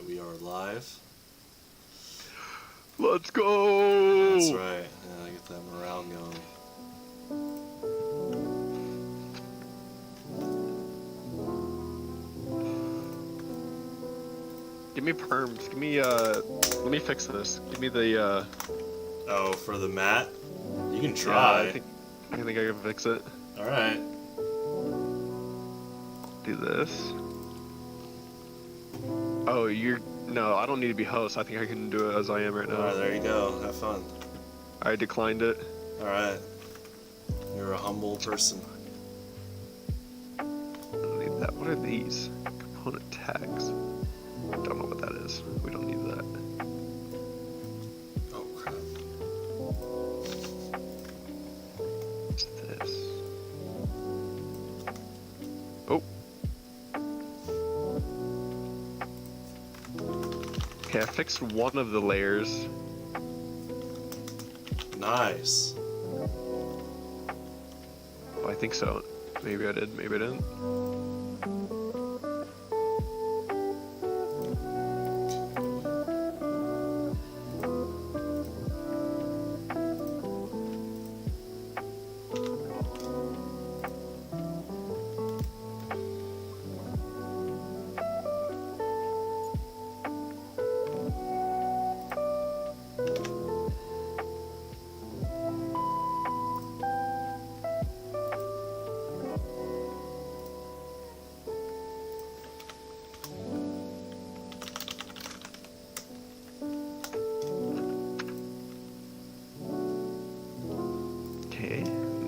we are live. Let's go! That's right. Yeah, get that morale going. Give me perms. Give me, let me fix this. Give me the, Oh, for the mat? You can try. Yeah, I think I can fix it. Alright. Do this. Oh, no, I don't need to be host. I think I can do it as I am right now. Alright, there you go. Have fun. I declined it. Alright. You're a humble person. I don't need that. What are these? Component tags. Don't know what that is. We don't need that. Oh, crap. What's this? Oh. Okay, I fixed one of the layers. Nice. Oh, I think so. Maybe I did, maybe I didn't.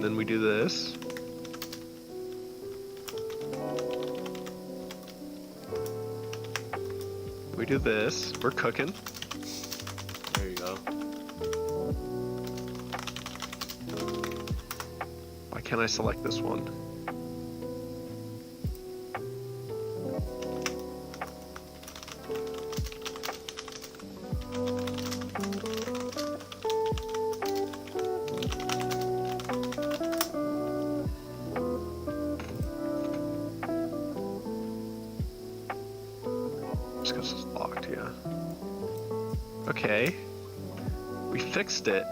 Then we do this. We do this. We're cooking. There you go. Why can't I select this one? Okay. We fixed it.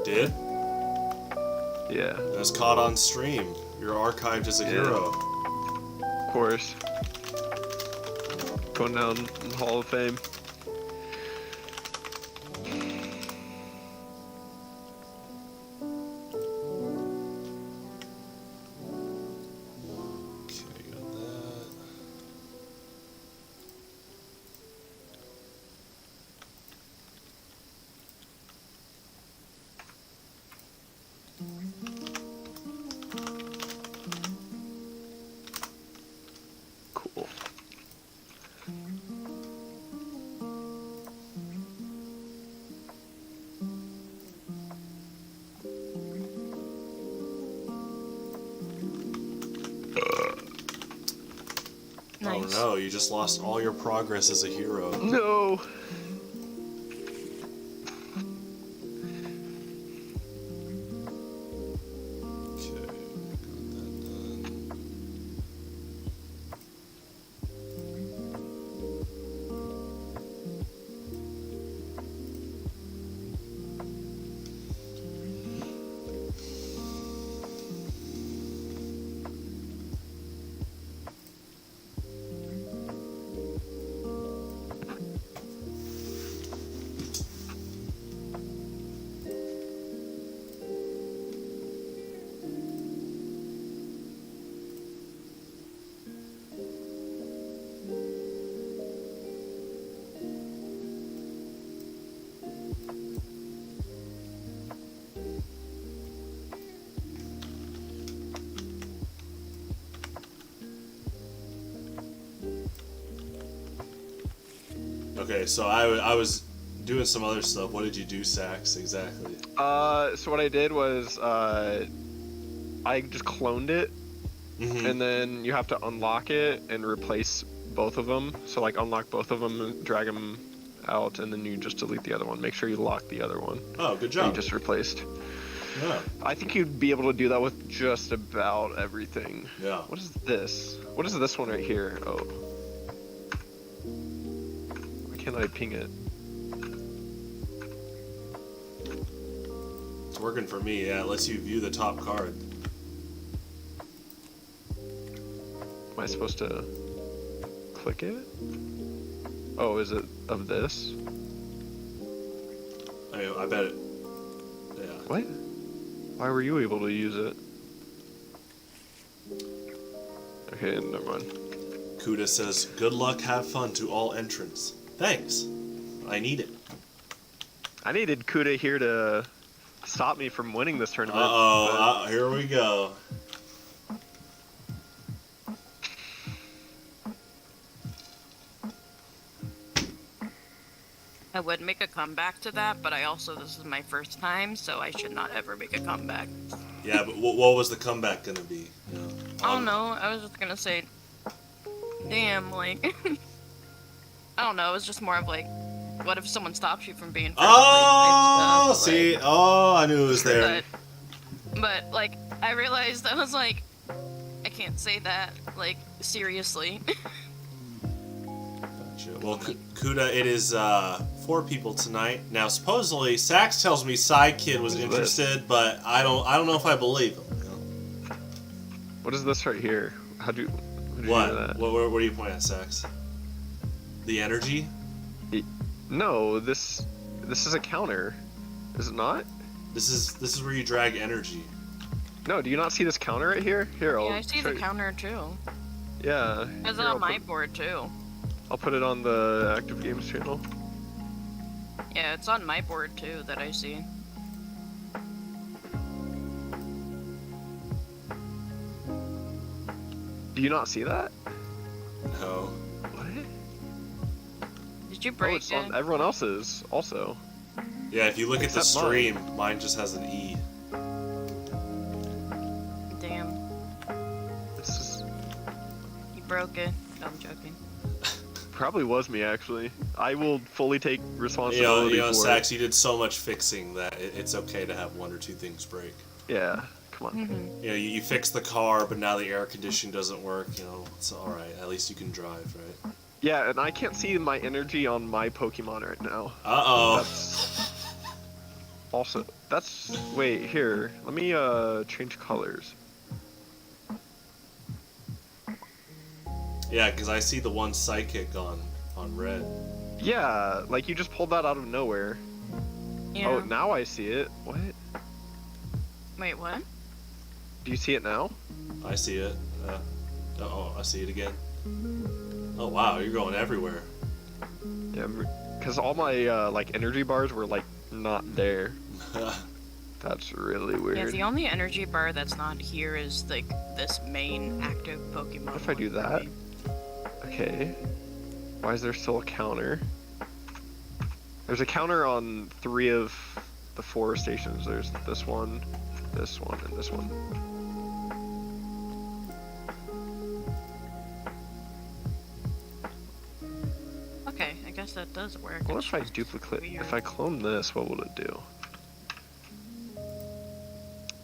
Did? Yeah. It was caught on stream. You're archived as a hero. Of course. Going down in the Hall of Fame. Cool. Oh Nice. no, you just lost all your progress as a hero. No. Okay, so I was doing some other stuff. What did you do, Sax, exactly? So what I did was, I just cloned it, and then you have to unlock it and replace both of them. So like unlock both of them and drag them out, and then you just delete the other one. Make sure you lock the other one. Oh, good That job. you just replaced. Yeah. I think you'd be able to do that with just about everything. Yeah. What is this? What is this one right here? Oh. can't I ping it? It's working for me, yeah. It lets you view the top card. Am I supposed to click it? Oh, is it of this? I bet it. Yeah. What? Why were you able to use it? Okay, never mind. Kuda says, good luck, have fun to all entrants. Thanks. I need it. I needed Kuda here to stop me from winning this tournament. Uh-oh, here we go. I would make a comeback to that, but this is my first time, so I should not ever make a comeback. Yeah, but what was the comeback gonna be? You know, I don't know, I was just gonna say, damn, like, I don't know, it was just more of like, what if someone stops you from being first oh, place type stuff, see, like, oh, I knew it was there. But, like, I realized I was like, I can't say that, like, seriously. Well, Kuda, it is 4 people tonight. Now, supposedly, Sax tells me Sidekid was interested, but I don't know if I believe him. You know? What is this right here? What? You do that? What are you pointing at, Sax? The energy? No, this is a counter. Is it not? This is where you drag energy. No, do you not see this counter right here? Here, Yeah, I see the counter too. Yeah. It's on my board too. I'll put it on the Active Games channel. Yeah, it's on my board too that I see. Do you not see that? No. What? Did you break it's on everyone else's also. Yeah, if you look at the Except stream, mine just has an E. Damn. This is... You broke it. No, I'm joking. Probably was me, actually. I will fully take responsibility for Sax, you did so much fixing that it's okay to have 1 or 2 things break. Yeah, come on. Mm-hmm. You know, you fix the car, but now the air conditioning doesn't work. You know, it's all right. At least you can drive, right? Yeah, and I can't see my energy on my Pokemon right now. Uh-oh. Wait, here. Let me change colors. Yeah, because I see the one Psychic on red. Yeah, like you just pulled that out of nowhere. Yeah. Oh, now I see it. What? Wait, what? Do you see it now? I see it. I see it again. Oh wow, you're going everywhere. Yeah, because all my like energy bars were like not there. That's really weird. Yeah, the only energy bar that's not here is like this main active Pokemon. What if I do that? Okay. Why is there still a counter? There's a counter on 3 of the 4 stations. There's this one, and this one. Okay, I guess that does work. What if I duplicate? If I clone this, what will it do?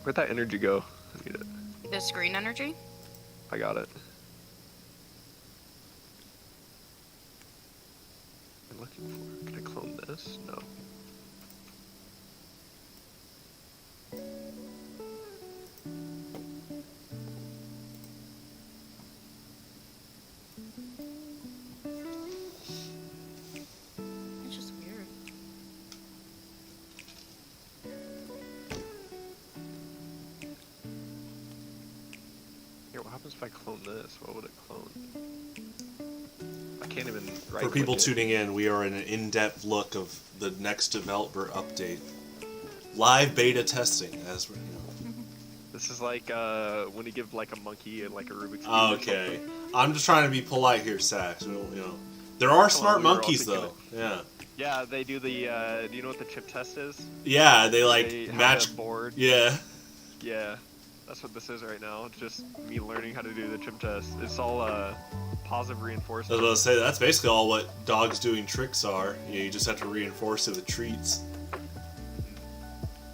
Where'd that energy go? I need it. This green energy? I got it. I'm looking for. Can I clone this? No. It's just weird. Here, what happens if I clone this? What would it clone? I can't even write. For people tuning in, we are in an in-depth look of the next developer update. Live beta testing, as we're, you know. This is like when you give like a monkey and like a Rubik's Cube. Okay. I'm just trying to be polite here, Sax. You know, there are smart monkeys though. Yeah. Yeah, they do the. Do you know what the chip test is? Yeah, they like They have match. a board. Yeah. Yeah, that's what this is right now. It's just me learning how to do the chip test. It's all positive I reinforcement. was about to say that's basically all what dogs doing tricks are. You just have to reinforce it with treats.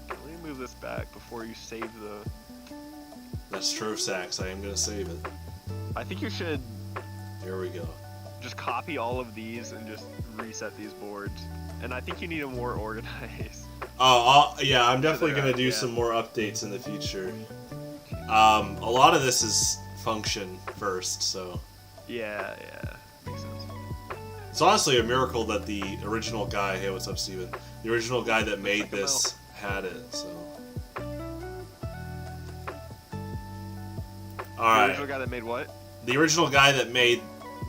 Let me move this back before you save the. That's true, Sax. I am gonna save it. I think you should. Here we go. just copy all of these and just reset these boards. And I think you need them more organized. Oh, yeah, I'm definitely going to do some more updates in the future. A lot of this is function first, so... Yeah, makes sense. It's honestly a miracle that the original guy... Hey, what's up, Steven? The original guy that made this had it, so... Alright. The original guy that made what? The original guy that made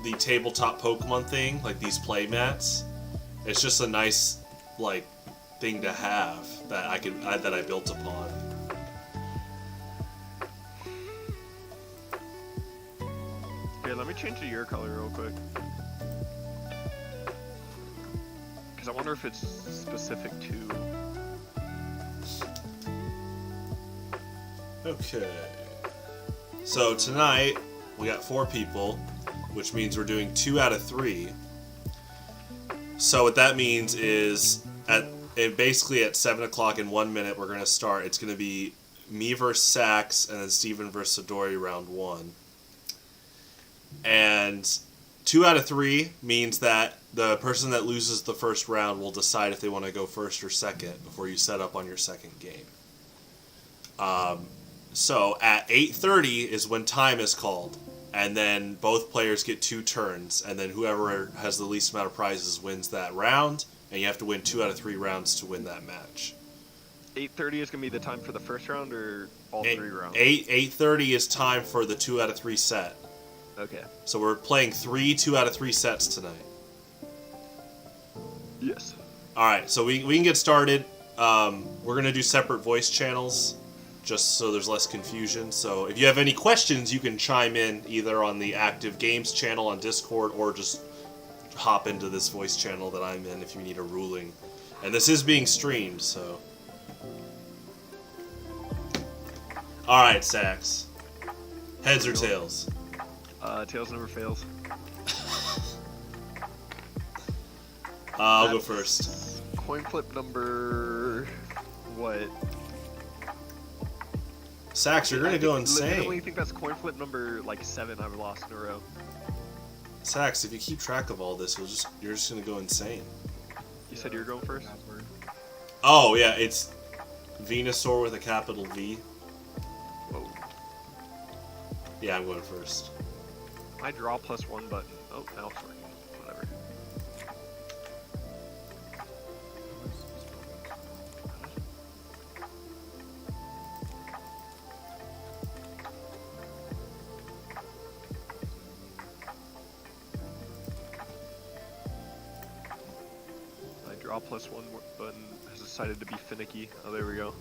the tabletop Pokemon thing, like these play mats. It's just a nice, like, thing to have that I built upon. Here, let me change to your color real quick. Because I wonder if it's specific to... Okay. So tonight, we got 4 people, which means we're doing 2 out of 3. So what that means is, basically at 7 o'clock in 1 minute, we're going to start. It's going to be me versus Sax, and then Steven versus Odori round 1. And 2 out of 3 means that the person that loses the first round will decide if they want to go first or second before you set up on your second game. So at 8:30 is when time is called, and then both players get 2 turns, and then whoever has the least amount of prizes wins that round, and you have to win 2 out of 3 rounds to win that match. 8:30 is going to be the time for the first round, or all 3 rounds? 8:30 is time for the 2 out of 3 set. Okay. So we're playing 3 2 out of 3 sets tonight. Yes. Alright, so we can get started. We're going to do separate voice channels, just so there's less confusion. So if you have any questions, you can chime in either on the Active Games channel on Discord, or just hop into this voice channel that I'm in if you need a ruling. And this is being streamed, so... Alright, Sax. Heads or tails? Tails never fails. I'll go first. Coin flip number... what? Sax, you're gonna go I insane. think that's coin flip number, like, 7 I've lost in a row. Sax, if you keep track of all this, you're just gonna go insane. You said you were going first? Oh, yeah, it's Venusaur with a capital V. Whoa. Yeah, I'm going first. I draw +1 button. Oh, now it's working. Whatever. My draw +1 button has decided to be finicky. Oh, there we go.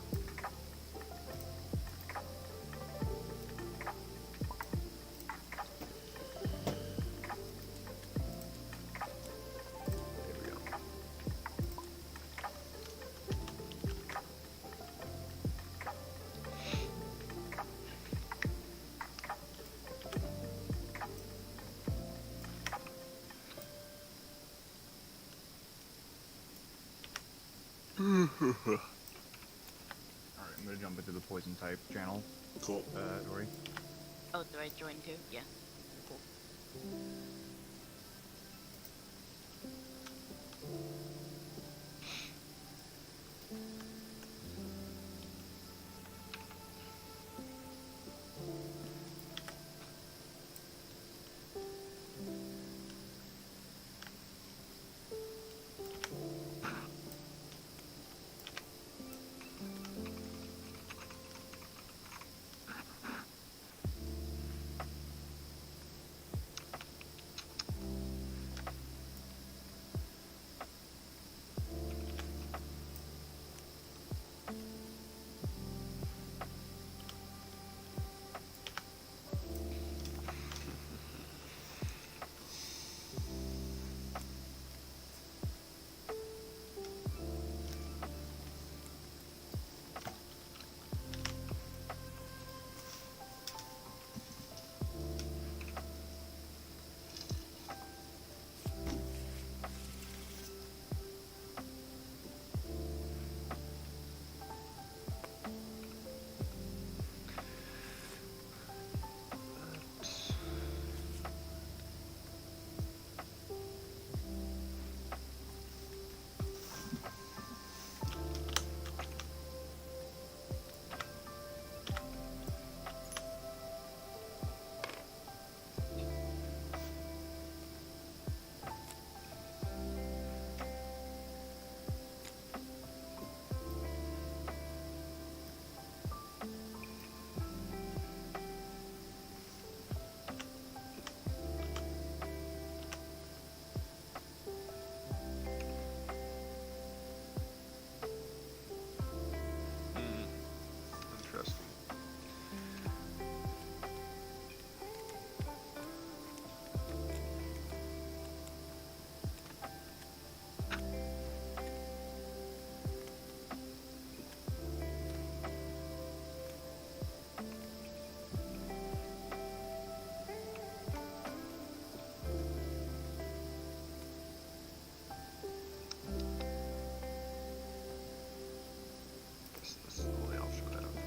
Alright, I'm gonna jump into the poison type channel. Cool. Dory. Oh, do I join too? Yeah. Cool.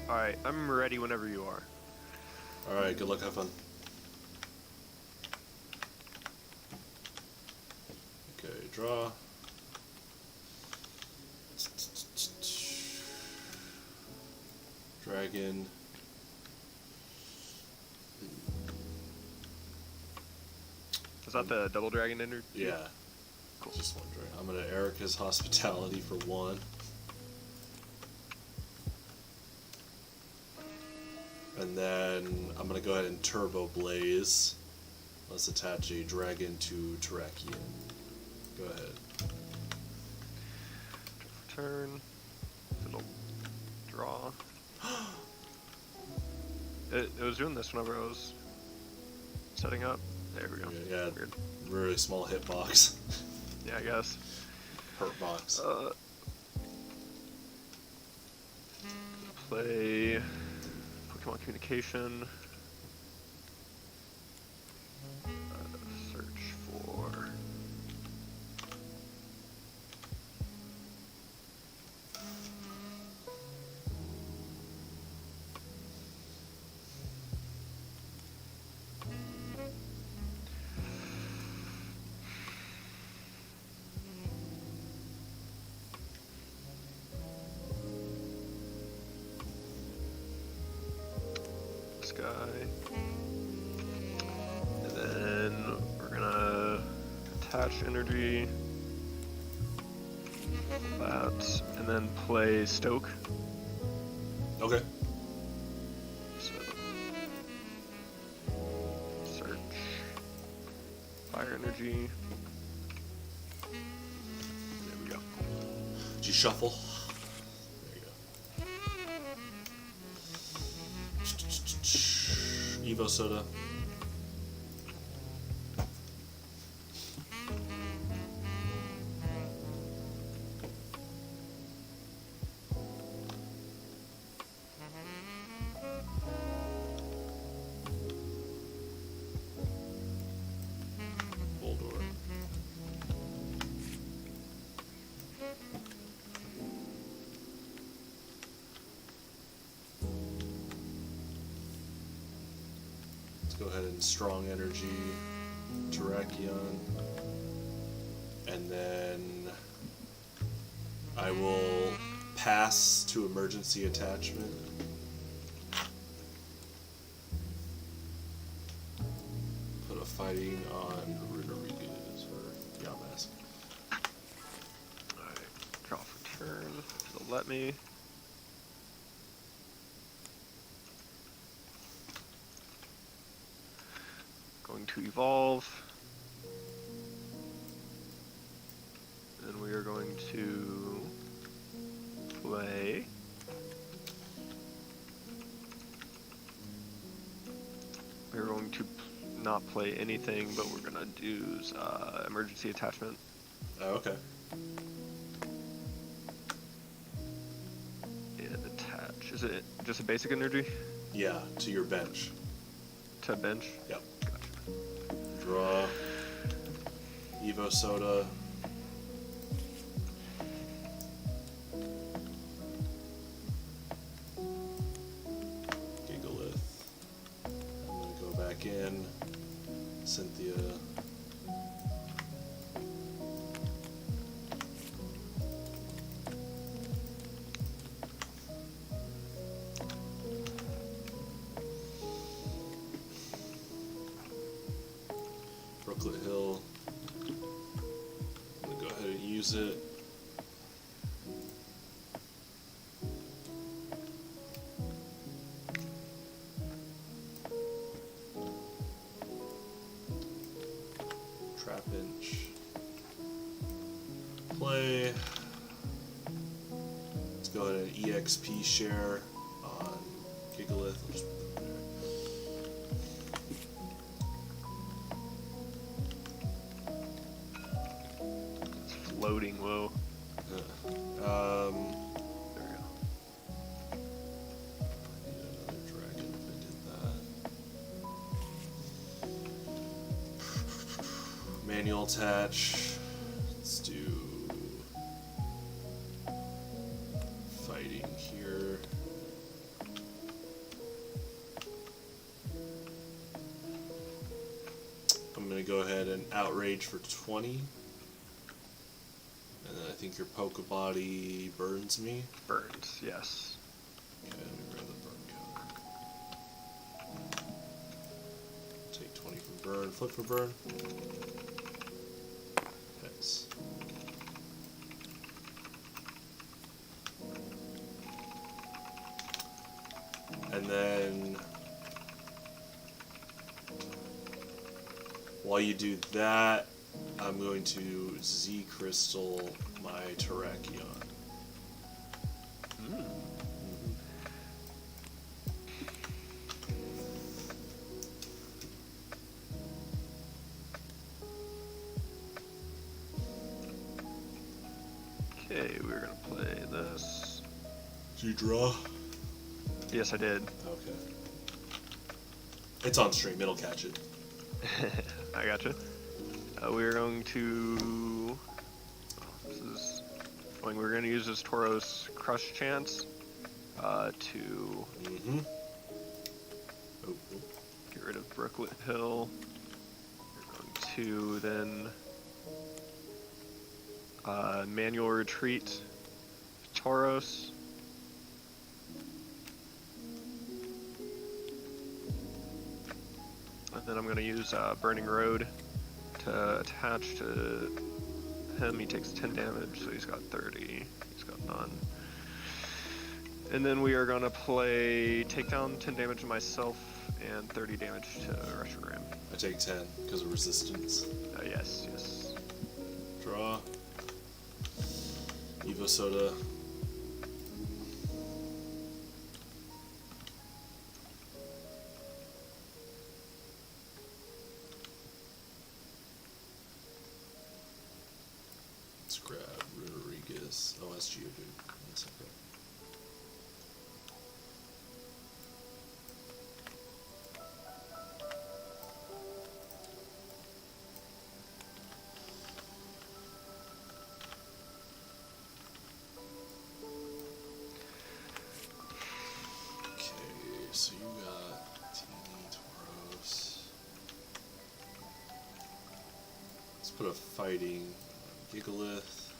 Alright, I'm ready whenever you are. Alright, good luck, have fun. Okay, draw. Dragon. Is that the double dragon ender? Yeah. Cool. Just one dragon. I'm gonna Erica's Hospitality for 1. And then I'm gonna go ahead and Turbo Blaze. Let's attach a dragon to Terrakion. Go ahead. Turn. It'll draw. It was doing this whenever I was setting up. There we go. Yeah, Weird. really small hitbox. Yeah, I guess. Hurt box. Play Pokemon Communication. Search for. This guy. And then we're gonna attach energy. That. And then play Stoke. Okay. So, search fire energy. There we go. Did you shuffle? There you go. Evo Soda. Boldor. Let's go ahead and Strong Energy, Terrakion, and then I will pass to Emergency Attachment. Put a Fighting on Rodriguez, or Yamask. Alright, draw for turn. It'll let me. Going to evolve. And we are going to play. We're going to not play anything, but we're gonna use emergency attachment. Oh, okay. And attach. Is it just a basic energy Yeah, to your bench. to bench? Yep. Gotcha. Draw. Evo Soda. Gigalith. I'm gonna go back in. Cynthia. Brooklet Hill. I'm gonna go ahead and use it. Trapinch. Play. Let's go ahead and EXP share on Gigalith. I'll just put that there. It's floating, whoa. There we go. I need another dragon if I did that. Manual attach. Let's do fighting here. gonna go ahead and outrage for 20. And then I think your Pokebody burns me. Burns, yes. Okay, let me grab the burn counter. Take 20 from burn, flip for burn. Nice. And then while you do that, I'm going to Z Crystal my Terrakion. Okay, we're gonna play this. Did you draw? Yes, I did. Okay. It's on stream, it'll catch it. I gotcha. We're going to. We're going to use this Tauros Crush Chance to get rid of Brooklet Hill. We're going to then manual retreat Tauros. And then I'm going to use Burning Road to attach to him. He takes 10 damage, so he's got 30. He's got none. And then we are going to play take down 10 damage to myself and 30 damage to Reshiram. I take 10 because of resistance. Yes, yes. Draw. Evo Soda. Let's grab Rodriguez. Oh, that's Geodude. That's okay. So you got Victini, Tauros. Let's put a fighting Gigalith.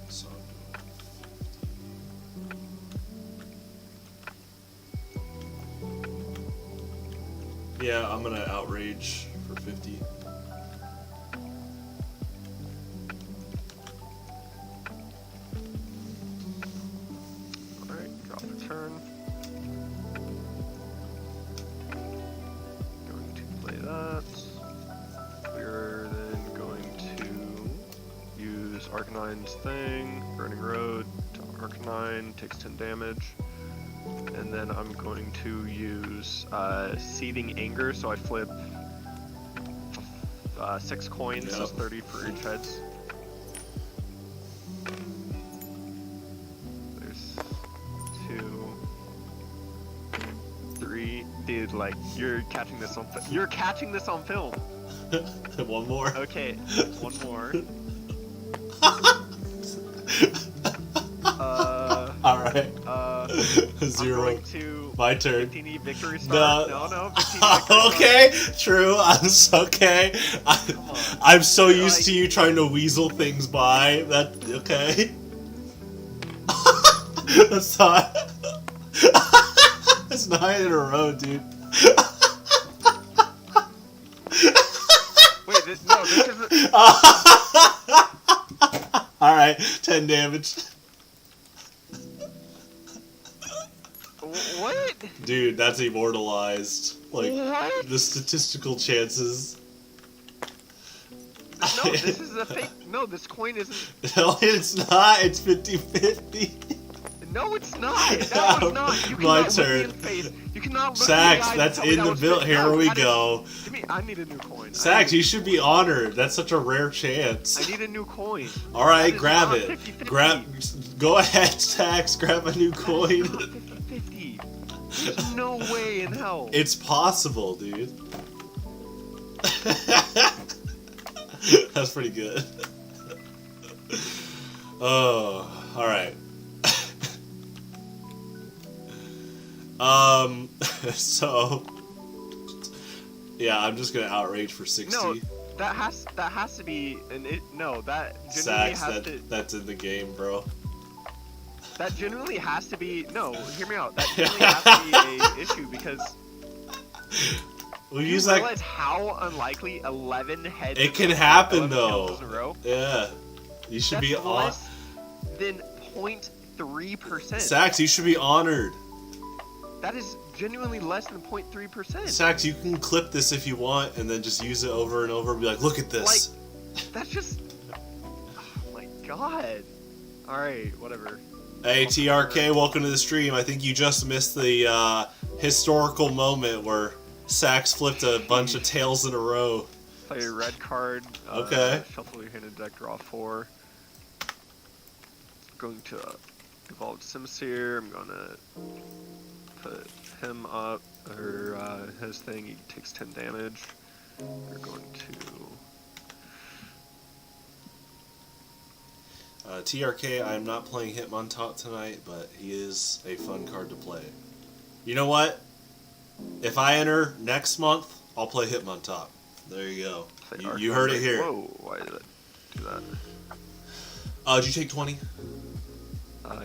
So I'm doing 50. Yeah, I'm gonna outrage for 50. Turn. Going to play that. We're then going to use Arcanine's thing, Burning Road to Arcanine, takes 10 damage. And then I'm going to use Seething Anger, so I flip 6 coins, so 30 for each heads. Dude, like, you're catching this on film. One more. Okay, one more. Alright. 0. I'm going to My turn. Victini Victory Star. No, Victini Victory Okay, true. Okay. I'm so used to you trying to weasel things by. That okay. That's not. That's 9 in a row, dude. Wait, this isn't. Alright, 10 damage. What? Dude, that's immortalized. Like, what? the statistical chances. No, this is a fake. No, this coin isn't. No, it's not. It's 50-50. No, it's not. That was not. You My cannot turn. look me in the face. You cannot look Sax, me in the eyes that's and tell me in that the was bill. fake. Here No, we go. I need a new coin. Sax, you should be honored. That's such a rare chance. I need a new coin. Alright, grab not it. 50-50. Go ahead, Sax. Grab a new coin. Not 50-50. There's no way in hell. It's possible, dude. That's pretty good. Oh, alright. So yeah, I'm just gonna outrage for 60. No, that has to be that genuinely Sacks, has to. that's in the game, bro. That genuinely has to be hear me out. That genuinely has to be a issue because We you use that. realize how unlikely 11 heads. It can happen 11 though. kills in a row? Yeah, you should be on. Less than 0.3%. Sacks, you should be honored. That is genuinely less than 0.3%. Sacks, you can clip this if you want, and then just use it over and over. And be like, look at this. Like, that's just. Oh my god. All right, whatever. Hey TRK, welcome to the stream. I think you just missed the historical moment where Sacks flipped a bunch of tails in a row. Play a red card. Okay. Shuffle your hand and deck, draw 4. Going to evolve Simisear. I'm gonna put him up, or his thing. He takes 10 damage. We're going to. TRK, I'm not playing Hitmontop tonight, but he is a fun card to play. You know what? If I enter next month, I'll play Hitmontop. There you go. You heard it here. Whoa, why did I do that? Did you take 20?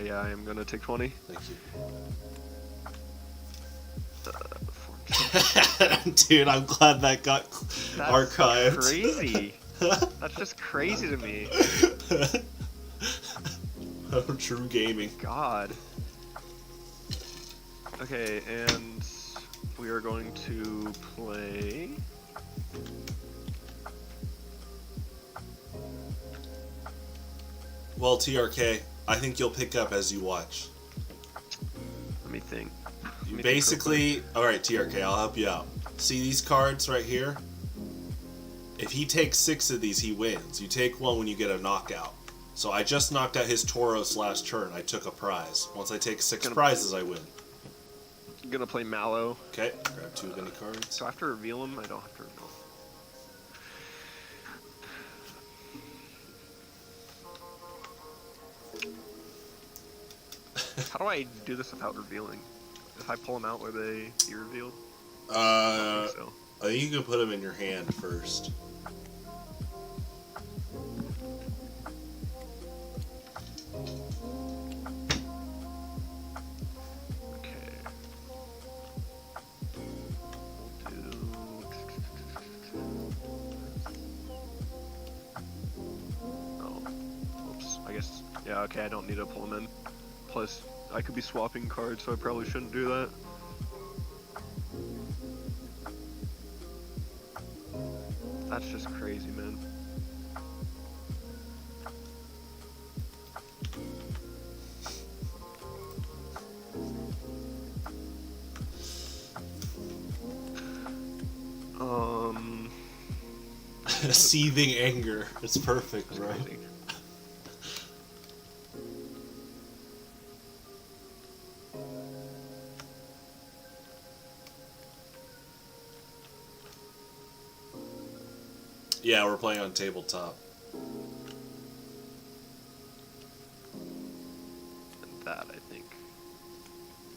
Yeah, I am gonna take 20. Thank you. Dude, I'm glad that got archived. Crazy. That's just crazy to me. True gaming. God. Okay, and we are going to play. Well, TRK, I think you'll pick up as you watch. Let me think. Basically, alright TRK, I'll help you out. See these cards right here? If he takes 6 of these, he wins. You take 1 when you get a knockout. So I just knocked out his Tauros last turn. I took a prize. Once I take 6 prizes, I win. I'm gonna play Mallow. Okay, grab 2 of any cards. Do I have to reveal him? I don't have to reveal him. How do I do this without revealing? If I pull them out, will they be revealed? I think so. I think you can put them in your hand first. Okay. Oh. Oops. I guess. Yeah, okay, I don't need to pull them in. Plus, I could be swapping cards, so I probably shouldn't do that. That's just crazy, man. Seething anger. It's perfect, right? Crazy. Yeah, we're playing on tabletop. And that, I think.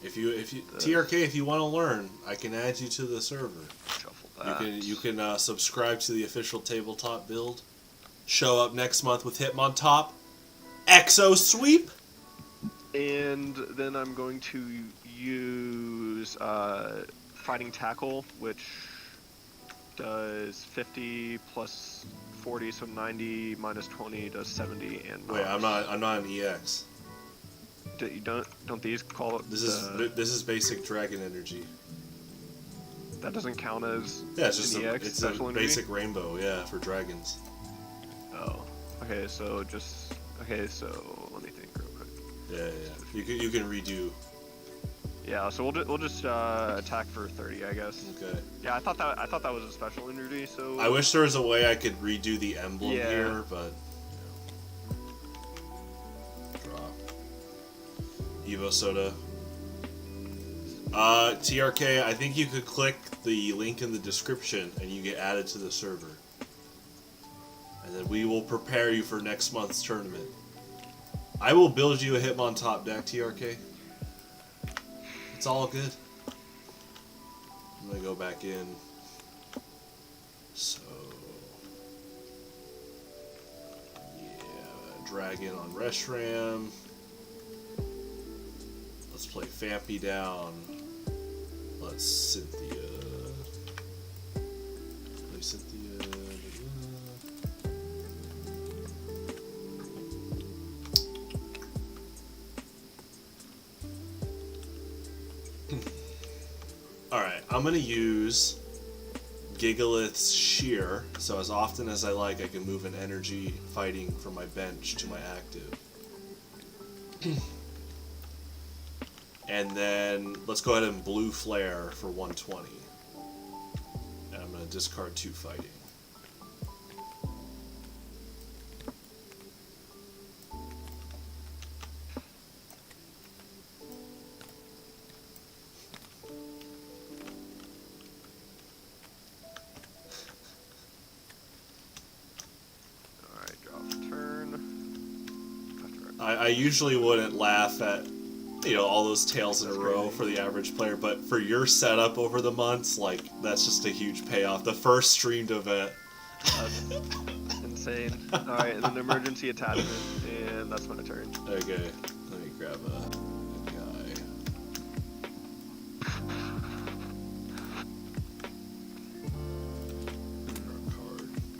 If you TRK, if you want to learn, I can add you to the server. Shuffle that. You can subscribe to the official tabletop build. Show up next month with Hitmontop. Exo Sweep. And then I'm going to use Fighting Tackle, which does 50 plus 40, so 90 minus 20 does 70. And Wait, I'm not an EX. You don't these call it? This is basic dragon energy. That doesn't count as Yeah, it's just an EX it's a special energy? basic rainbow. Yeah, for dragons. Oh, okay. So let me think real quick. Yeah. You can redo. Yeah, so we'll just attack for 30, I guess. Okay. Yeah, I thought that was a special energy. So I wish there was a way I could redo the emblem Yeah. here, but drop. Evo Soda. TRK, I think you could click the link in the description and you get added to the server. And then we will prepare you for next month's tournament. I will build you a Hitmontop deck, TRK. It's all good. I'm gonna go back in. So, yeah, Dragon on Reshiram. Let's play Fampy down. Let's Cynthia. Play Cynthia. Alright, I'm going to use Gigalith's Shear, so as often as I like, I can move an energy fighting from my bench to my active. And then, let's go ahead and Blue Flare for 120. And I'm going to discard 2 fighting. I usually wouldn't laugh at, you know, all those tails in a row for the average player, but for your setup over the months, like, that's just a huge payoff. The first streamed event. Insane. Alright, and then emergency attachment, and that's my turn. Okay, let me grab a guy.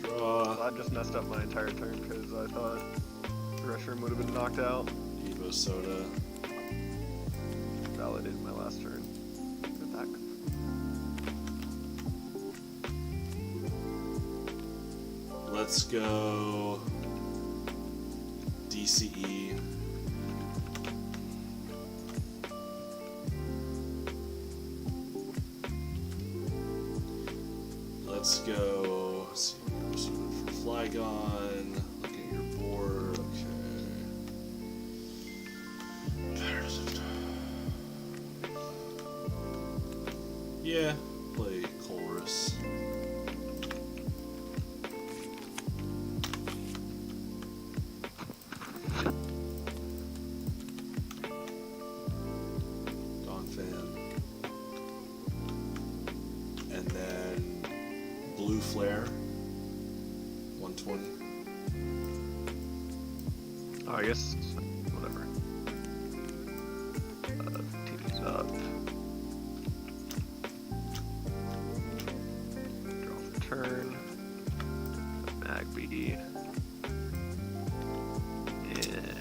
Draw. I just messed up my entire turn because I thought Reshiram would have been knocked out. Evo Soda. Validated my last turn. Attack. Let's go DCE. Let's go, let's see, for Flygon. Look at your board, okay. Yeah, play Colress. And then Blue Flare, 120. Oh, I guess, whatever. Victini's up. Draw for turn. Magby. And...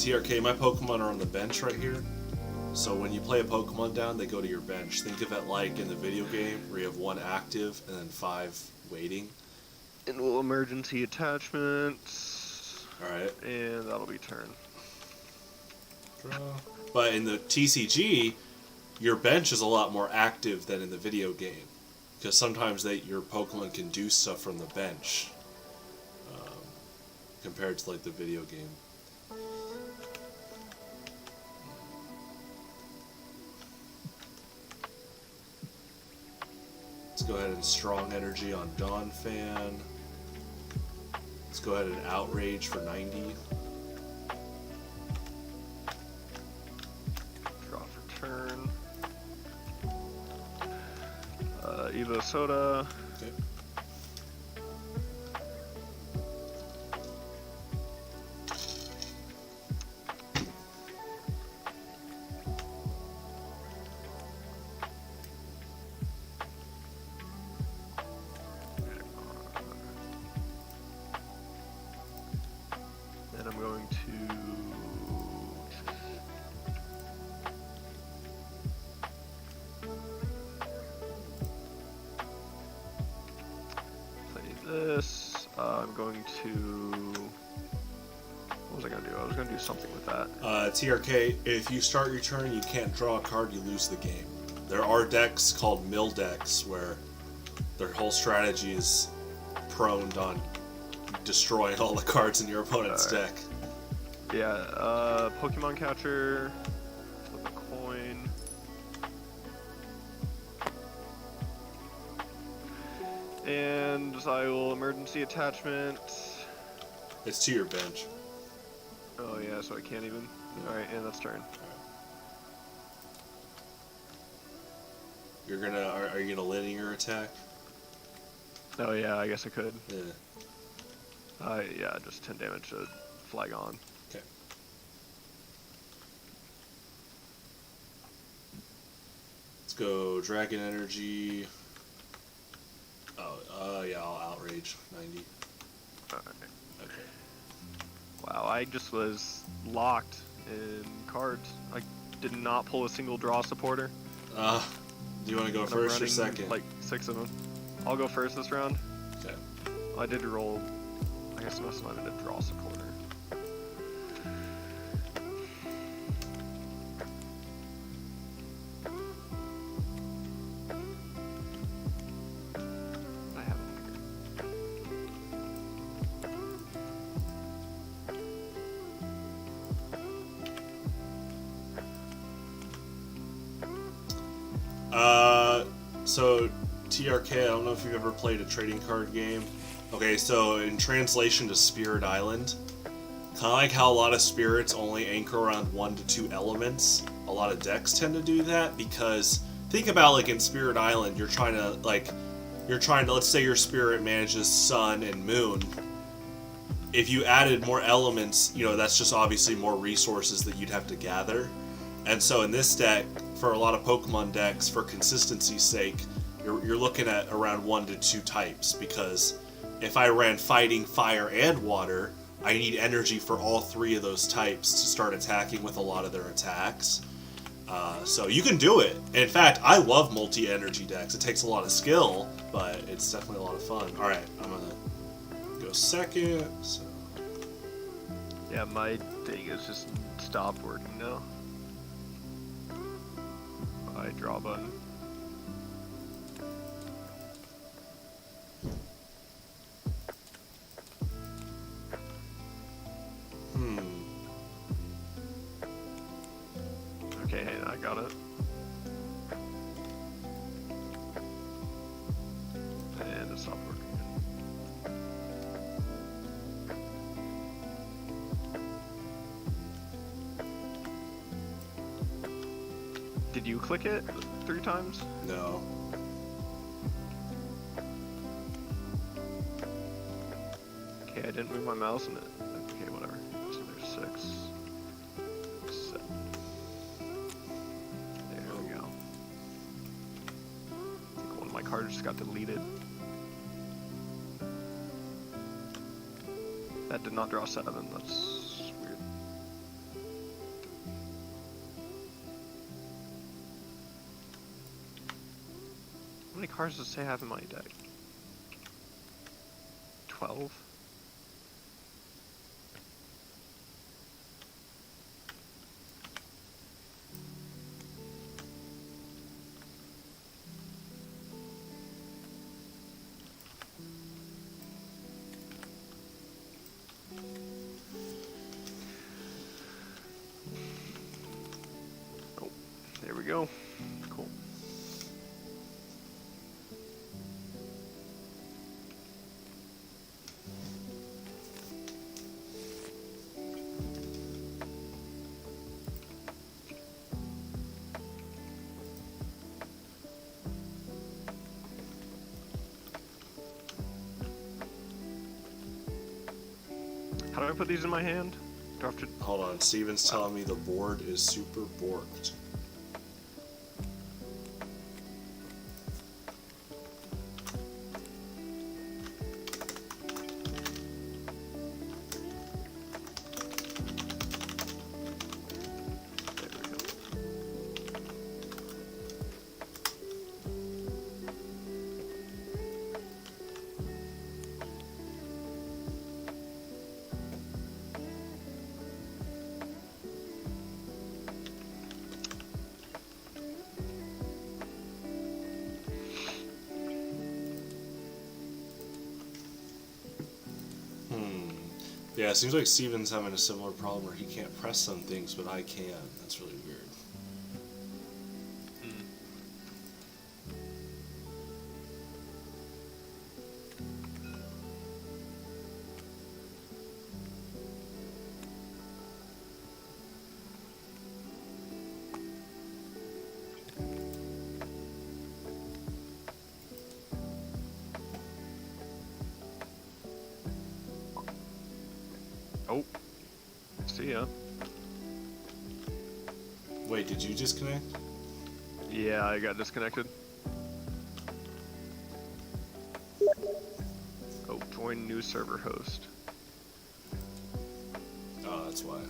TRK, my Pokemon are on the bench right here. So when you play a Pokemon down, they go to your bench. Think of it like in the video game, where you have 1 active and then 5 waiting. And we'll emergency attachment. Alright. And that'll be turn. Draw. But in the TCG, your bench is a lot more active than in the video game. Because sometimes your Pokemon can do stuff from the bench. Compared to like the video game. Let's go ahead and Strong Energy on Donphan. Let's go ahead and Outrage for 90. Draw for turn. Evo Soda. Okay. Then I'm going to play this. I'm going to... What was I going to do? I was going to do something with that. TRK, if you start your turn, you can't draw a card, you lose the game. There are decks called mill decks where their whole strategy is prone on destroying all the cards in your opponent's deck. Yeah, Pokemon Catcher, flip a coin. And I will emergency attachment. It's to your bench. Oh yeah, so I can't even. Alright, and that's turn. Are you gonna linear attack? Oh yeah, I guess I could. Yeah. Yeah, just 10 damage to Flygon. Okay. Let's go Dragon Energy. Oh, yeah, I'll Outrage 90. Alright. Okay. Wow, I just was locked in cards. I did not pull a single draw supporter. Do you want to go And first I'm or running, second? like 6 of them. I'll go first this round. Okay. I did roll. I guess that's not even a draw supporter. I have it So TRK, I don't know if you've ever played a trading card game. Okay, so in translation to Spirit Island, kind of like how a lot of spirits only anchor around 1 to 2 elements, a lot of decks tend to do that because think about like in Spirit Island, you're trying to, let's say your spirit manages sun and moon. If you added more elements, you know, that's just obviously more resources that you'd have to gather. And so in this deck, for a lot of Pokemon decks, for consistency's sake, you're looking at around 1 to 2 types, because if I ran Fighting, Fire, and Water, I need energy for all 3 of those types to start attacking with a lot of their attacks. So you can do it. In fact, I love multi-energy decks. It takes a lot of skill, but it's definitely a lot of fun. Alright, I'm going to go second. So. Yeah, my thing is just stopped working now. I draw a button. Okay, I got it. And it stopped working. Did you click it 3 times? No. Okay, I didn't move my mouse and it. Okay, whatever. So there's 6, 7. There we go. I think one of my cards just got deleted. That did not draw 7. That's weird. How many cards does it say I have in my deck? 12? Oh, there we go. Cool. How do I put these in my hand? Do I have to... Hold on, Steven's telling me the board is super borked. There we go. Yeah, it seems like Steven's having a similar problem where he can't press some things, but I can. That's really weird. See ya. Wait, did you disconnect? Yeah, I got disconnected. Oh, join new server host. Oh, that's why.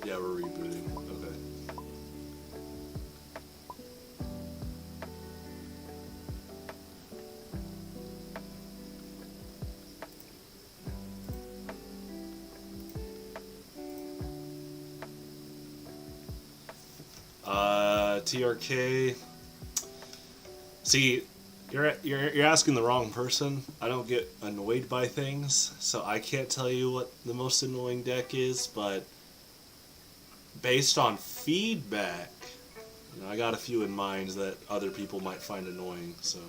Yeah, we're rebooting. Okay. TRK. See, you're asking the wrong person. I don't get annoyed by things, so I can't tell you what the most annoying deck is, but based on feedback, you know, I got a few in mind that other people might find annoying, so.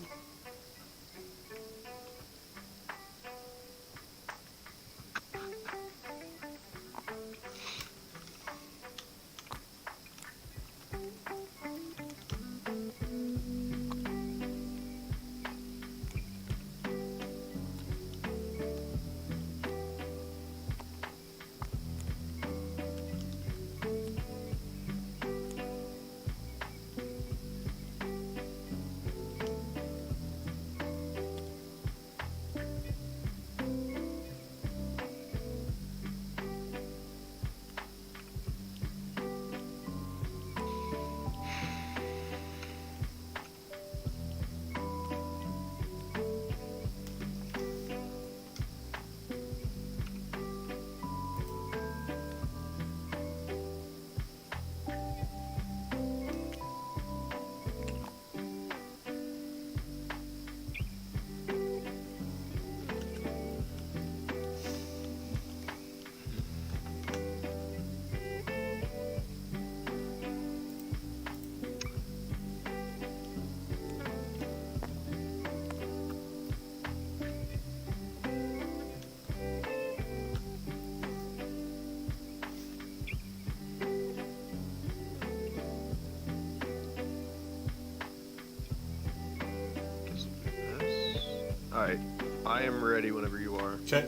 Alright, I am ready whenever you are. Okay.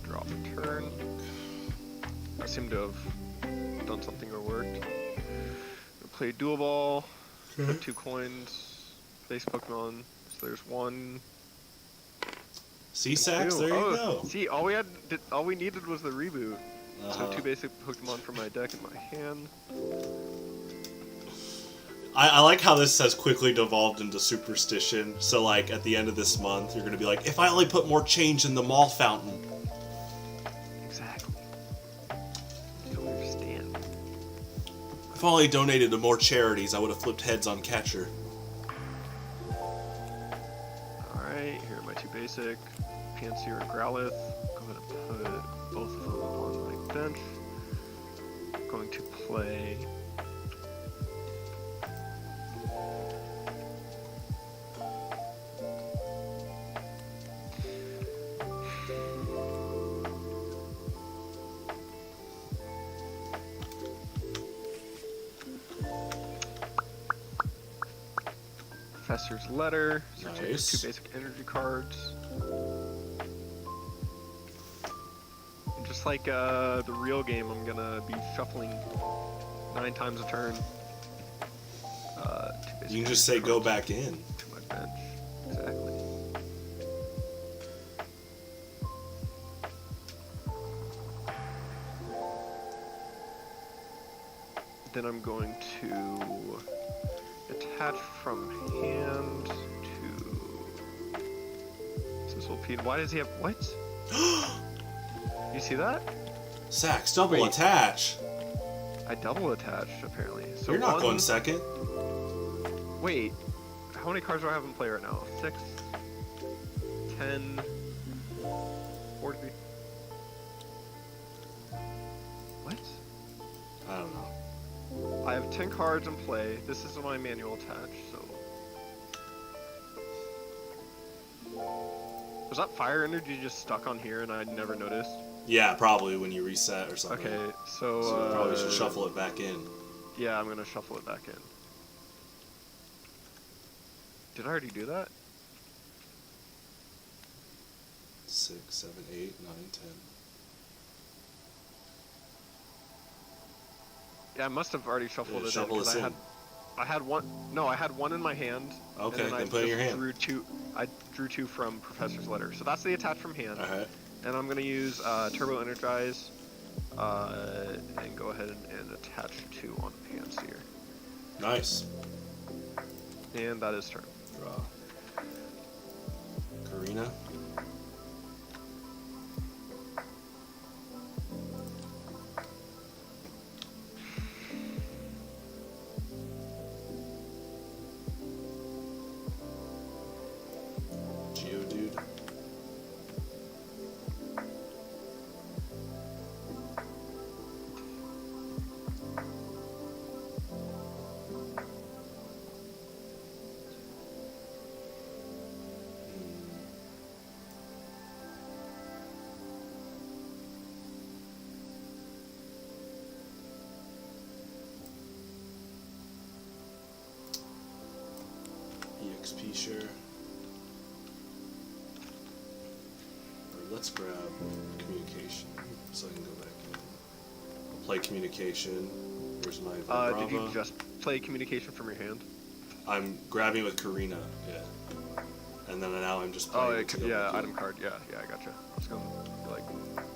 Drop a turn. I seem to have done something or worked. Play dual ball, put 2 coins, base Pokemon, so there's 1. C-Sax, there you go. See, all we needed was the reboot. So 2 basic Pokemon from my deck in my hand. I like how this has quickly devolved into superstition. So, like, at the end of this month, you're going to be like, if I only put more change in the mall fountain. Exactly. You don't understand. If I only donated to more charities, I would have flipped heads on catcher. Alright, here are my 2 basic. Simisear and Growlithe. Go ahead and put both of them on my bench. I'm going to play... Professor's Letter. So Nice. 2 basic energy cards. And just like the real game, I'm gonna be shuffling 9 times a turn. 2 basic You can just say energy go cards back in. to my bench. Exactly. Then I'm going to attach from hand to Sawsbuck. Why does he have what? You see that? Sax, double Wait. attach. I double attached apparently. So You're not one- going second. Wait, how many cards do I have in play right now? 6, 10, 40. What? I don't know. I have 10 cards in play. This is my manual attach, so. Was that fire energy just stuck on here and I never noticed? Yeah, probably when you reset or something. Okay, so. So you probably should shuffle it back in. Yeah, I'm gonna shuffle it back in. Did I already do that? 6, 7, 8, 9, 10. Yeah, I must have already shuffled it Shuffle in, 'cause this in. I had one. No, I had one in my hand. Okay, and then put it in your hand. I drew 2 from Professor's Letter. So that's the attach from hand. Alright. And I'm gonna use Turbo Energize, and go ahead and attach 2 on Pansear. Nice. And that is turn. Draw. Karina. Geodude. EXP share. Or let's grab communication so I can go back in. I'll play communication. Where's my Vibrava? Did you just play communication from your hand? I'm grabbing with Karina, yeah. And then now I'm just playing. Yeah, item card. Yeah, I gotcha. I was going to like,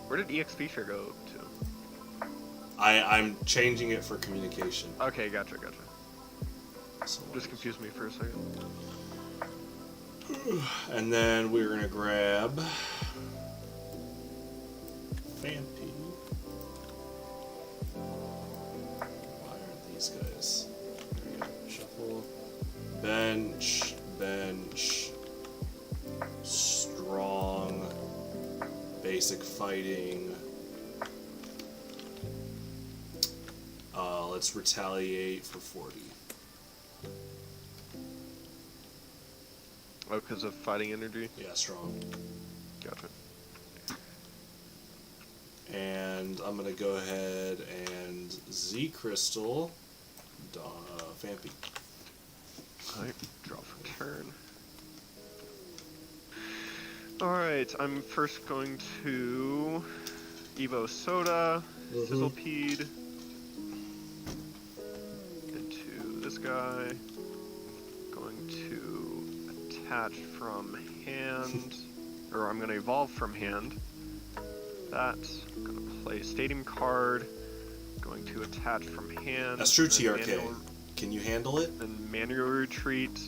where did EXP share go to? I'm changing it for communication. Okay, gotcha. So Just confused me for a second. And then we're gonna grab Vampy. Why aren't these guys? There we go. Shuffle. Bench. Strong. Basic fighting. Let's retaliate for 40. Oh, because of fighting energy? Yeah, strong. Gotcha. And I'm gonna go ahead and Z Crystal Vampy. Alright, draw for turn. Alright, I'm first going to Evo Soda, Sizzlepede, into this guy. Going to attach from hand, or I'm going to evolve from hand. That, I'm going to play Stadium card, going to attach from hand. That's true, TRK. Can you handle it? And manual retreat.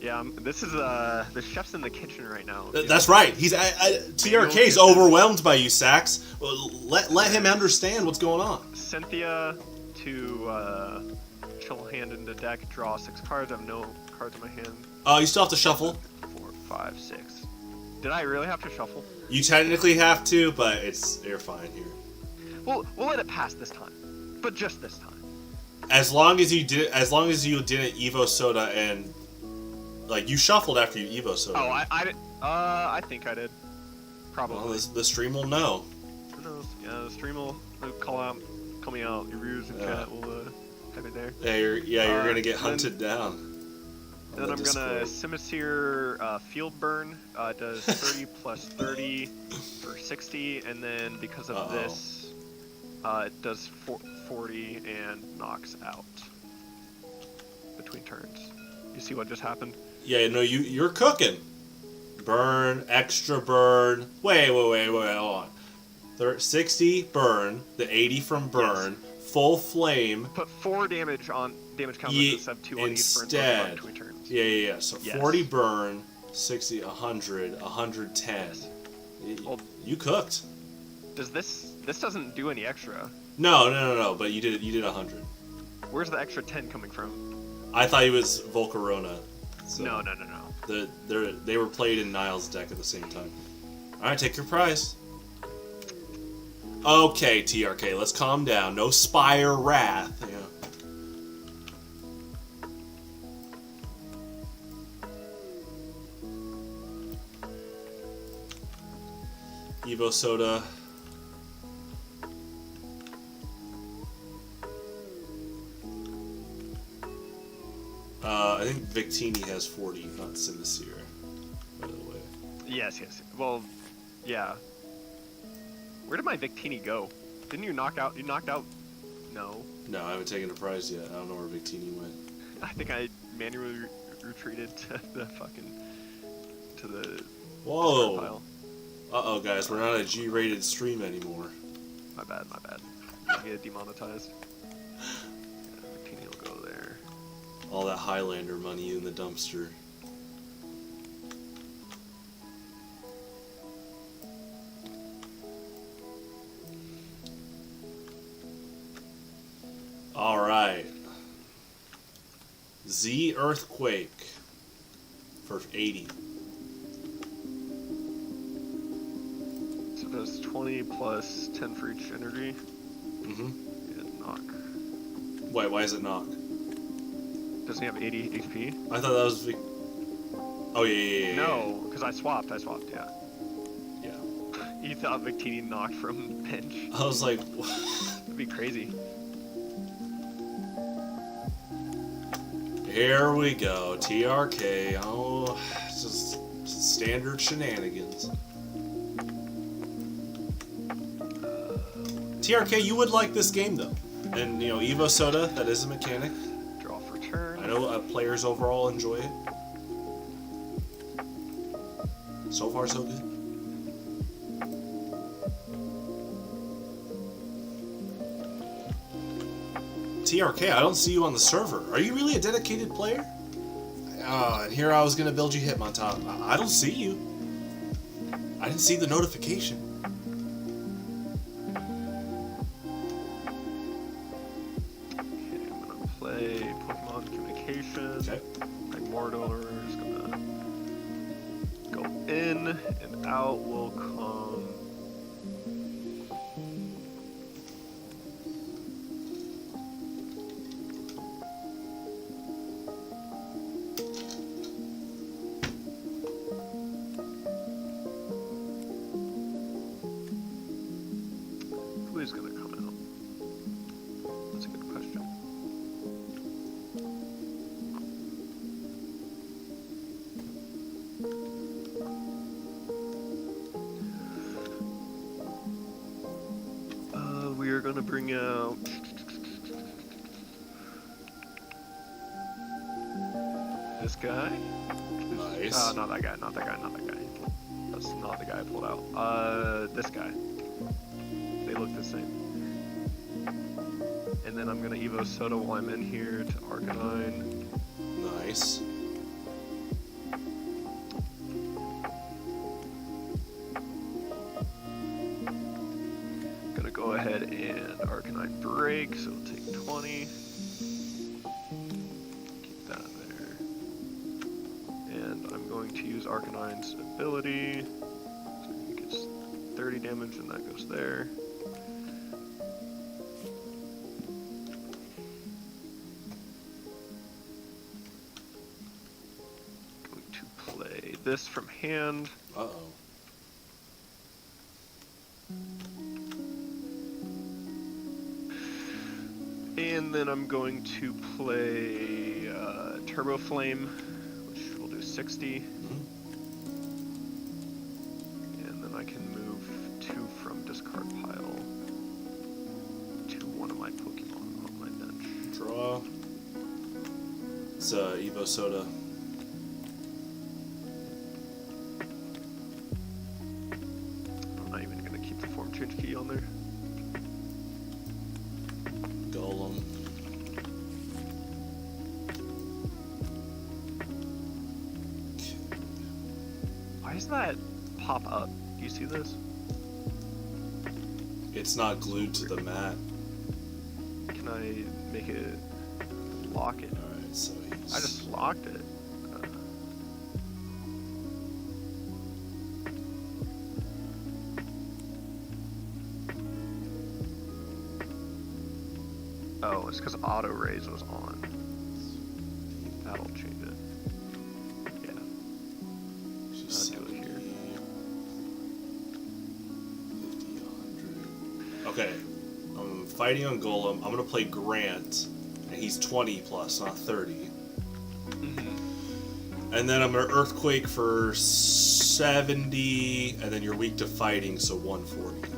Yeah, this is the chef's in the kitchen right now. That's right. He's TRK's overwhelmed by you, Sax. Let him understand what's going on. Cynthia to chill hand into deck, draw 6 cards. I have no cards in my hand. You still have to shuffle. 4, 5, 6. Did I really have to shuffle? You technically have to, but you're fine here. We'll let it pass this time, but just this time. As long as you didn't Evo Soda and like you shuffled after you Evo Soda. Oh, I think I did. Probably. Well, the stream will know. Who knows? Yeah, the stream will call me out. Your viewers in chat will have it there. Yeah, you're gonna get hunted down. Then I'm gonna Simisear Field Burn. Does 30 plus 30 for 60, and then because of this, it does 40 and knocks out between turns. You see what just happened? Yeah, no, you're cooking. Burn, extra burn. Wait, hold on. 60 burn, the 80 from burn, full flame. Put 4 damage on damage counters instead of 2 on each burn between turns. Yeah. So 40 burn, 60, 100, 110. Yes. Well, you cooked. Does this doesn't do any extra? No. But you did 100. Where's the extra 10 coming from? I thought he was Volcarona. So No. They were played in Niall's deck at the same time. Alright, take your prize. Okay, TRK, let's calm down. No Spire Wrath. Yeah. Evo Soda. I think Victini has 40, not Simisear, by the way. Yes. Well, yeah. Where did my Victini go? Didn't you knock out? You knocked out No. No, I haven't taken a prize yet. I don't know where Victini went. I think I manually retreated to the Whoa! discard pile. Uh-oh, guys, we're not a G-rated stream anymore. My bad. I get demonetized. Victini will go there. All that Highlander money in the dumpster. Alright. Z Earthquake for 80. So does 20 plus 10 for each energy. Mm-hmm. And knock. Wait, why is it knock? Doesn't he have 80 HP? I thought that was Oh, yeah. No, because I swapped, yeah. Yeah. You thought Victini knocked from bench? I was like, That'd be crazy. here we go. TRK. Oh, it's just standard shenanigans. TRK, you would like this game, though. And, you know, Evo Soda, that is a mechanic. Draw for turn. I know players overall enjoy it. So far, so good. TRK, I don't see you on the server. Are you really a dedicated player? Oh, and here I was gonna build you Hitmontop. I don't see you. I didn't see the notification. Okay, I'm gonna play Pokemon Communication. Okay. My Mordor is gonna go in, and out will come. Who is gonna come out? That's a good question. We are gonna bring out this guy. Nice. Not that guy. That's not the guy I pulled out. This guy. They look the same. And then I'm gonna Evo Soda while I'm in here to Arcanine. Nice. Gonna go ahead and Arcanine break, so it'll take 20. Keep that there. And I'm going to use Arcanine's ability. So it gets 30 damage and that goes there. Going to play this from hand. Uh-oh. And then I'm going to play Turbo Flame, which will do 60. And then I can move 2 from discard pile to one of my Pokemon on my bench. Draw. It's Evo Soda. I'm not even going to keep the form change key on there. Golem. Why does that pop up? Do you see this? It's not glued to the mat. Can I make it lock it? Alright, so he's... I just locked it. Oh, it's because auto raise was on. That'll change it. Yeah. She's I'll do it 70, here. 50, 100. Okay. I'm fighting on Golem. I'm gonna play Grant. And he's 20 plus, not 30. And then I'm gonna Earthquake for 70, and then you're weak to fighting, so 140.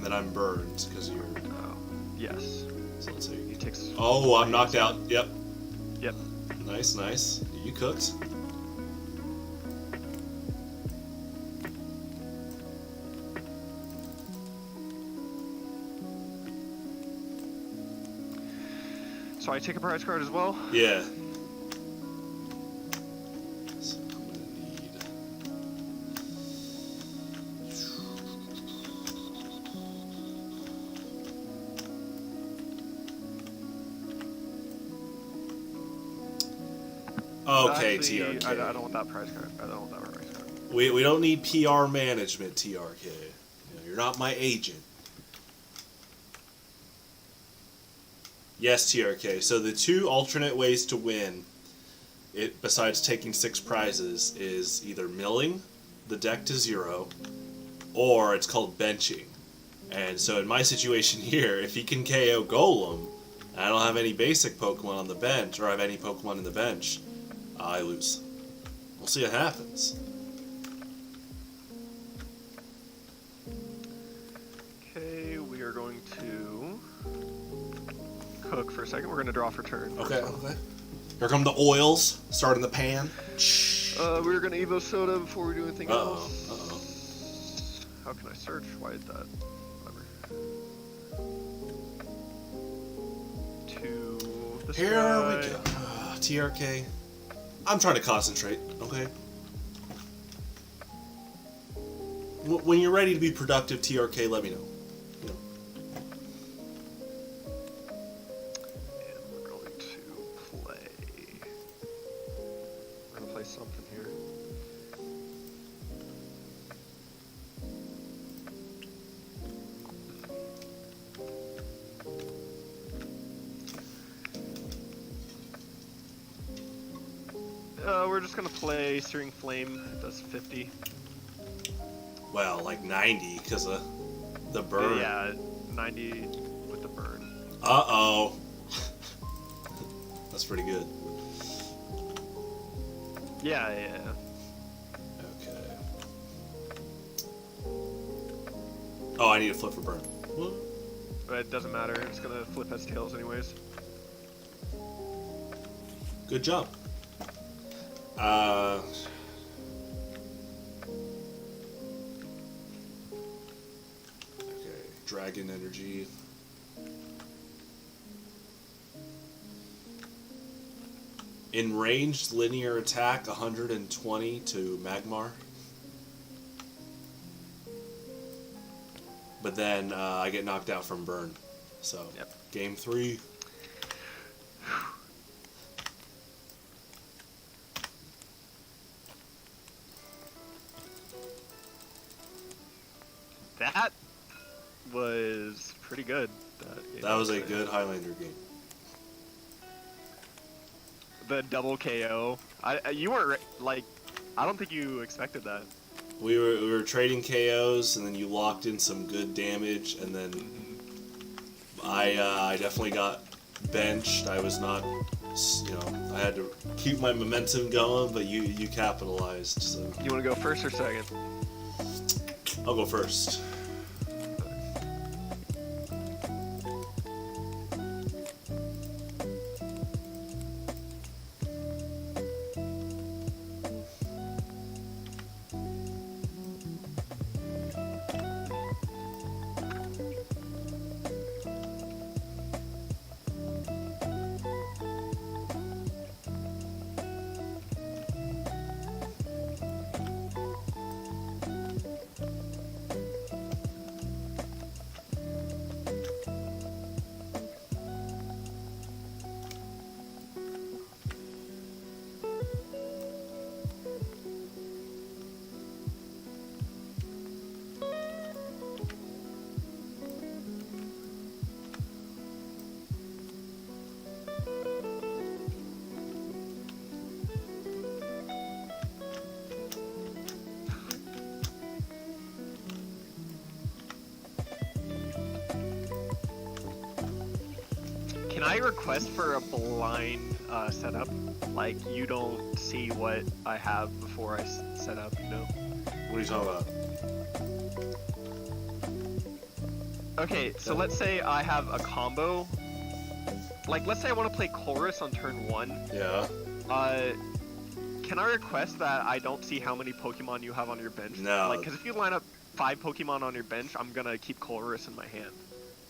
then I'm burned because you're. Oh, yes. So let's see. He takes. Oh, I'm knocked out. Yep. Yep. Nice, nice. You cooked. So I take a prize card as well? Yeah. So I'm gonna need. Okay, Actually, TRK. I don't want that prize card. I don't want that prize card. We don't need PR management, TRK. You know, you're not my agent. Yes, TRK. So the two alternate ways to win, besides taking 6 prizes, is either milling the deck to 0, or it's called benching. And so in my situation here, if he can KO Golem, and I don't have any basic Pokemon on the bench, or I have any Pokemon in the bench, I lose. We'll see what happens. Okay, we are going to cook for a second. We're going to draw for turn. Okay, okay. Here come the oils, starting the pan. We're going to Evo Soda before we do anything else. Uh-oh. How can I search? Why is that? Whatever. To the Here sky. we go. TRK. I'm trying to concentrate, okay? When you're ready to be productive, TRK, let me know. You know. And we're going to play. We're going to play something here. We're just gonna play Searing Flame. It does 50. Well, like 90 because of the burn. Yeah, 90 with the burn. Uh-oh. That's pretty good. Yeah, yeah. Okay. Oh, I need to flip for burn. What? But it doesn't matter. It's gonna flip as tails anyways. Good job. Okay, Dragon Energy. In ranged linear attack, 120 to Magmar. But then I get knocked out from burn. So, Yep. Game 3. That was pretty good. That was a good Highlander game. The double KO. You weren't like. I don't think you expected that. We were trading KOs, and then you locked in some good damage, and then I definitely got benched. I was not, I had to keep my momentum going, but you capitalized. So You want to go first or second? I'll go first. Can I request for a blind setup? Like, you don't see what I have before I set up, you know? What are you talking about? Okay, so let's say I have a combo. Like, let's say I want to play Chorus on turn 1. Yeah. Can I request that I don't see how many Pokemon you have on your bench? No. Like, because if you line up 5 Pokemon on your bench, I'm gonna keep Chorus in my hand,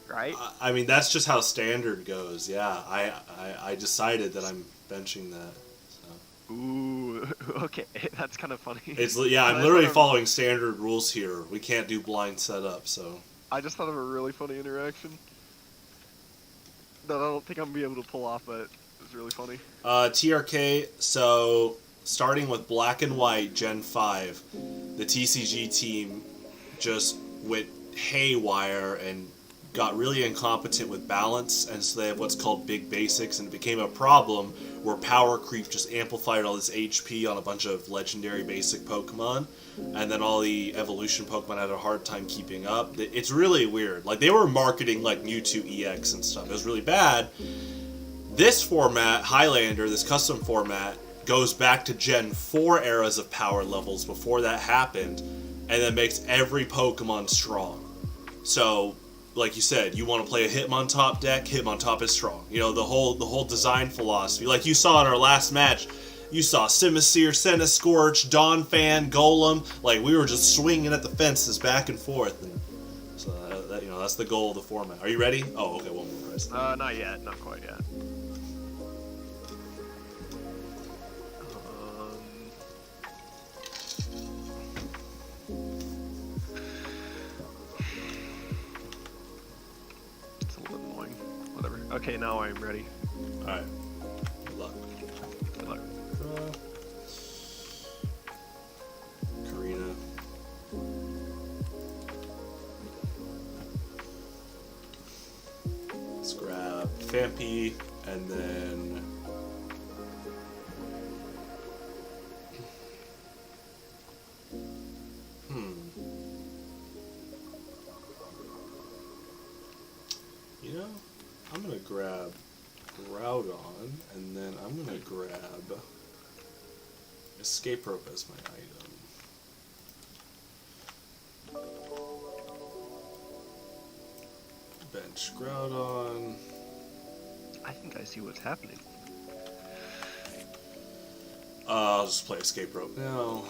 right? I mean, that's just how standard goes. Yeah, I decided that I'm benching that. So. Ooh, okay, that's kind of funny. I'm literally following standard rules here. We can't do blind setup, so. I just thought of a really funny interaction that I don't think I'm gonna be able to pull off, but it was really funny. TRK, so starting with Black and White Gen 5, the TCG team just went haywire and got really incompetent with balance, and so they have what's called big basics, and it became a problem where power creep just amplified all this HP on a bunch of legendary basic Pokemon, and then all the evolution Pokemon had a hard time keeping up. It's really weird. Like, they were marketing like Mewtwo EX and stuff. It was really bad. This format, Highlander, this custom format, goes back to Gen 4 eras of power levels before that happened, and then makes every Pokemon strong. So, like you said, you want to play a Hitmontop deck, Hitmontop is strong. You know, the whole design philosophy. Like you saw in our last match, you saw Simisear, Centiskorch, Donphan, Golem. Like, we were just swinging at the fences back and forth. And so, that's the goal of the format. Are you ready? Oh, okay, one more prize. Not yet, not quite yet. Okay, now I'm ready. Alright. Good luck. Good luck. Karina. Let's grab Fampi, and then... You know, I'm gonna grab Groudon, and then I'm gonna grab Escape Rope as my item. Bench Groudon. I think I see what's happening. I'll just play Escape Rope now.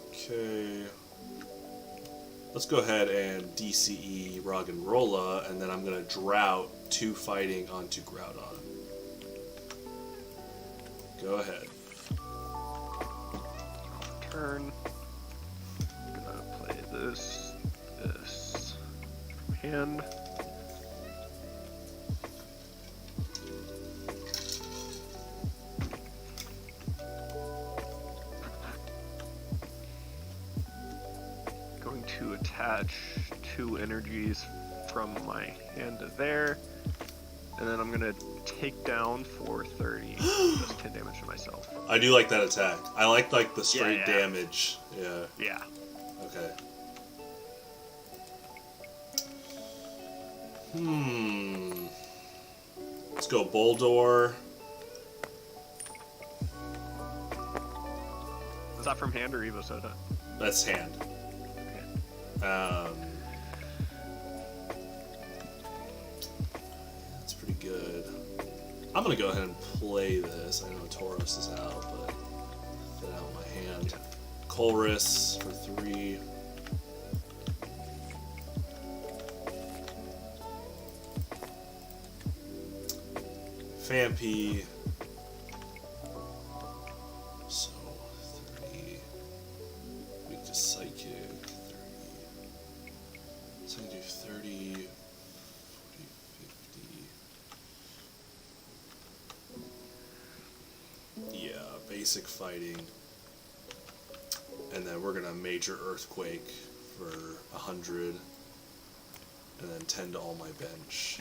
Okay. Let's go ahead and DCE Roggenrola, and then I'm going to Drought 2 Fighting onto Groudon. Go ahead. Turn. I'm gonna play this. Hand. Going to attach 2 energies from my hand to there. And then I'm gonna take down for 30. Just 10 damage to myself. I do like that attack. I like the straight damage. Yeah. Yeah. Okay. Let's go Boldore. Is that from hand or Evo Soda? That's hand. That's pretty good. I'm gonna go ahead and play this. I know Tauros is out, but get out my hand. Colress for 3. Fampi. So 30. Weak to Psychic. 30. So I can do 30, 40, 50. Yeah, basic fighting. And then we're gonna Major Earthquake for 100. And then 10 to all my bench.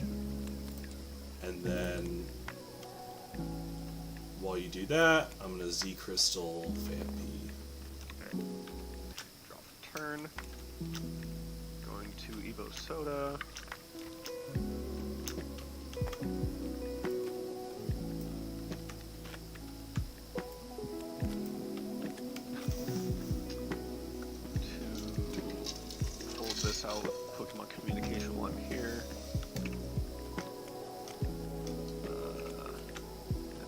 And then while you do that, I'm gonna Z Crystal Fampi. Okay. Drop a turn. Going to Evo Soda. out with Pokemon Communication while I'm here.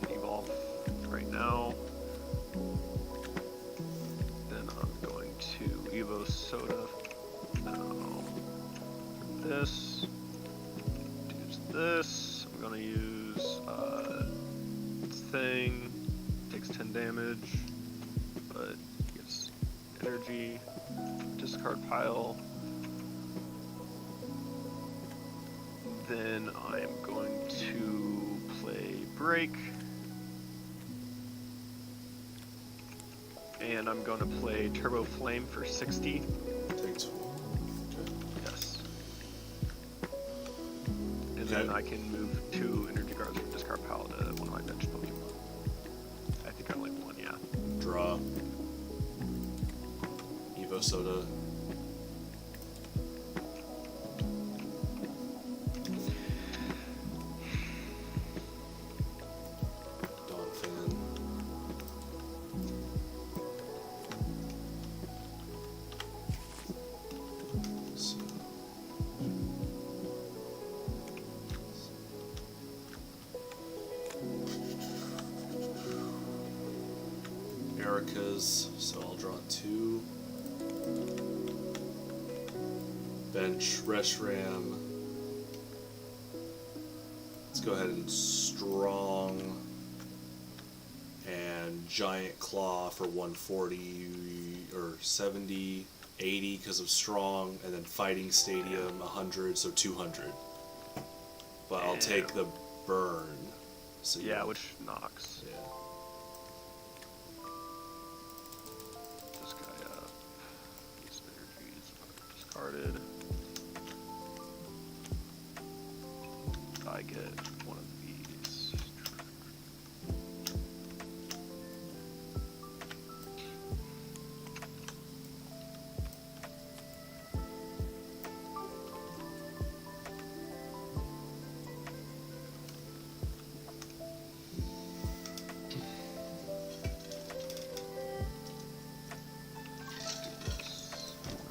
And evolve right now. Then I'm going to Evo Soda. Now, this. Use this. I'm gonna use thing. Takes 10 damage, but gets energy. Discard pile. Then I am going to play Break. And I'm going to play Turbo Flame for 60. Takes 1. Okay. Yes. And then I can move 2 energy cards from discard pile to one of my bench Pokemon. I think I only have 1, yeah. Draw. Evo Soda. Donphan. So. Erica's, so I'll draw 2. Bench Reshiram. Let's go ahead and Strong and Giant Claw for 140 or 70, 80 because of Strong, and then Fighting Stadium 100, so 200. But I'll take the burn. So Yeah, which knocks. Yeah. This guy up. These energies are discarded. I get one of these.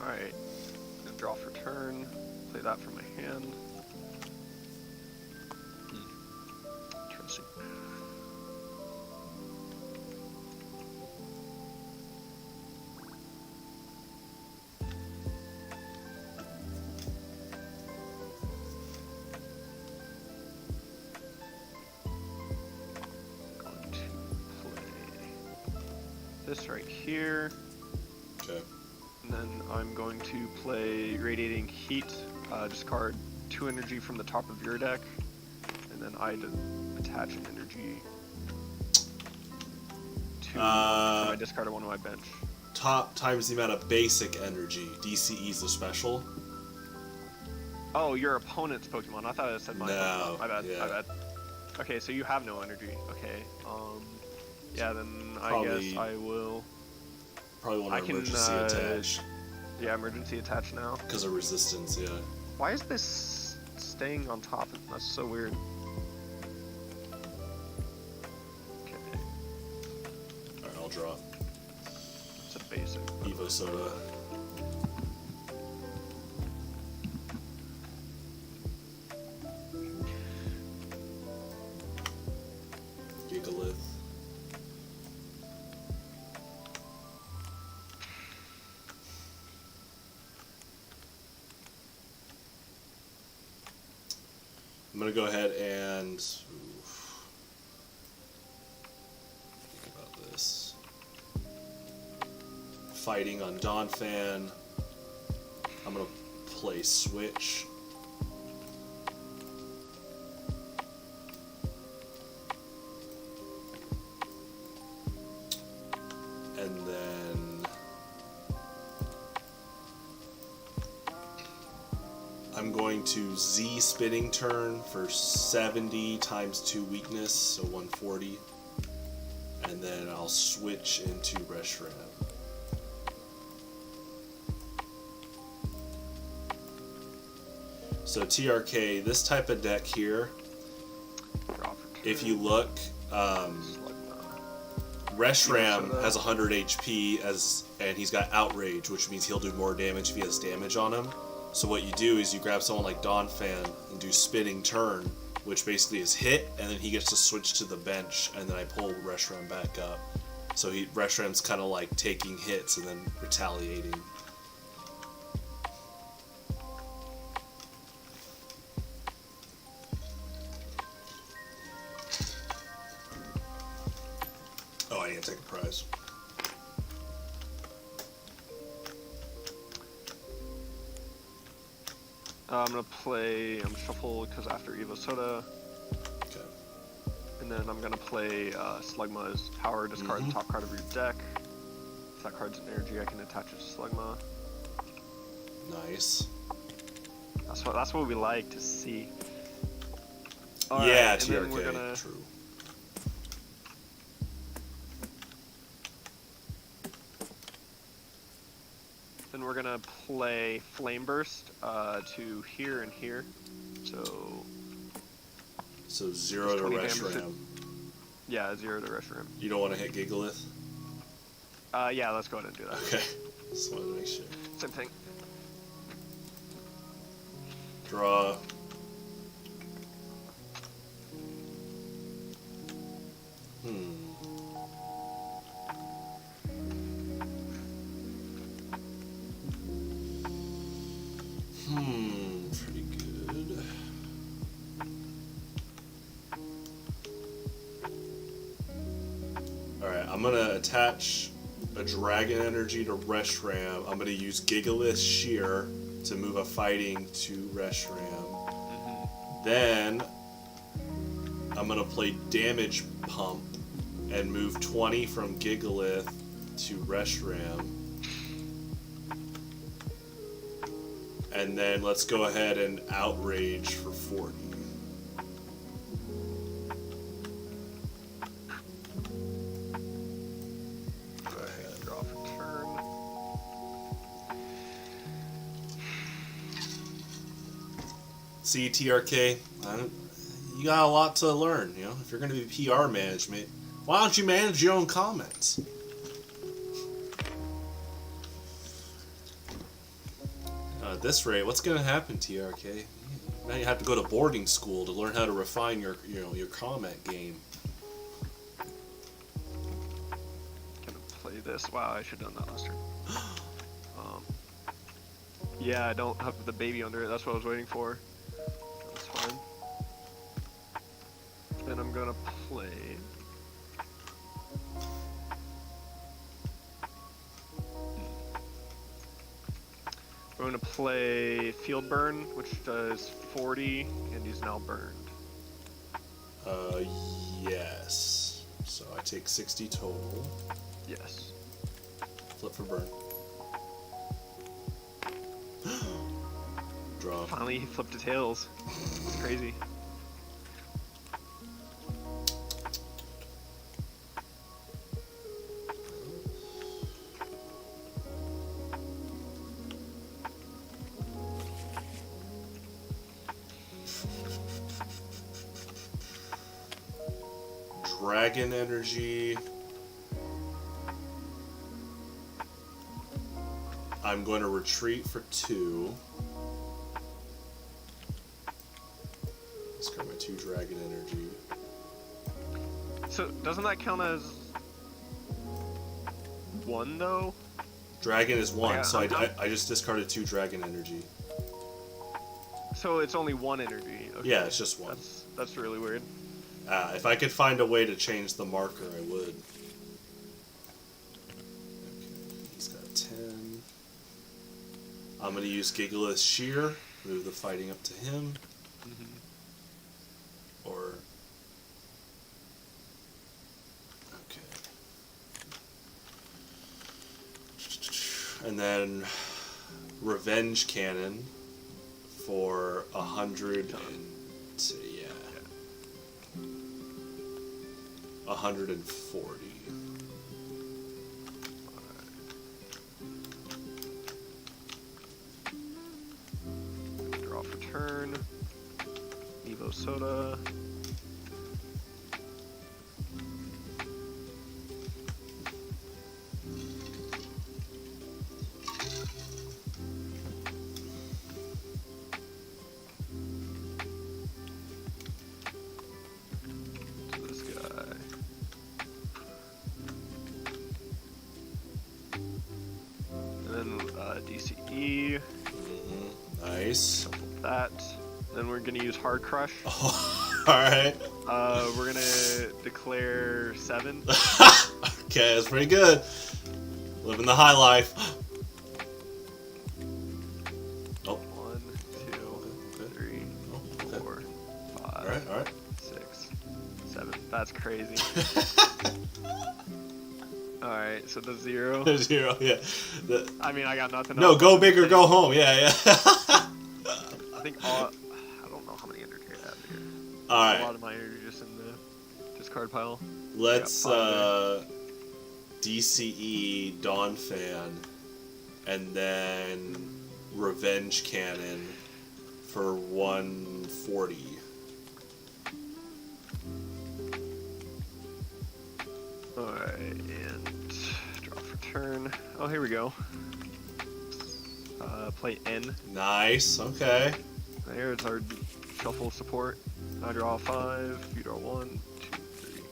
Alright, gonna draw for turn, play that from my hand. Interesting. Going to play this right here. Okay. And then I'm going to play Radiating Heat, discard 2 energy from the top of your deck, and then I attach an energy to my discard of one of my bench. Top times the amount of basic energy. DCE is the special. Oh, your opponent's Pokemon. I thought it said my No, Pokemon. My bad, yeah. my bad. Okay, so you have no energy. Okay. Yeah, then I Probably- guess I will... Probably want I to can, emergency attach Yeah, emergency attach now. because of resistance. Yeah. Why is this staying on top? That's so weird. Okay, All right, I'll draw. it's a basic. Evo Soda. Gigalith. I'm gonna go ahead and think about this. Fighting on Donphan. I'm gonna play Switch. And then I'm going to Z spinning turn for 70 times 2 weakness, so 140. And then I'll switch into Reshiram. So TRK, this type of deck here, Draw for turn. if you look, Reshiram has 100 HP and he's got Outrage, which means he'll do more damage if he has damage on him. So what you do is you grab someone like Donphan and do spinning turn, which basically is hit, and then he gets to switch to the bench, and then I pull Reshiram back up. So Reshiram's kind of like taking hits and then retaliating. Oh, I need to take a prize. I'm gonna play. I'm shuffle because after Evo Soda, Okay. and then I'm gonna play Slugma as power. Discard the top card of your deck. If that card's an energy, I can attach it to Slugma. Nice. That's what we like to see. Yeah, Alright, and TRK. then we're gonna. True. Then we're gonna play Flame Burst to here and here. So 0 to 20 damage Reshiram. yeah, 0 to Reshiram. You don't want to hit Gigalith? Yeah, let's go ahead and do that. Okay. Just wanted to make sure. Same thing. Draw. Pretty good. Alright, I'm gonna attach a Dragon Energy to Reshiram. I'm gonna use Gigalith Shear to move a fighting to Reshiram. Then I'm gonna play Damage Pump and move 20 from Gigalith to Reshiram. And then let's go ahead and Outrage for 40. Go ahead. Draw for turn. See, TRK, you got a lot to learn, you know? If you're going to be PR management, why don't you manage your own comments? At this rate, what's going to happen, TRK? Now you have to go to boarding school to learn how to refine your comment game. Gonna play this. Wow, I should have done that last turn. Yeah, I don't have the baby under it. That's what I was waiting for. That's fine. Then I'm gonna play. We're gonna play Field Burn, which does 40, and he's now burned. Yes. So I take 60 total. Yes. Flip for burn. Draw. Finally, he flipped to tails. It's crazy. Dragon Energy. I'm going to retreat for 2. Discard my 2 Dragon Energy. So, doesn't that count as 1 though? Dragon is 1, Yeah, so I'm- I just discarded 2 Dragon Energy. So it's only 1 energy. Okay. Yeah, it's just 1. That's really weird. If I could find a way to change the marker, I would. Okay, he's got 10. I'm going to use Gigalith Shear, move the fighting up to him. Or... Okay. And then Revenge Cannon for 100 and... Yeah. 140. Draw for turn. Evo Soda. DCE. Nice. That. Then we're gonna use Hard Crush. Oh, alright. We're gonna declare 7. Okay, that's pretty good. Living the high life. Oh. 1, 2, 3, Oh, okay. 4, 5, Alright. 6, 7. That's crazy. Alright, so the 0. 0, yeah. I mean, I got nothing No, else. go big or go home. Yeah. I think I don't know how many energy I have here. A lot Alright. of my energy just in the discard pile. Let's I DCE Dawnfan and then Revenge Cannon for 140. Alright, and draw for turn. Oh, here we go. Play N. Nice. Okay. There, it's our shuffle support. I draw 5, you draw 1, 2, 3,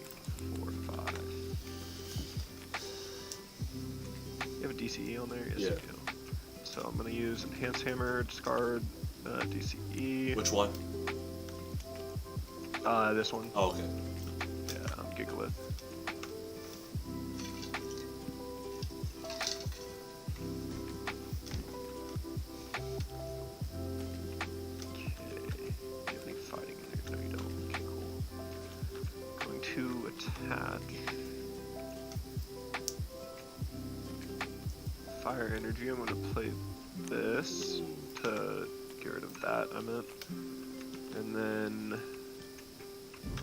4, 5. You have a DCE on there? Yes, Yeah. you do. So I'm gonna use Enhanced Hammer, discard DCE. Which one? This one. Oh, okay. Yeah, Gigalith. Okay. Do you have any fighting in here? No, you don't. Okay, cool. Going to attach. Fire energy. I'm gonna play this to get rid of that, I meant. And then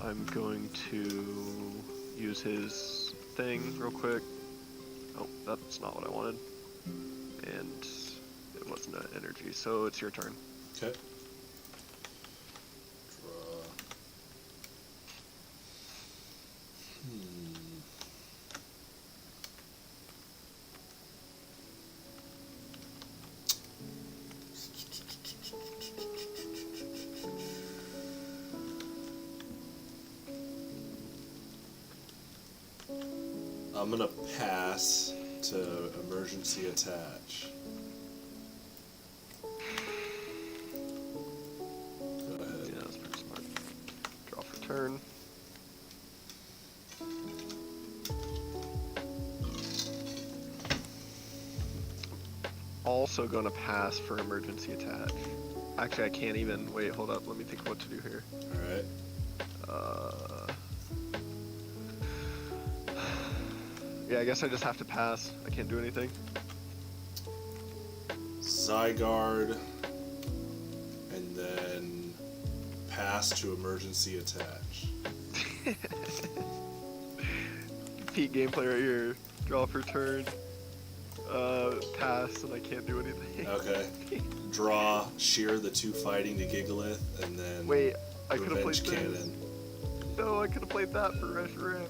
I'm going to use his thing real quick. Oh, that's not what I wanted. And it wasn't an energy, so it's your turn. Okay. Draw. I'm gonna pass to emergency attach. Go ahead. Yeah, that's pretty smart. Draw for turn. Also gonna pass for emergency attach. Actually, I can't even. Wait, hold up. Let me think what to do here. Alright. Yeah, I guess I just have to pass. I can't do anything. Zygarde. And then pass to emergency attach. Peak gameplay right here. Draw for turn. Pass, and I can't do anything. Okay. Draw, shear the 2 fighting to Gigalith, and then Wait, I could have played Revenge this. Cannon. No, I could have played that for Reshiram.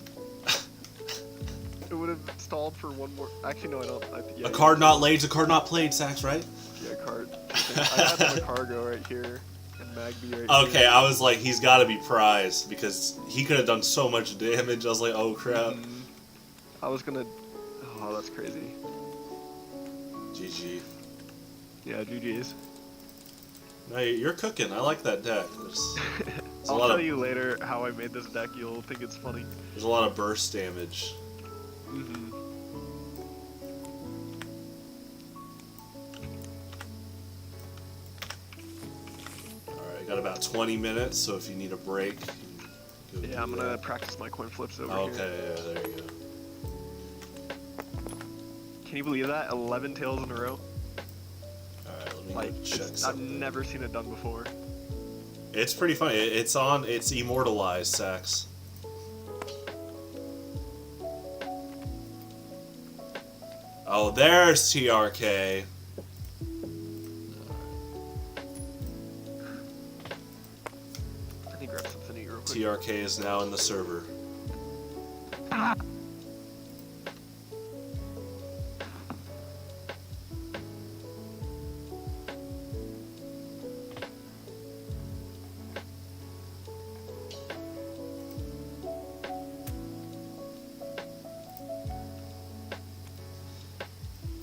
It would have stalled for one more. Actually, no, I don't. Yeah, A card not laid is a card not played, Sax, right? Yeah, card. I had Macargo right here and Magby right Okay, here. I was like, he's got to be prized because he could have done so much damage. I was like, oh crap. I was gonna. Oh, that's crazy. GG. Yeah, GG's. No, you're cooking. I like that deck. There's I'll a lot tell of you later how I made this deck. You'll think it's funny. there's a lot of burst damage. Mm-hmm. All right, got about 20 minutes, so if you need a break, you can go Yeah, I'm do gonna that. practice my coin flips over Okay, here. yeah, there you go. Can you believe that? 11 tails in a row. All right, let me Like, go check I've something. never seen it done before. It's pretty funny. It's immortalized, Sax. Oh, there's TRK. I need to grab something to eat real quick. TRK is now in the server.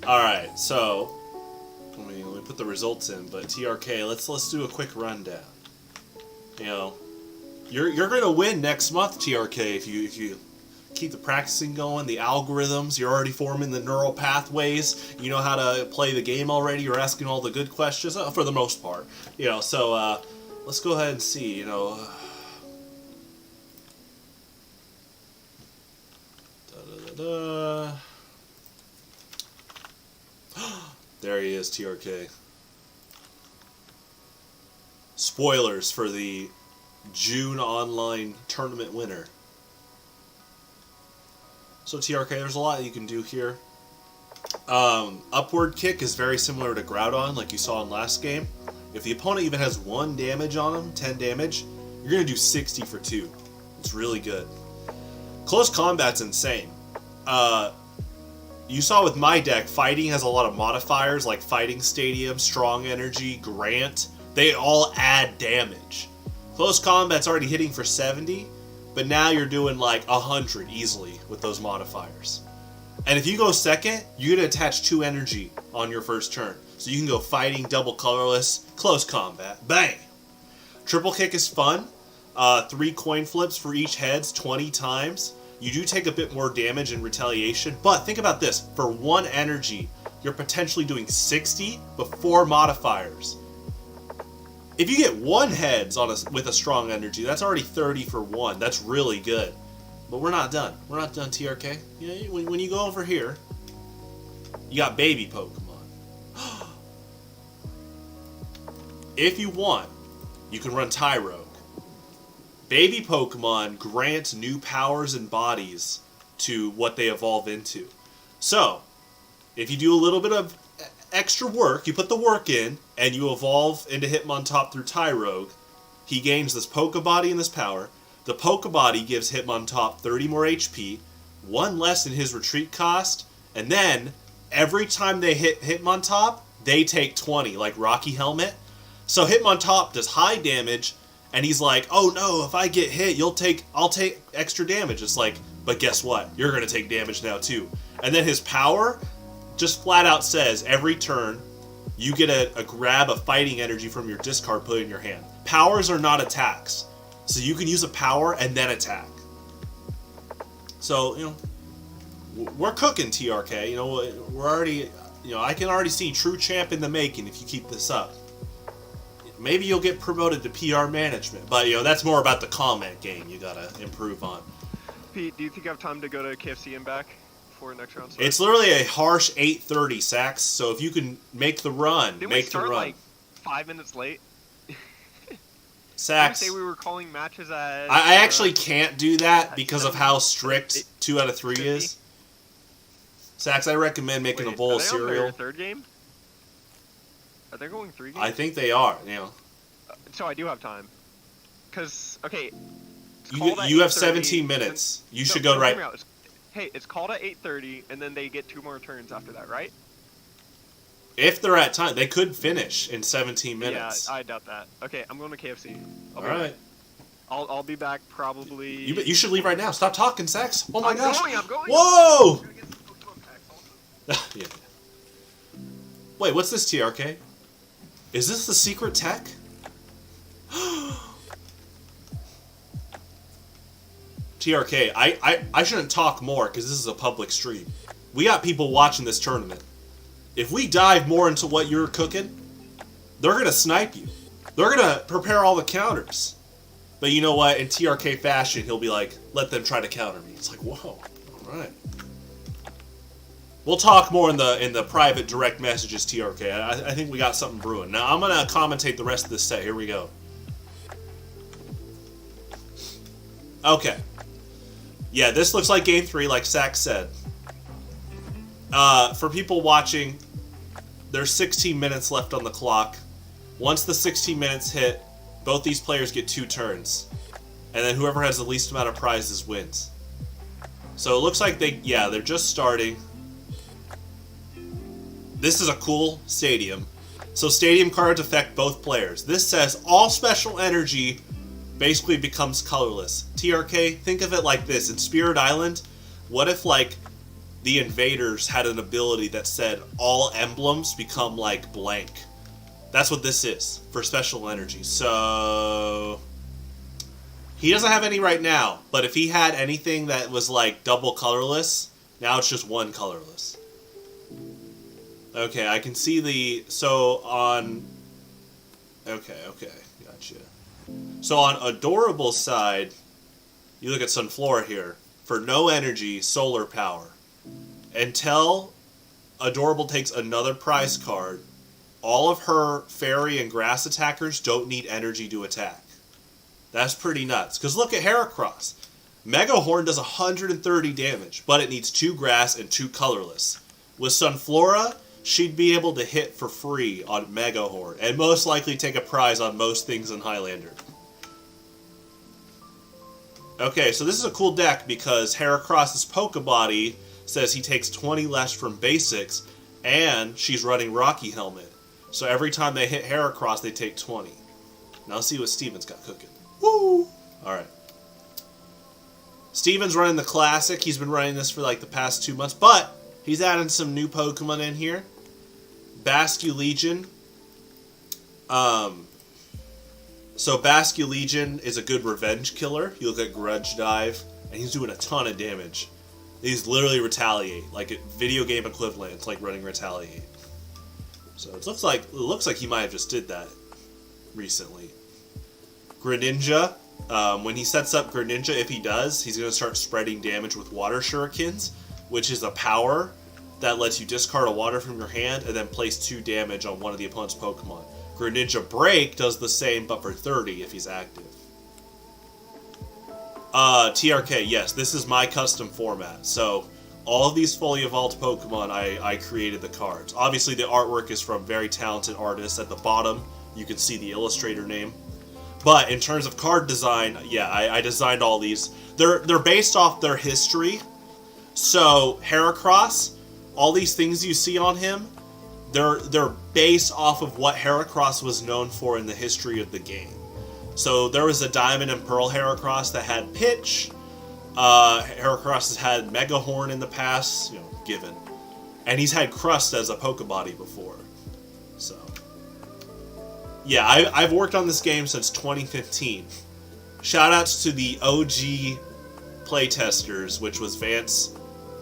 Alright, so Let me put the results in. But TRK, let's do a quick rundown. You know, you're gonna win next month, TRK, if you keep the practicing going, the algorithms. You're already forming the neural pathways. You know how to play the game already. You're asking all the good questions for the most part. You know, so let's go ahead and see. You know. There he is, TRK. Spoilers for the June online tournament winner. So TRK, there's a lot you can do here. Upward kick is very similar to Groudon, like you saw in last game. If the opponent even has 1 damage on him, 10 damage, you're going to do 60 for 2. It's really good. Close combat's insane. You saw with my deck, fighting has a lot of modifiers like Fighting Stadium, Strong Energy, Grant. They all add damage. Close combat's already hitting for 70, but now you're doing like 100 easily with those modifiers. And if you go second, you're going to attach 2 energy on your first turn. So you can go fighting, double colorless, close combat, bang! Triple kick is fun. 3 coin flips for each heads, 20 times. You do take a bit more damage in retaliation, but think about this. For 1 energy, you're potentially doing 60 before modifiers. If you get 1 heads with a strong energy, that's already 30 for 1. That's really good. But we're not done. We're not done, TRK. You know, when you go over here, you got baby Pokemon. If you want, you can run Tyrogue. Baby Pokemon grant new powers and bodies to what they evolve into. So, if you do a little bit of extra work, you put the work in, and you evolve into Hitmontop through Tyrogue, he gains this Pokebody and this power. The Pokebody gives Hitmontop 30 more HP, 1 less in his retreat cost, and then, every time they hit Hitmontop, they take 20, like Rocky Helmet. So Hitmontop does high damage, and he's like, oh no, if I get hit, I'll take extra damage. It's like, but guess what? You're going to take damage now too. And then his power just flat out says, every turn, you get a grab of fighting energy from your discard, put it in your hand. Powers are not attacks. So you can use a power and then attack. So, you know, we're cooking, TRK. You know, we're already, you know, I can already see true champ in the making if you keep this up. Maybe you'll get promoted to PR management, but you know that's more about the comment game you gotta improve on. Pete, do you think I have time to go to KFC and back before next round starts? It's literally a harsh 8:30, Sax. So if you can make the run, Didn't make we start the run. Like 5 minutes late? Sax. Did you say we were calling matches at? I actually can't do that because of how strict 2 out of 3 is. Sax, I recommend making a bowl of cereal. On their 3rd game? Are they going 3 games? I think they are. You know. So I do have time. Cause okay. You have 17 minutes. You should go right. Hey, it's called at 8:30, and then they get 2 more turns after that, right? If they're at time, they could finish in 17 minutes. Yeah, I doubt that. Okay, I'm going to KFC. All right. I'll be back probably. You should leave right now. Stop talking, Sax. Oh my gosh. I'm going. Whoa! Yeah. Wait, what's this, TRK? Is this the secret tech? TRK, I shouldn't talk more because this is a public stream. We got people watching this tournament. If we dive more into what you're cooking, they're going to snipe you. They're going to prepare all the counters. But you know what? In TRK fashion, he'll be like, let them try to counter me. It's like, whoa, all right. We'll talk more in the private direct messages, TRK. I think we got something brewing. Now, I'm going to commentate the rest of this set. Here we go. Okay. Yeah, this looks like Game 3, like Sax said. For people watching, there's 16 minutes left on the clock. Once the 16 minutes hit, both these players get 2 turns. And then whoever has the least amount of prizes wins. So it looks like they're just starting. This is a cool stadium. So stadium cards affect both players. This says all special energy basically becomes colorless. TRK, think of it like this. In Spirit Island, what if like the invaders had an ability that said all emblems become like blank. That's what this is for special energy. So he doesn't have any right now, but if he had anything that was like double colorless, now it's just one colorless. Okay, I can see the... So on... Okay, gotcha. So on Adorable's side, you look at Sunflora here. For no energy, solar power. Until Adorable takes another prize card, all of her fairy and grass attackers don't need energy to attack. That's pretty nuts. Because look at Heracross. Mega Horn does 130 damage, but it needs 2 grass and 2 colorless. With Sunflora, she'd be able to hit for free on Mega Horn, and most likely take a prize on most things in Highlander. Okay, so this is a cool deck because Heracross's Pokebody says he takes 20 less from basics, and she's running Rocky Helmet. So every time they hit Heracross, they take 20. Now let's see what Steven's got cooking. Woo! Alright. Steven's running the Classic. He's been running this for like the past 2 months, but he's adding some new Pokemon in here. Basculegion. So Basculegion is a good revenge killer. You look at Grudge Dive, and he's doing a ton of damage. He's literally Retaliate, like a video game equivalent. It's like running Retaliate. So it looks like he might have just did that recently. Greninja. When he sets up Greninja, if he does, he's going to start spreading damage with Water Shurikens, which is a power that lets you discard a water from your hand and then place 2 damage on one of the opponent's Pokemon. Greninja Break does the same, but for 30 if he's active. TRK, yes, this is my custom format. So all of these fully evolved Pokemon, I created the cards. Obviously, the artwork is from very talented artists. At the bottom, you can see the illustrator name. But in terms of card design, yeah, I designed all these. They're based off their history. So Heracross, all these things you see on him, they're based off of what Heracross was known for in the history of the game. So there was a Diamond and Pearl Heracross that had Pitch. Heracross has had Mega Horn in the past, given. And he's had Crust as a Pokebody before. So, yeah, I've worked on this game since 2015. Shoutouts to the OG playtesters, which was Vance,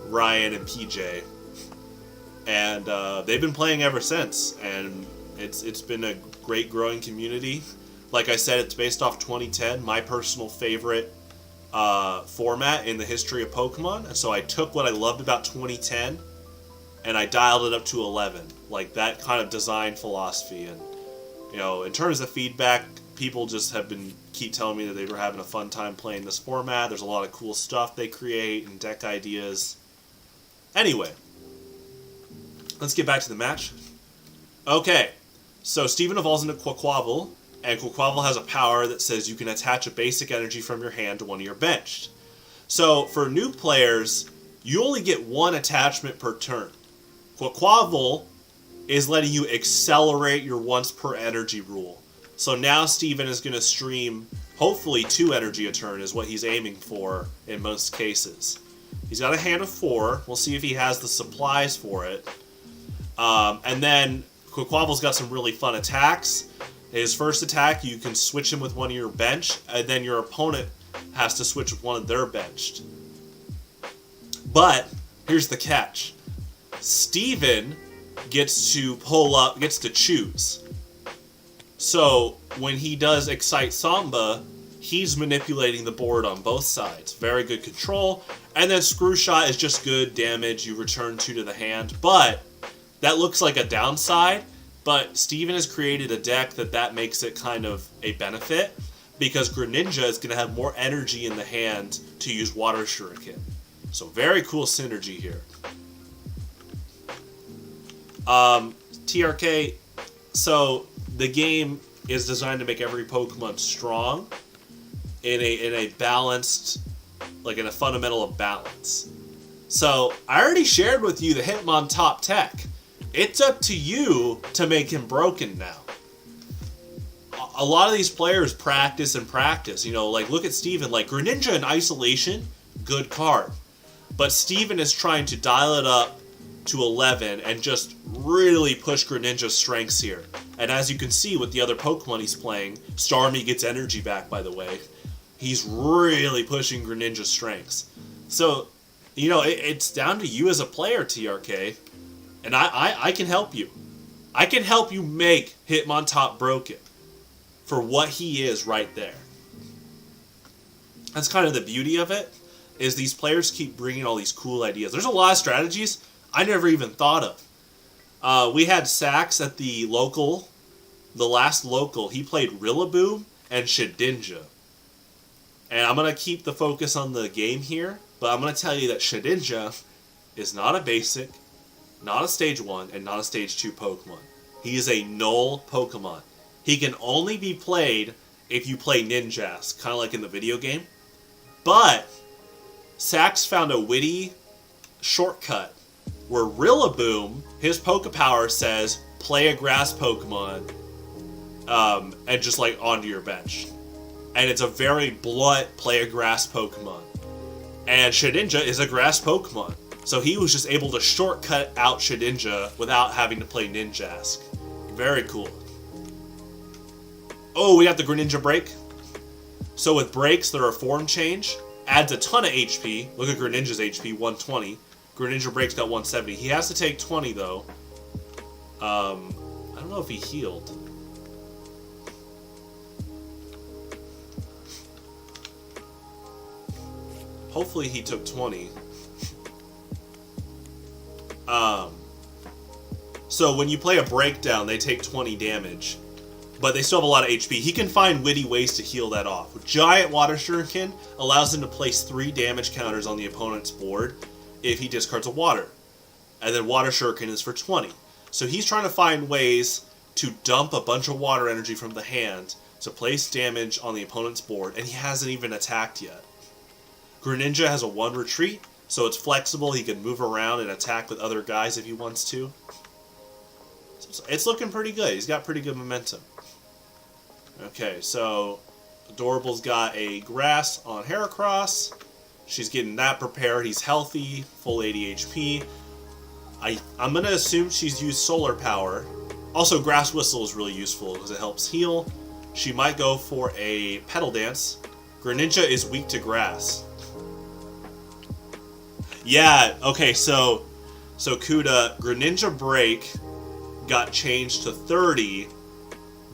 Ryan, and PJ. And they've been playing ever since, and it's been a great growing community. Like I said, it's based off 2010, my personal favorite format in the history of Pokemon. And so I took what I loved about 2010 and I dialed it up to 11. Like that kind of design philosophy. And, in terms of feedback, people just keep telling me that they were having a fun time playing this format. There's a lot of cool stuff they create and deck ideas. Anyway, let's get back to the match. Okay, so Steven evolves into Quaquaval. And Quaquaval has a power that says you can attach a basic energy from your hand to one of your benched. So, for new players, you only get 1 attachment per turn. Quaquaval is letting you accelerate your once per energy rule. So now Steven is going to stream, hopefully 2 energy a turn is what he's aiming for in most cases. He's got a hand of 4. We'll see if he has the supplies for it. And then Quaquaval's got some really fun attacks. His first attack, you can switch him with one of your bench, and then your opponent has to switch with one of their benched. But, here's the catch. Steven gets to choose. So, when he does Excite Samba, he's manipulating the board on both sides. Very good control. And then Screw Shot is just good damage. You return 2 to the hand. But, that looks like a downside. But Steven has created a deck that makes it kind of a benefit, because Greninja is going to have more energy in the hand to use Water Shuriken. So very cool synergy here. TRK, so the game is designed to make every Pokemon strong in a balanced, like in a fundamental of balance. So I already shared with you the Hitmon top tech. It's up to you to make him broken now. A lot of these players practice and practice. Like, look at Steven. Like, Greninja in isolation, good card. But Steven is trying to dial it up to 11 and just really push Greninja's strengths here. And as you can see with the other Pokemon he's playing, Starmie gets energy back, by the way. He's really pushing Greninja's strengths. So, you know, it's down to you as a player, TRK. And I can help you. I can help you make Hitmontop broken for what he is right there. That's kind of the beauty of it, is these players keep bringing all these cool ideas. There's a lot of strategies I never even thought of. We had Sax at the last local. He played Rillaboom and Shedinja. And I'm going to keep the focus on the game here, but I'm going to tell you that Shedinja is not a basic, not a stage 1, and not a stage 2 Pokemon. He is a null Pokemon. He can only be played if you play Ninjask, kind of like in the video game. But Sax found a witty shortcut where Rillaboom, his Pokepower says, play a grass Pokemon, and just like onto your bench. And it's a very blunt play a grass Pokemon. And Shedinja is a grass Pokemon. So he was just able to shortcut out Shedinja without having to play Ninjask. Very cool. Oh, we got the Greninja break. So with breaks, there are form change. Adds a ton of HP. Look at Greninja's HP, 120. Greninja breaks got 170. He has to take 20 though. I don't know if he healed. Hopefully he took 20. So when you play a breakdown, they take 20 damage. But they still have a lot of HP. He can find witty ways to heal that off. Giant Water Shuriken allows him to place 3 damage counters on the opponent's board if he discards a water. And then Water Shuriken is for 20. So he's trying to find ways to dump a bunch of water energy from the hand to place damage on the opponent's board, and he hasn't even attacked yet. Greninja has a 1 retreat, so it's flexible. He can move around and attack with other guys if he wants to. So it's looking pretty good. He's got pretty good momentum. Okay, so Adorable's got a Grass on Heracross. She's getting that prepared. He's healthy, full 80 HP. I'm going to assume she's used Solar Power. Also, Grass Whistle is really useful because it helps heal. She might go for a Petal Dance. Greninja is weak to Grass. Yeah, okay, so Kuda, Greninja Break got changed to 30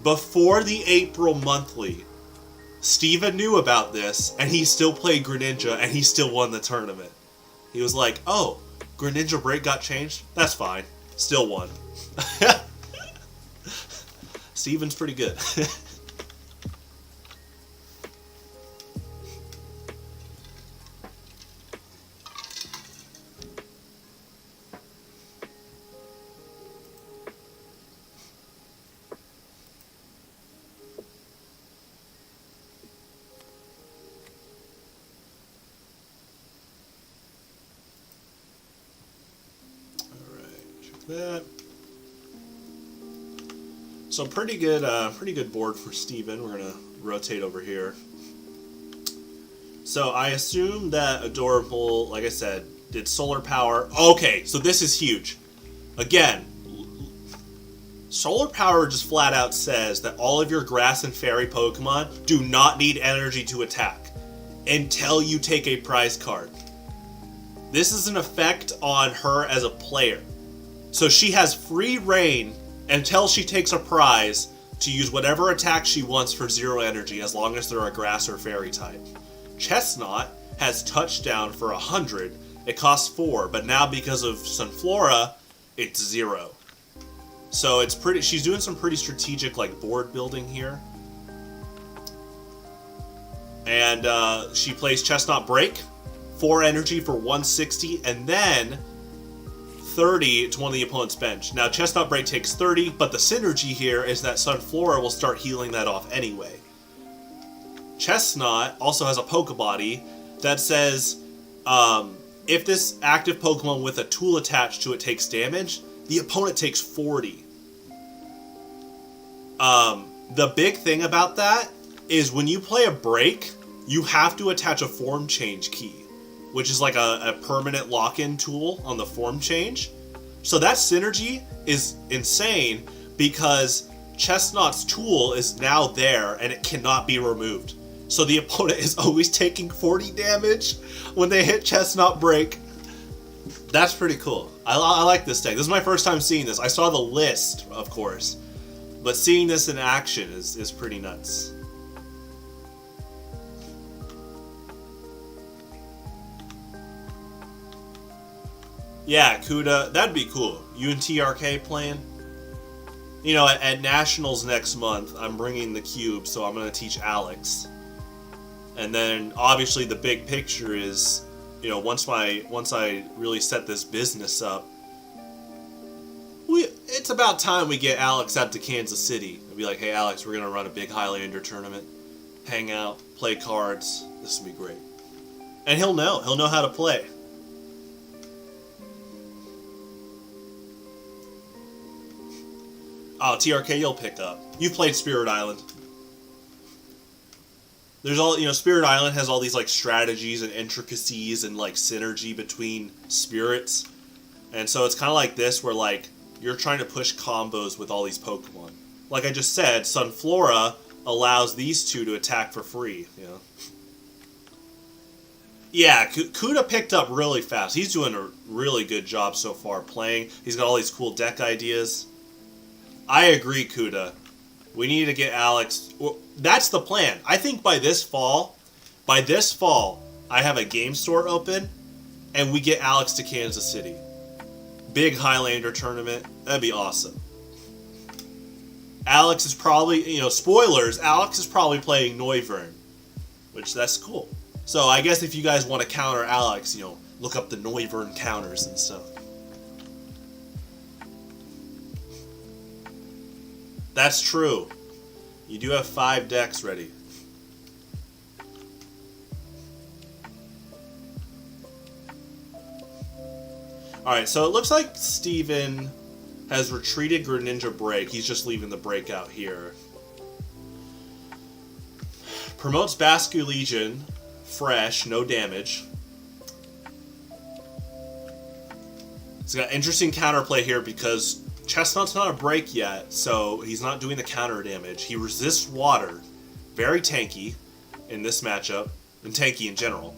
before the April monthly. Steven knew about this, and he still played Greninja, and he still won the tournament. He was like, oh, Greninja Break got changed? That's fine. Still won. Steven's pretty good. That. So pretty good board for Steven. We're gonna rotate over here. So I assume that Adorable, like I said, did Solar Power. Okay, so this is huge. Again, Solar Power just flat out says that all of your Grass and Fairy Pokemon do not need energy to attack until you take a prize card. This is an effect on her as a player. So she has free reign until she takes a prize to use whatever attack she wants for 0 energy, as long as they're a grass or fairy type. Chestnut has touchdown for 100. It costs 4, but now because of Sunflora, it's 0. So it's pretty. She's doing some pretty strategic like board building here. And she plays Chestnut Break, 4 energy for 160, and then 30 to one of the opponent's bench. Now, Chestnut Break takes 30, but the synergy here is that Sunflora will start healing that off anyway. Chestnut also has a Pokebody that says, if this active Pokemon with a tool attached to it takes damage, the opponent takes 40. The big thing about that is when you play a break, you have to attach a form change key. which is like a permanent lock-in tool on the form change. So that synergy is insane because Chestnut's tool is now there and it cannot be removed. So the opponent is always taking 40 damage when they hit Chestnut Break. That's pretty cool. I like this deck. This is my first time seeing this. I saw the list, of course, but seeing this in action is pretty nuts. Yeah, Kuda, that'd be cool. UNTRK playing. You know, at Nationals next month, I'm bringing the cube, so I'm going to teach Alex. And then, obviously, the big picture is, you know, once I really set this business up, it's about time we get Alex out to Kansas City. And be like, hey, Alex, we're going to run a big Highlander tournament. Hang out, play cards. This will be great. And he'll know. He'll know how to play. Oh, TRK you'll pick up. You've played Spirit Island. There's all, you know, Spirit Island has all these, like, strategies and intricacies and, like, synergy between spirits. And so it's kind of like this, where, like, you're trying to push combos with all these Pokemon. Like I just said, Sunflora allows these two to attack for free, you know. Yeah, Kuda picked up really fast. He's doing a really good job so far playing. He's got all these cool deck ideas. I agree, Kuda. We need to get Alex. Well, that's the plan. I think by this fall, I have a game store open, and we get Alex to Kansas City. Big Highlander tournament. That'd be awesome. Alex is probably, you know, spoilers, Alex is probably playing Noivern, which that's cool. So I guess if you guys want to counter Alex, you know, look up the Noivern counters and stuff. That's true. You do have 5 decks ready. Alright, so it looks like Steven has retreated Greninja Break. He's just leaving the breakout here. Promotes Basculegion. Fresh, no damage. He's got interesting counterplay here because Chestnut's not a break yet, so he's not doing the counter damage. He resists water. Very tanky in this matchup, and tanky in general.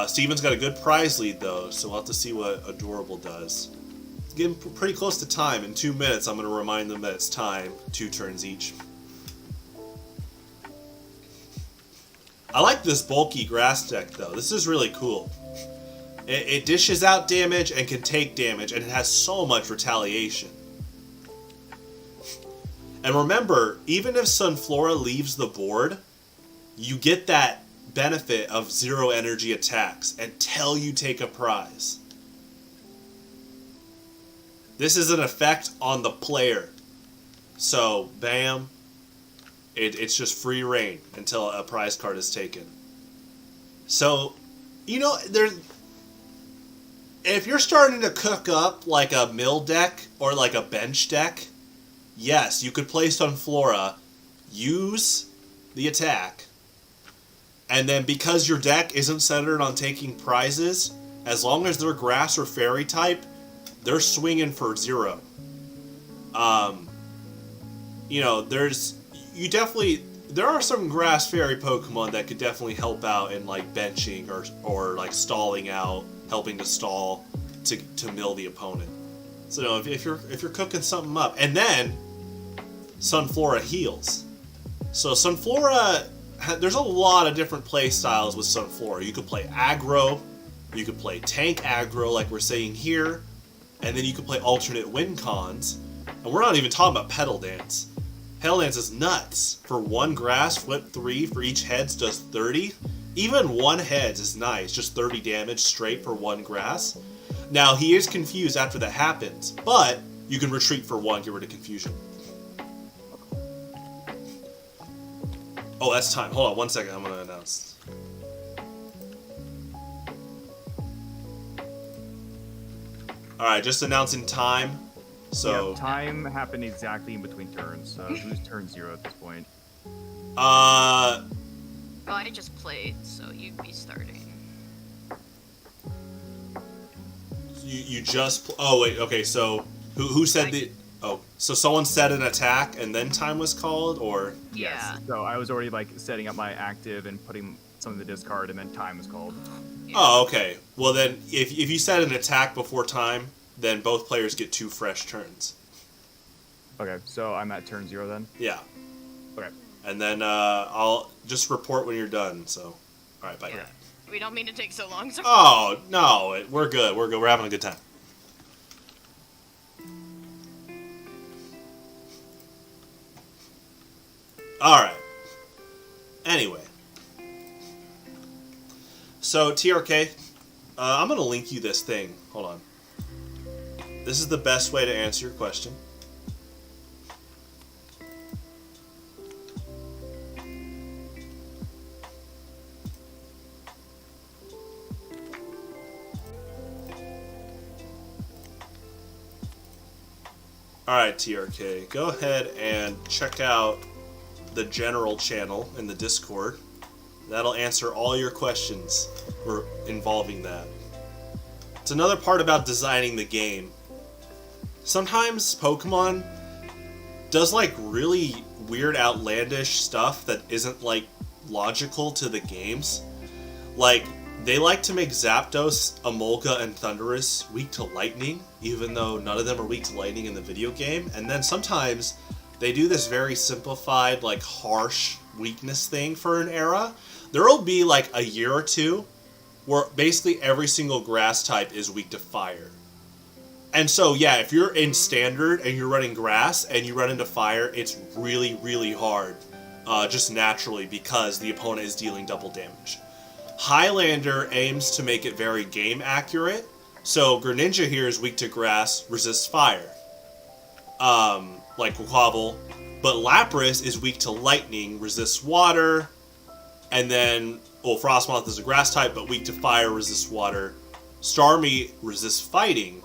Steven's got a good prize lead, though, so we'll have to see what Adorable does. It's getting pretty close to time. In 2 minutes, I'm going to remind them that it's time. 2 turns each. I like this bulky grass deck, though. This is really cool. It dishes out damage and can take damage, and it has so much retaliation. And remember, even if Sunflora leaves the board, you get that benefit of 0 energy attacks until you take a prize. This is an effect on the player. So, bam, it's just free reign until a prize card is taken. So, you know, if you're starting to cook up like a mill deck or like a bench deck, yes, you could play Sunflora, use the attack, and then because your deck isn't centered on taking prizes, as long as they're grass or fairy type, they're swinging for 0. You know, there are some grass fairy Pokemon that could definitely help out in like benching or like stalling out, helping to stall to mill the opponent. So, you know, if you're cooking something up, and then Sunflora heals. So Sunflora, there's a lot of different play styles with Sunflora. You could play aggro, you could play tank aggro like we're saying here, and then you could play alternate win cons. And we're not even talking about Petal Dance. Petal Dance is nuts. For 1 grass, flip 3 for each heads does 30. Even 1 heads is nice, just 30 damage straight for 1 grass. Now, he is confused after that happens, but you can retreat for 1, get rid of confusion. Oh, that's time. Hold on 1 second, I'm going to announce. Alright, just announcing time. So yeah, time happened exactly in between turns, so who's turn 0 at this point? Oh, I just played, so you'd be starting. You just... Oh, wait, okay, so... Who said the... Oh, so someone said an attack and then time was called, or... Yeah. So I was already, like, setting up my active and putting something in the discard, and then time was called. Yeah. Oh, okay. Well, then, if you said an attack before time, then both players get 2 fresh turns. Okay, so I'm at turn 0 then? Yeah. Okay. And then I'll just report when you're done, so... Alright, bye. Yeah. We don't mean to take so long, sir. Oh, no, we're good. We're good. We're having a good time. Alright. Anyway. So, TRK, I'm going to link you this thing. Hold on. This is the best way to answer your question. Alright, TRK, go ahead and check out the general channel in the Discord. That'll answer all your questions involving that. It's another part about designing the game. Sometimes Pokemon does like really weird, outlandish stuff that isn't like logical to the games. Like, they like to make Zapdos, Emolga, and Thundurus weak to lightning, even though none of them are weak to lightning in the video game. And then sometimes they do this very simplified, like, harsh weakness thing for an era. There'll be, like, a year or two where basically every single grass type is weak to fire. And so, yeah, if you're in Standard and you're running grass and you run into fire, it's really, really hard, just naturally, because the opponent is dealing double damage. Highlander aims to make it very game accurate, so Greninja here is weak to grass, resists fire, like Quaquaval, but Lapras is weak to lightning, resists water, and then, well, Frostmoth is a grass type, but weak to fire, resists water. Starmie resists fighting,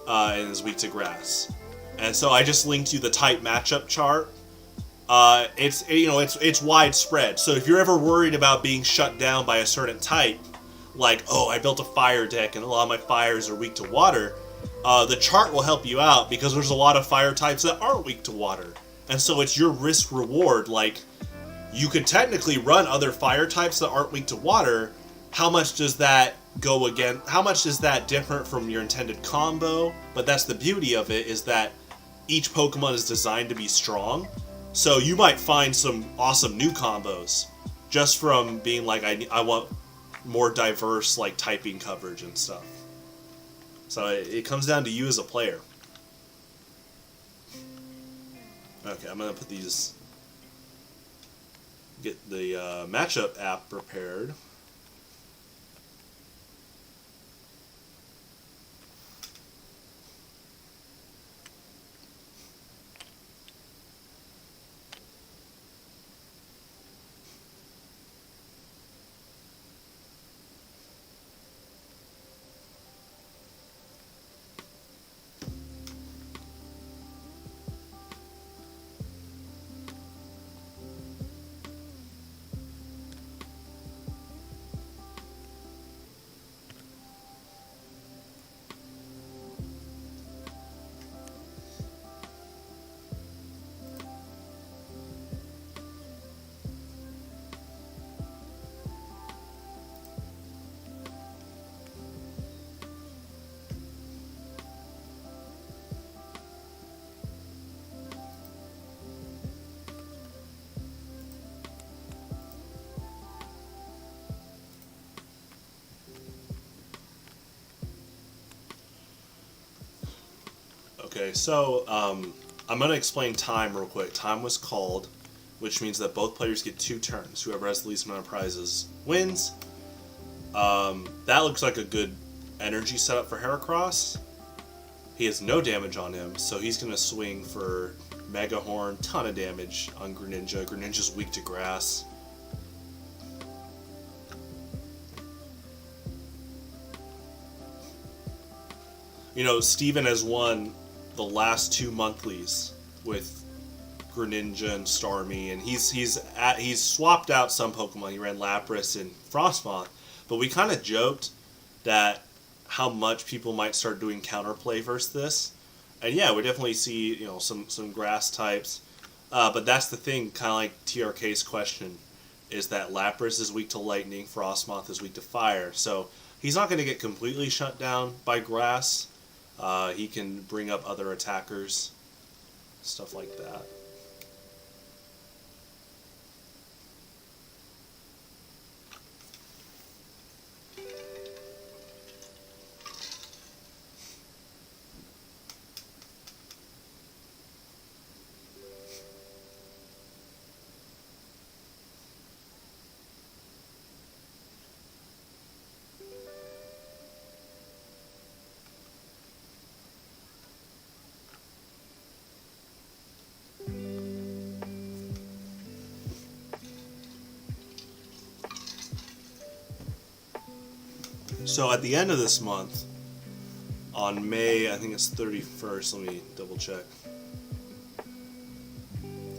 and is weak to grass. And so I just linked you the type matchup chart. It's widespread. So if you're ever worried about being shut down by a certain type, like, oh, I built a fire deck and a lot of my fires are weak to water, the chart will help you out because there's a lot of fire types that aren't weak to water. And so it's your risk reward. Like, you could technically run other fire types that aren't weak to water. How much does that go again? How much is that different from your intended combo? But that's the beauty of it, is that each Pokemon is designed to be strong. So you might find some awesome new combos just from being like, I want more diverse, like, typing coverage and stuff. So it comes down to you as a player. Okay, I'm gonna put these, get the matchup app prepared. Okay, so I'm going to explain time real quick. Time was called, which means that both players get 2 turns. Whoever has the least amount of prizes wins. That looks like a good energy setup for Heracross. He has no damage on him, so he's going to swing for Mega Horn, ton of damage on Greninja. Greninja's weak to grass. You know, Steven has won the last 2 monthlies with Greninja and Starmie, and he's swapped out some Pokemon. He ran Lapras and Frostmoth, but we kind of joked that how much people might start doing counterplay versus this. And yeah, we definitely see, you know, some grass types. But that's the thing, kind of like TRK's question, is that Lapras is weak to lightning, Frostmoth is weak to fire. So he's not going to get completely shut down by grass. He can bring up other attackers, stuff like that. So at the end of this month, on May, I think it's 31st, let me double check.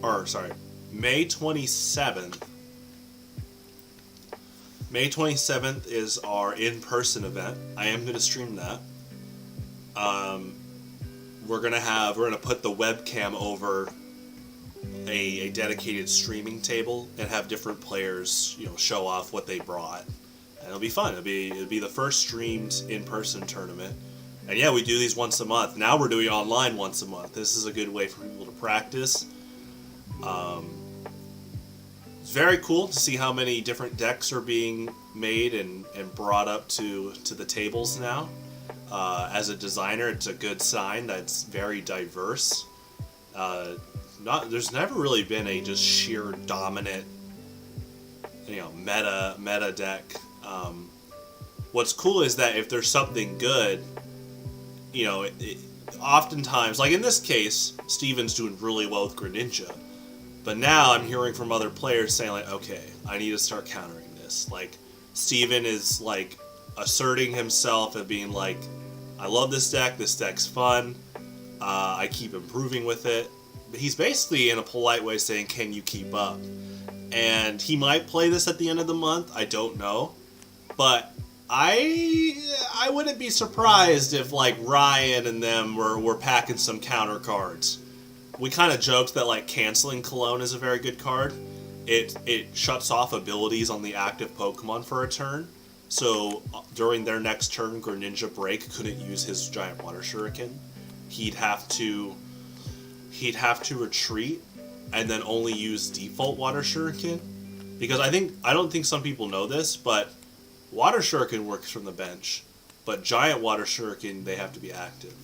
Or, sorry, May 27th. May 27th is our in-person event. I am going to stream that. We're gonna put the webcam over a dedicated streaming table and have different players, you know, show off what they brought. And it'll be fun. It'll be the first streamed in-person tournament. And yeah, we do these once a month. Now we're doing online once a month. This is a good way for people to practice. It's very cool to see how many different decks are being made and brought up to the tables now. As a designer, it's a good sign that it's very diverse. There's never really been a just sheer dominant, you know, meta deck. What's cool is that if there's something good, you know, oftentimes, like in this case, Steven's doing really well with Greninja. But now I'm hearing from other players saying, like, okay, I need to start countering this. Like, Steven is, like, asserting himself and being like, I love this deck's fun, I keep improving with it. But he's basically, in a polite way, saying, can you keep up? And he might play this at the end of the month, I don't know. But I wouldn't be surprised if, like, Ryan and them were packing some counter cards. We kind of joked that, like, canceling Cologne is a very good card. It shuts off abilities on the active Pokemon for a turn. So during their next turn, Greninja Break couldn't use his Giant Water Shuriken. He'd have to retreat and then only use default Water Shuriken. Because I don't think some people know this, but Water Shuriken works from the bench, but Giant Water Shuriken, they have to be active.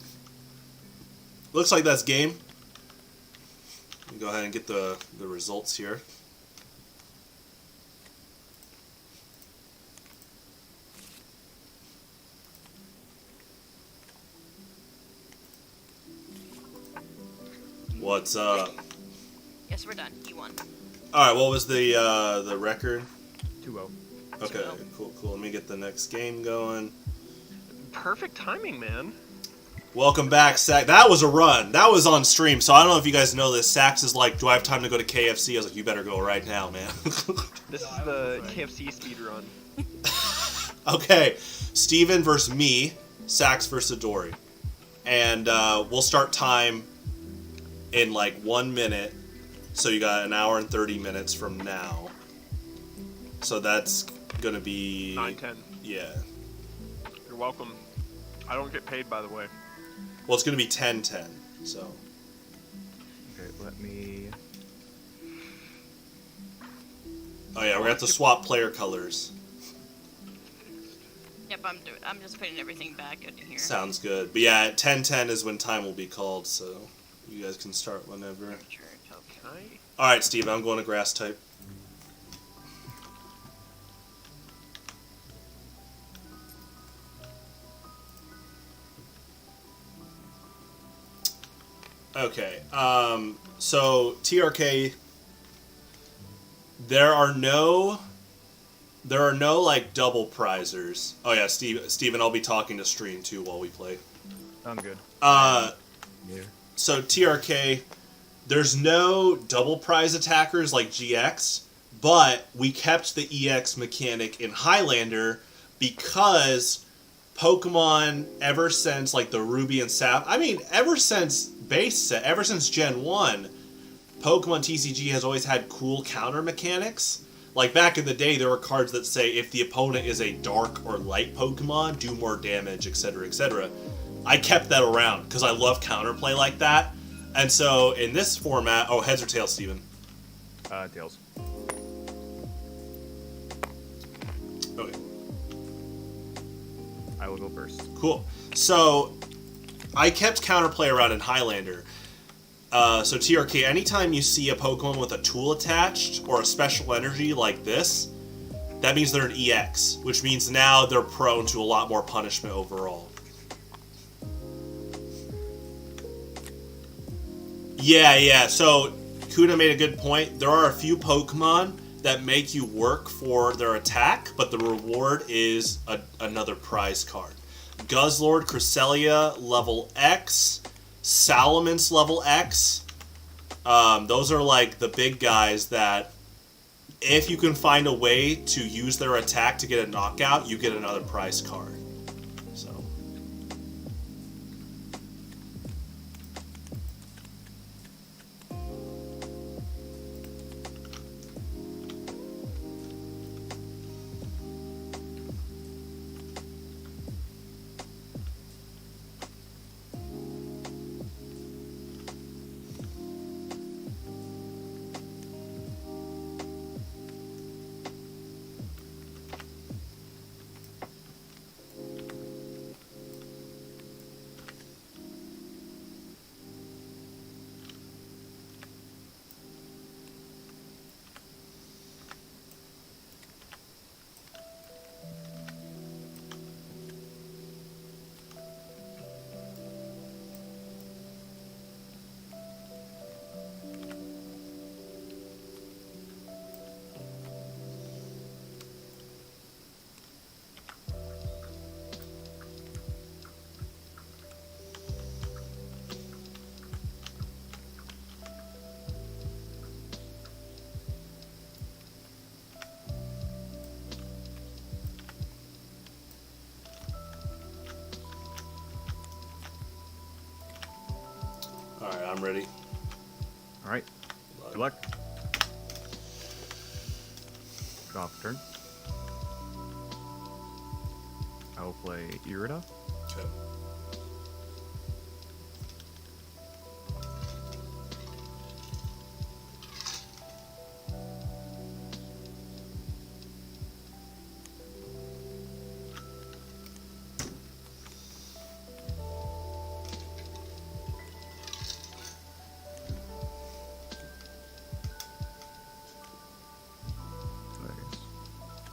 Looks like that's game. Let me go ahead and get the results here. What's up? Yes, we're done. You won. Alright, what was the record? 2-0. Okay, 2-0. cool. Let me get the next game going. Perfect timing, man. Welcome back, Sax. That was a run. That was on stream, so I don't know if you guys know this. Sax is like, do I have time to go to KFC? I was like, you better go right now, man. This is the KFC speedrun. Okay, Steven versus me, Sax versus Odori. And we'll start time in like 1 minute. So you got an hour and 30 minutes from now. So that's going to be... 9:10. Yeah. You're welcome. I don't get paid, by the way. Well, it's going to be 10:10, so... Okay, let me... Oh yeah, we're going to have to swap player colors. Yep, I'm just putting everything back into here. Sounds good. But yeah, at 10:10 is when time will be called, so you guys can start whenever. Sure, okay. Alright, Steve, I'm going to grass type. Okay, so TRK, there are no like double prizers. Oh yeah, Steven, I'll be talking to stream too while we play. I'm good. Yeah. Here. So TRK, there's no double prize attackers like GX, but we kept the EX mechanic in Highlander because Pokemon ever since like the Ruby and Sapphire. I mean, ever since base set, ever since Gen 1, Pokemon TCG has always had cool counter mechanics. Like back in the day, there were cards that say if the opponent is a dark or light Pokemon, do more damage, etc., etc. I kept that around because I love counterplay like that. And so in this format, oh, heads or tails, Steven? Tails. Okay. I will go first. Cool. So I kept counterplay around in Highlander. So TRK, anytime you see a Pokemon with a tool attached or a special energy like this, that means they're an EX, which means now they're prone to a lot more punishment overall. Yeah. So Kuda made a good point. There are a few Pokemon that make you work for their attack, but the reward is another prize card. Guzzlord, Cresselia, level X. Salamence, level X. Those are like the big guys that if you can find a way to use their attack to get a knockout, you get another prize card. So. Alright, I'm ready. Alright. Good luck. Draw off turn. I will play Irida. Okay.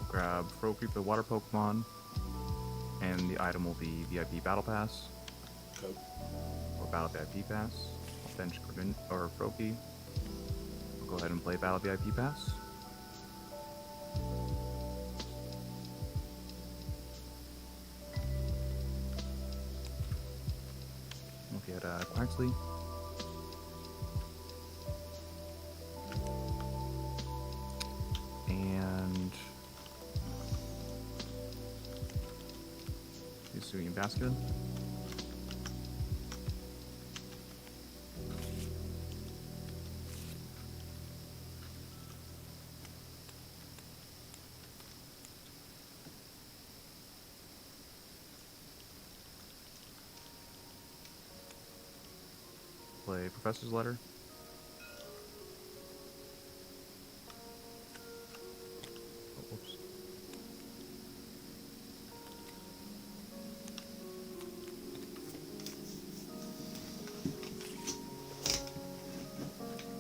Grab Froakie for the water Pokemon, and the item will be VIP Battle Pass. Okay. Or Battle VIP Pass. I'll bench Greninja or Froakie. I'll go ahead and play Battle VIP Pass. We'll get Quaxley. And Hisuian Basket. Play Professor's Letter. Oh, whoops.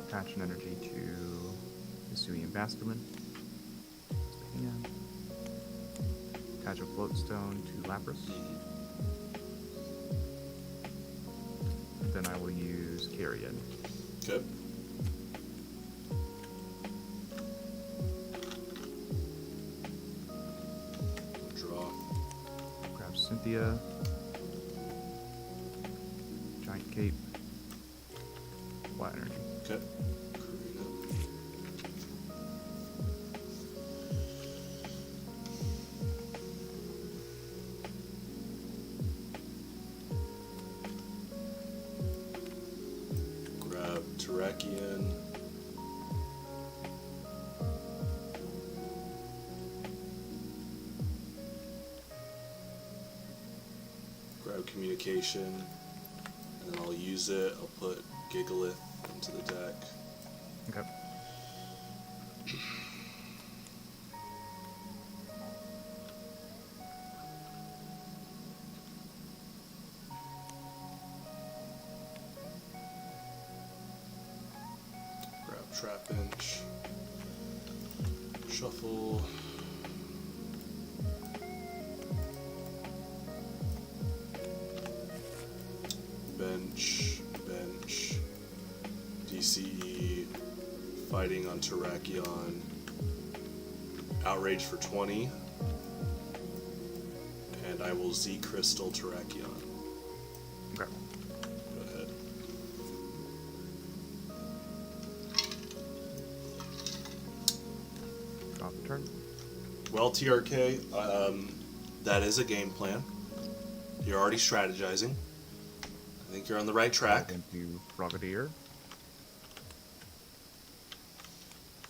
Attach an energy to Hisuian Baskerman. And attach a Floatstone to Lapras. Then I will use Carrion. Okay. Draw. Grab Cynthia. Giant Cape. Flat Energy. Okay. Terrakion. Grab Communication, and then I'll use it. I'll put Gigalith into the deck. Okay. Grab Trap Bench. Shuffle. Bench. DCE. Fighting on Terrakion. Outrage for 20. And I will Z Crystal Terrakion. Okay. Go ahead. Drop the turn. Well, TRK, that is a game plan. You're already strategizing. I think you're on the right track. Into Frogadier.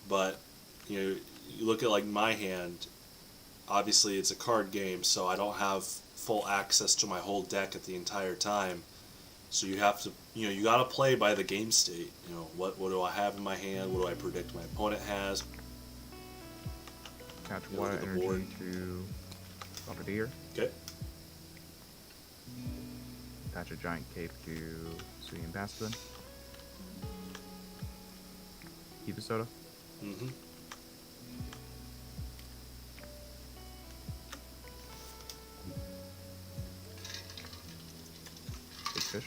But you look at like my hand. Obviously, it's a card game, so I don't have full access to my whole deck at the entire time. So you have to, you got to play by the game state. What do I have in my hand? What do I predict my opponent has? Catch You Water look at the Energy board. to Frogadier. Okay. Attach a Giant Cape to Sweet Bastion. Eevee Soda. Mm-hmm. Big Fish.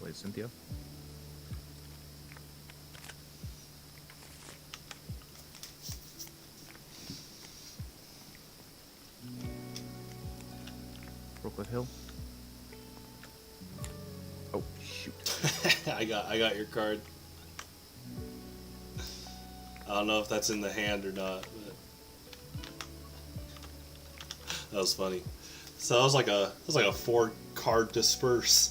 Play Cynthia. Brooklyn Hill. Oh shoot! I got your card. I don't know if that's in the hand or not, but that was funny. So that was like a 4-card disperse.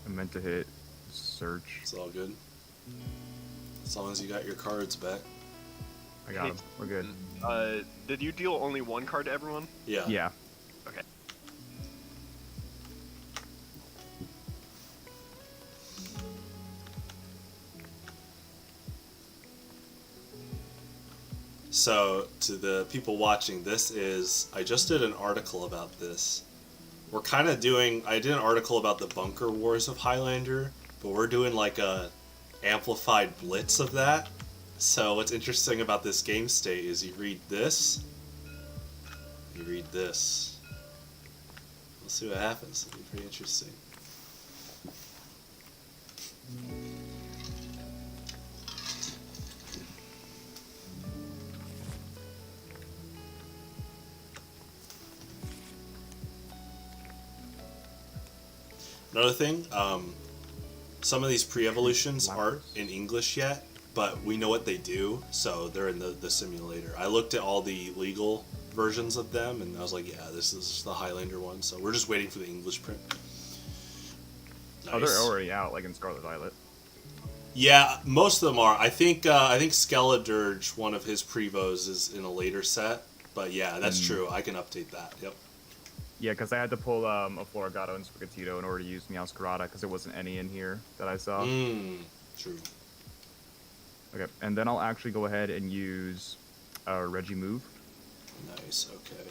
I meant to hit search. It's all good. As long as you got your cards back. I got him. We're good. Did you deal only one card to everyone? Yeah. Yeah. Okay. So, to the people watching, I just did an article about this. We're kind of I did an article about the Bunker Wars of Highlander, but we're doing like a amplified blitz of that. So what's interesting about this game state is you read this, you read this. We'll see what happens. It'll be pretty interesting. Another thing, some of these pre-evolutions aren't in English yet, but we know what they do, so they're in the simulator. I looked at all the legal versions of them, and I was like, yeah, this is the Highlander one, so we're just waiting for the English print. Nice. Oh, they're already out, like in Scarlet Violet. Yeah, most of them are. I think Skeledirge, one of his prevos, is in a later set, but yeah, that's true. I can update that. Yep. Yeah, because I had to pull a Florigato and Sprigatito in order to use Meowscarada because there wasn't any in here that I saw. True. Okay, and then I'll actually go ahead and use Reggie Move. Nice, okay.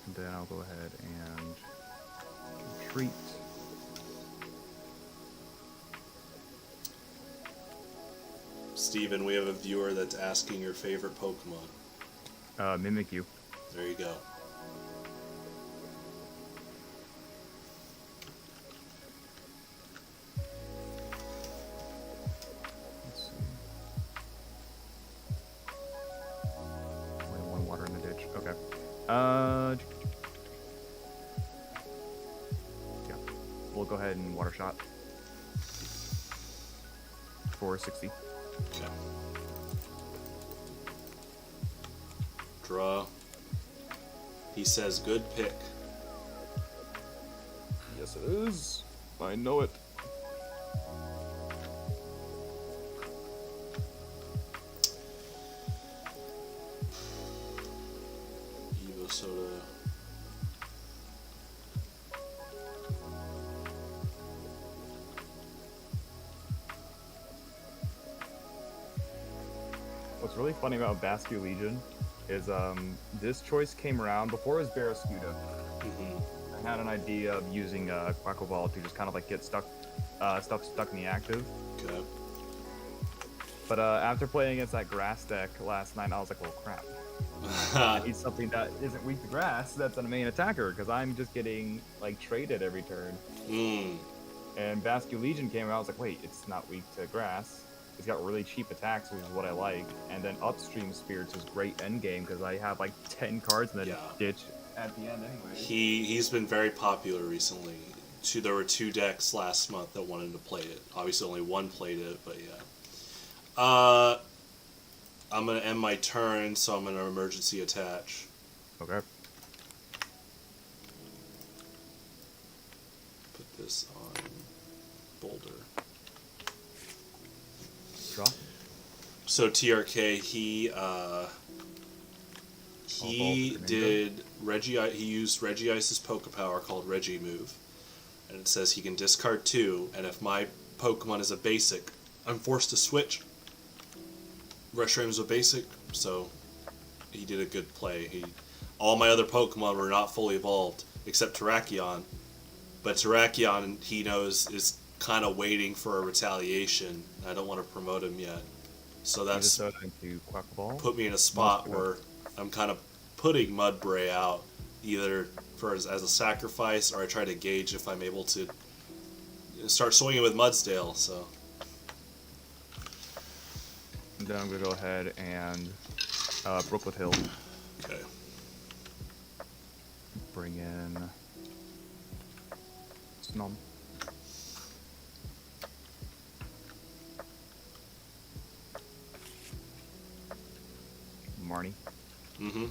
And then I'll go ahead and retreat. Steven, we have a viewer that's asking your favorite Pokemon. Mimikyu. There you go. Let's see. Only one water in the ditch. Okay. Yeah. We'll go ahead and water shot. For 60. Okay. Draw. He says, good pick. Yes, it is. I know it. Evo Soda. What's really funny about Basque Legion is this choice came around before it was Barraskewda. I had an idea of using Quaquaval to just kind of like get stuff stuck in the active. Okay. But after playing against that grass deck last night, I was like, well, crap. I need something that isn't weak to grass that's a main attacker, because I'm just getting like traded every turn. And Basque Legion came out, I was like, wait, it's not weak to grass. It's got really cheap attacks, which is what I like. And then Upstream Spirits is great endgame because I have like 10 cards in the ditch at the end anyway. He's been very popular recently. There were 2 decks last month that wanted to play it. Obviously only one played it, but yeah. I'm going to end my turn, so I'm going to emergency attach. Okay. Put this on Boulder. Draw. So TRK, he did Reggie. He used Regice's Pokepower called Reggie Move, and it says he can discard 2, and if my Pokemon is a basic, I'm forced to switch. Reshram's a basic, so he did a good play. All my other Pokemon were not fully evolved except Terrakion, but Terrakion, he knows, is kind of waiting for a retaliation. I don't want to promote him yet, so that's into Quaquaval. Put me in a spot where I'm kind of putting Mudbray out, either as a sacrifice, or I try to gauge if I'm able to start swinging with Mudsdale. So then I'm gonna go ahead and Brookwood Hill. okay. Bring in Snom. Marnie. Mm-hmm.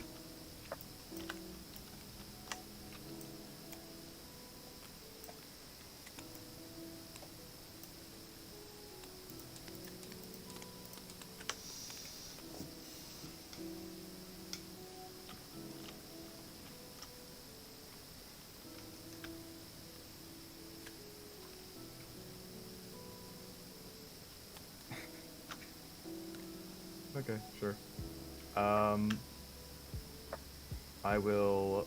Okay, sure. I will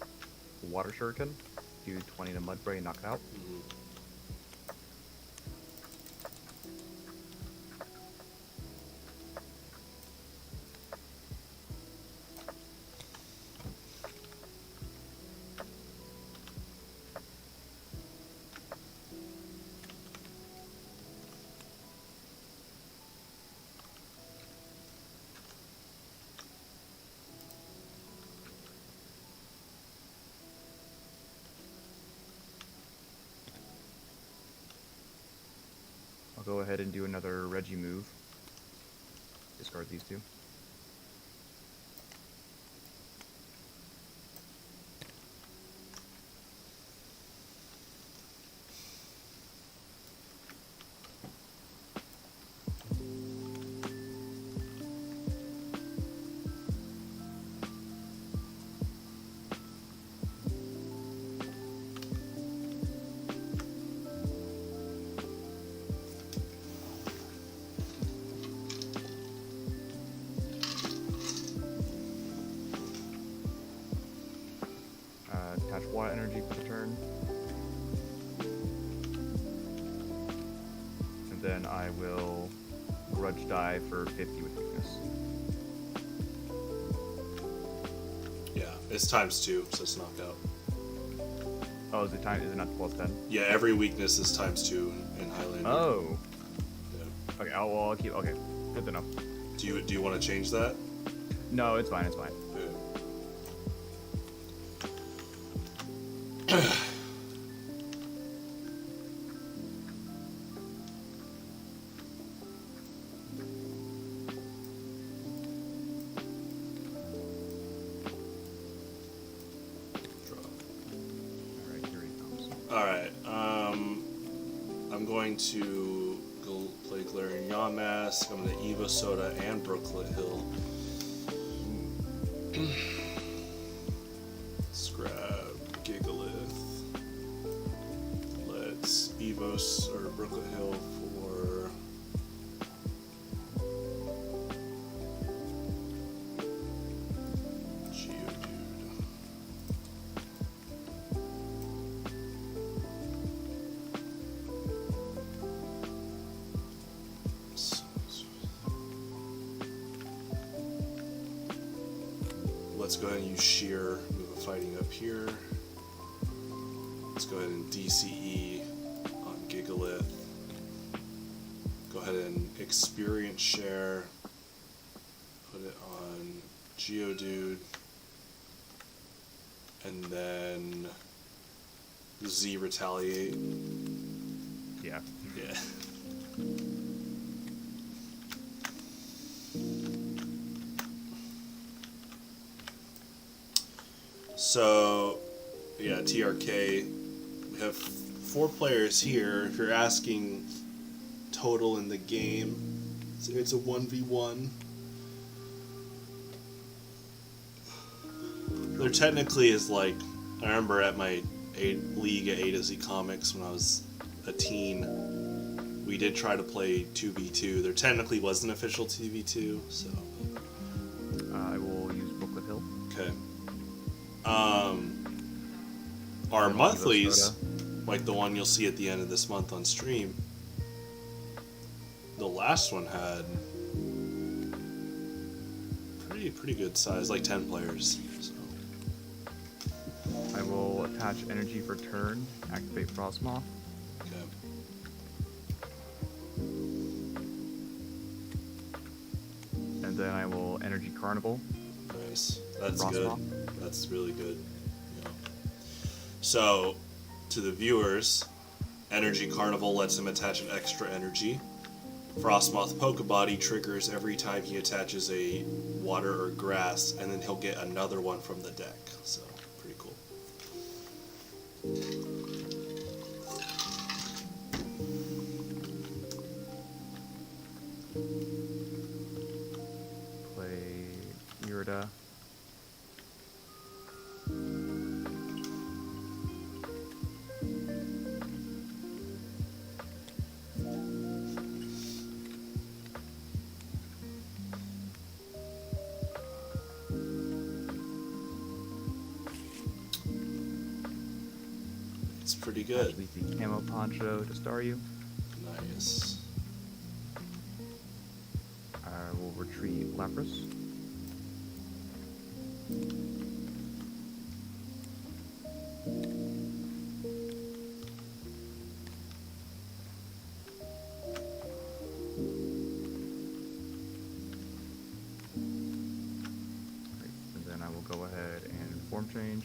Water Shuriken, do 20 to Mudbray and knock it out. Mm-hmm. I'll go ahead and do another Reggie move. Discard these 2. Attach water energy for the turn. And then I will Grudge die for 50 with weakness. Yeah, it's times 2, so it's knocked out. Oh, is it time? Is it not the plus 10? Yeah, every weakness is times 2 in Highlander. Oh. Yeah. Okay, I'll keep. Okay, good to know. Do you want to change that? No, it's fine. It's fine. Alright, I'm going to go play Galarian Yamask. I'm going to Evo Soda and Brooklet Hill. Let's grab Gigalith. Let's Evos or Brooklet Hill for Geodude. Let's go ahead and use Sheer, move a fighting up here. Let's go ahead and DCE on Gigalith. Go ahead and Experience Share. Put it on Geodude. And then Z Retaliate. Yeah. Yeah. So, yeah, TRK. We have 4 players here. If you're asking total in the game, it's a 1v1. There technically is like, I remember at my league at A to Z Comics when I was a teen, we did try to play 2v2. There technically was an official 2v2, so. I will use Brooklet Hill. Okay. Our monthlies, like the one you'll see at the end of this month on stream, the last one had pretty good size, like 10 players. So. I will attach energy for turn, activate Frostmoth. Okay. And then I will energy Carnival. Nice. That's Frostmoth. good. That's really good. Yeah. So, to the viewers, Energy Carnival lets him attach an extra energy. Frostmoth Pokebody triggers every time he attaches a water or grass, and then he'll get another one from the deck. So, pretty cool. Play Irida. It's pretty good. Leafy Camo Poncho to star you. Nice. I will retreat Lapras. And then I will go ahead and form change.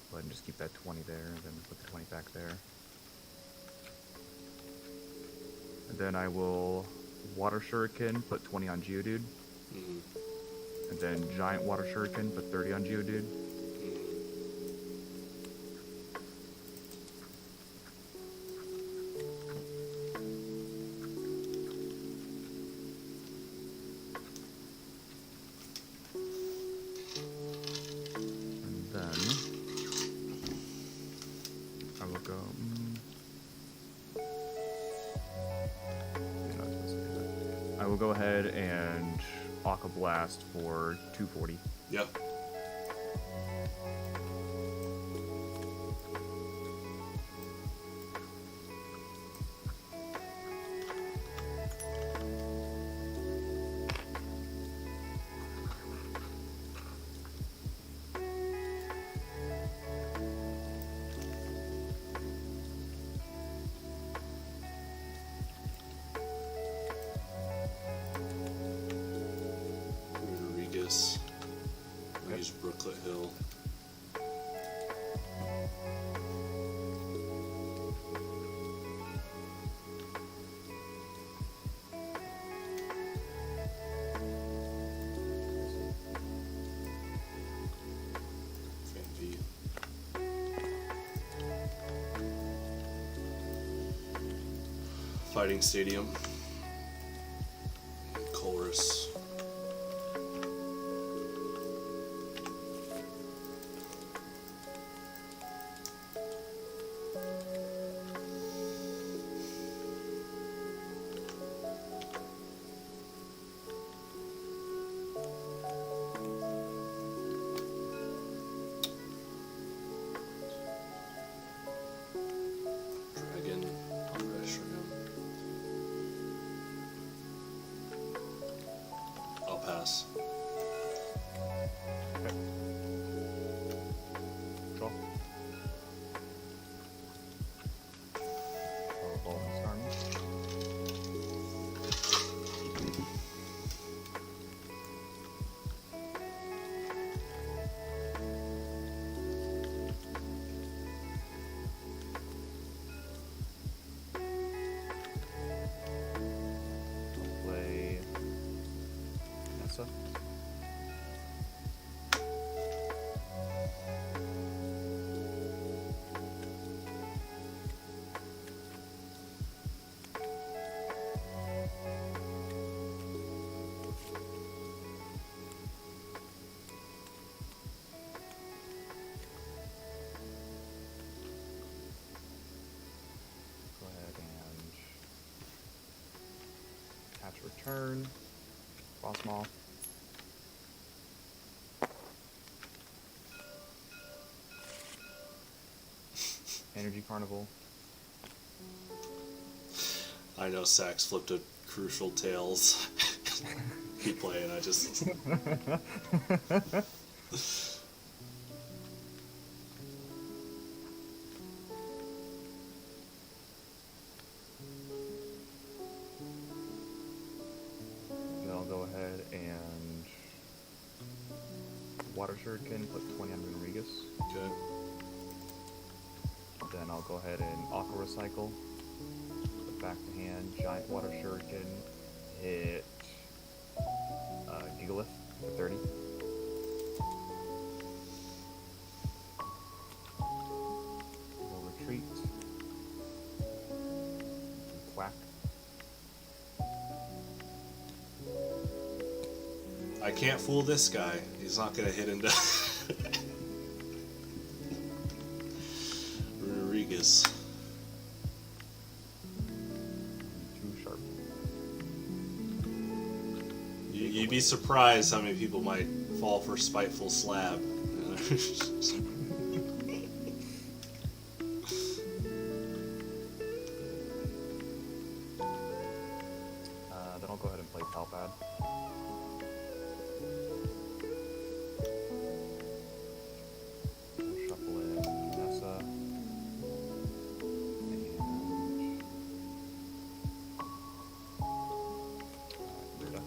Go ahead and just keep that 20 there, and then put the 20 back there. And then I will Water Shuriken, put 20 on Geodude. Mm-hmm. And then Giant Water Shuriken, put 30 on Geodude. And then I will go. You're not supposed to do that. I will go ahead and Aqua Blast for 240. Yep. Fighting Stadium. Chorus. Dragon. I'll pass. Okay. Draw. Powerball and Starmie. I'll play Nessa. Go ahead and attach return. Frostmoth. Energy Carnival. I know Sax flipped a Crucial Tails. Keep playing, I just... Then I'll go ahead and Water Shuriken, put 20 on Renorigus. Okay. Then I'll go ahead and Aqua Recycle. Put back to hand, Giant Water Shuriken, hit Gigalith for 30. We'll retreat. Quack. I can't fool this guy. He's not gonna hit into... Rodriguez. Too sharp. You'd be surprised how many people might fall for Spiteful Slab. Then I'll go ahead and play Palpad. We'll shuffle in Nessa. And Rita.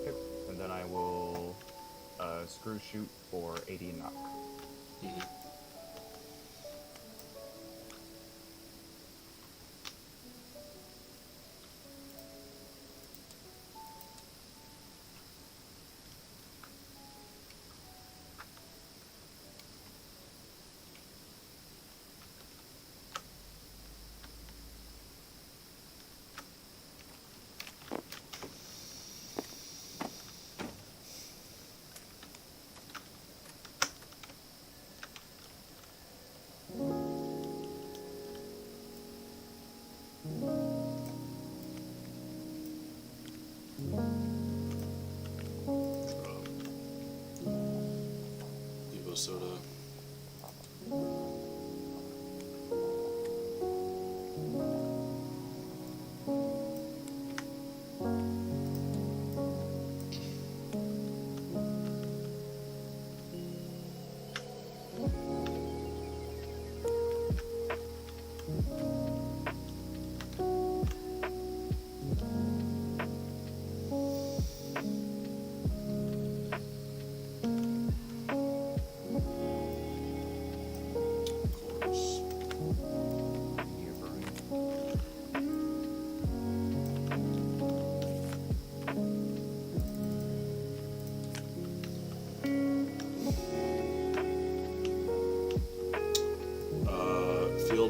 Okay. And then I will screw shoot for 80 knock. Mhm. Evo Soda.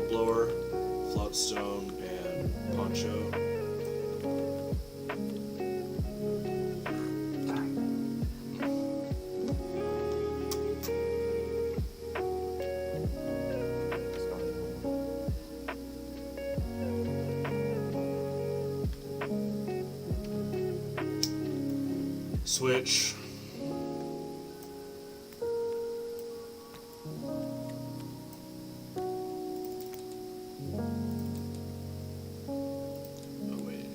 Blower, Floatstone, and Poncho. Switch. Oh wait.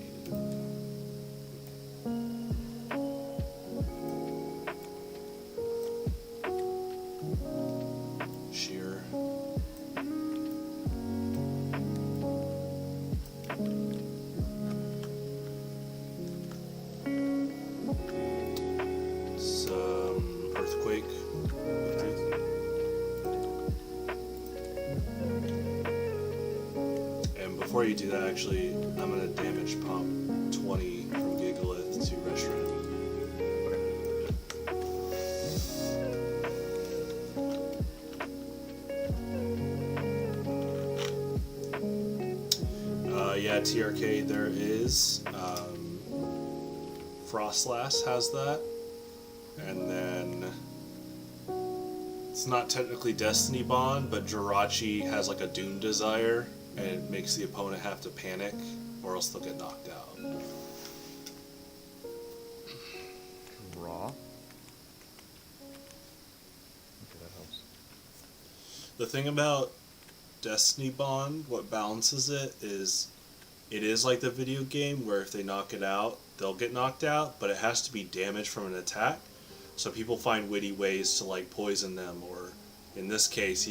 Sheer. Some Earthquake. And before you do that, actually, I'm gonna damage pump 20 from Gigalith to Reshiram. Yeah, TRK there is. Frostlass has that. And then it's not technically Destiny Bond, but Jirachi has like a Doom Desire, and it makes the opponent have to panic, or else they'll get knocked out. Draw. Okay, that helps. The thing about Destiny Bond, what balances it is like the video game where if they knock it out, they'll get knocked out, but it has to be damage from an attack. So people find witty ways to like poison them, or in this case,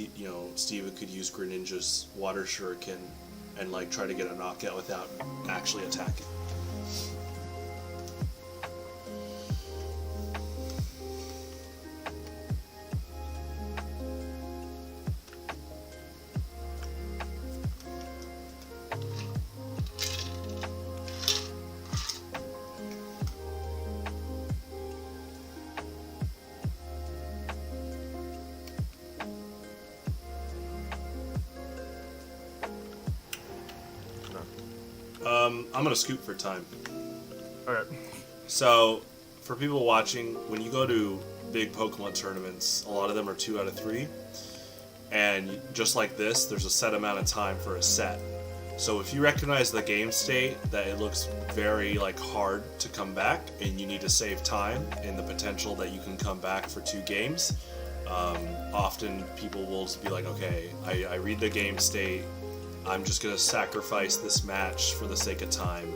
Steven could use Greninja's Water Shuriken and like try to get a knockout without actually attacking. I'm gonna scoop for time. Okay. So, for people watching, when you go to big Pokemon tournaments, a lot of them are 2 out of 3. And just like this, there's a set amount of time for a set. So if you recognize the game state, that it looks very hard to come back, and you need to save time and the potential that you can come back for 2 games, often people will just be like, okay, I read the game state, I'm just going to sacrifice this match for the sake of time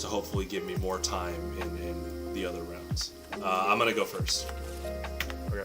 to hopefully give me more time in the other rounds. I'm going to go first. Okay.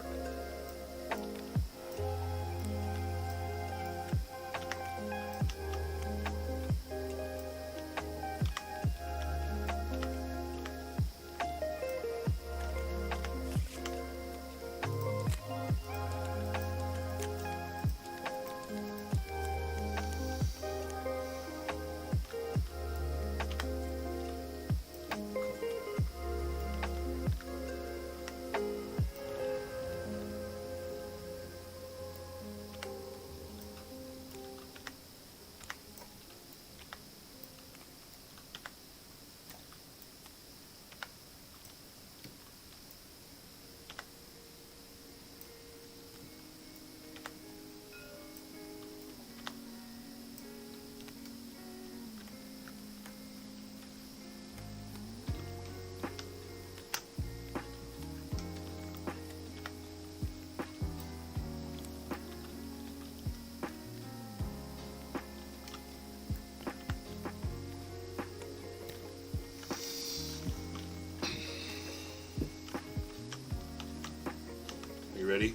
You ready?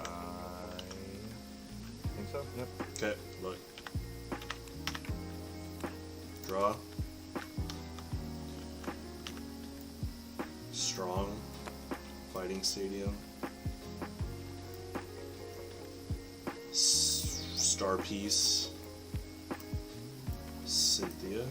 I think so. Yep. Okay, look. Draw. Strong. Fighting Stadium. Star Piece. Cynthia.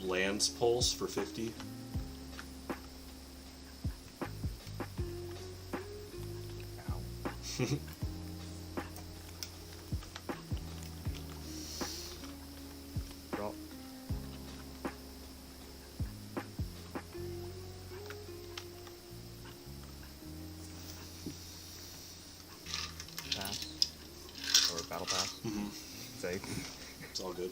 Lands Pulse for 50. Ow. Drop. Pass. Or battle pass. Safe. It's all good.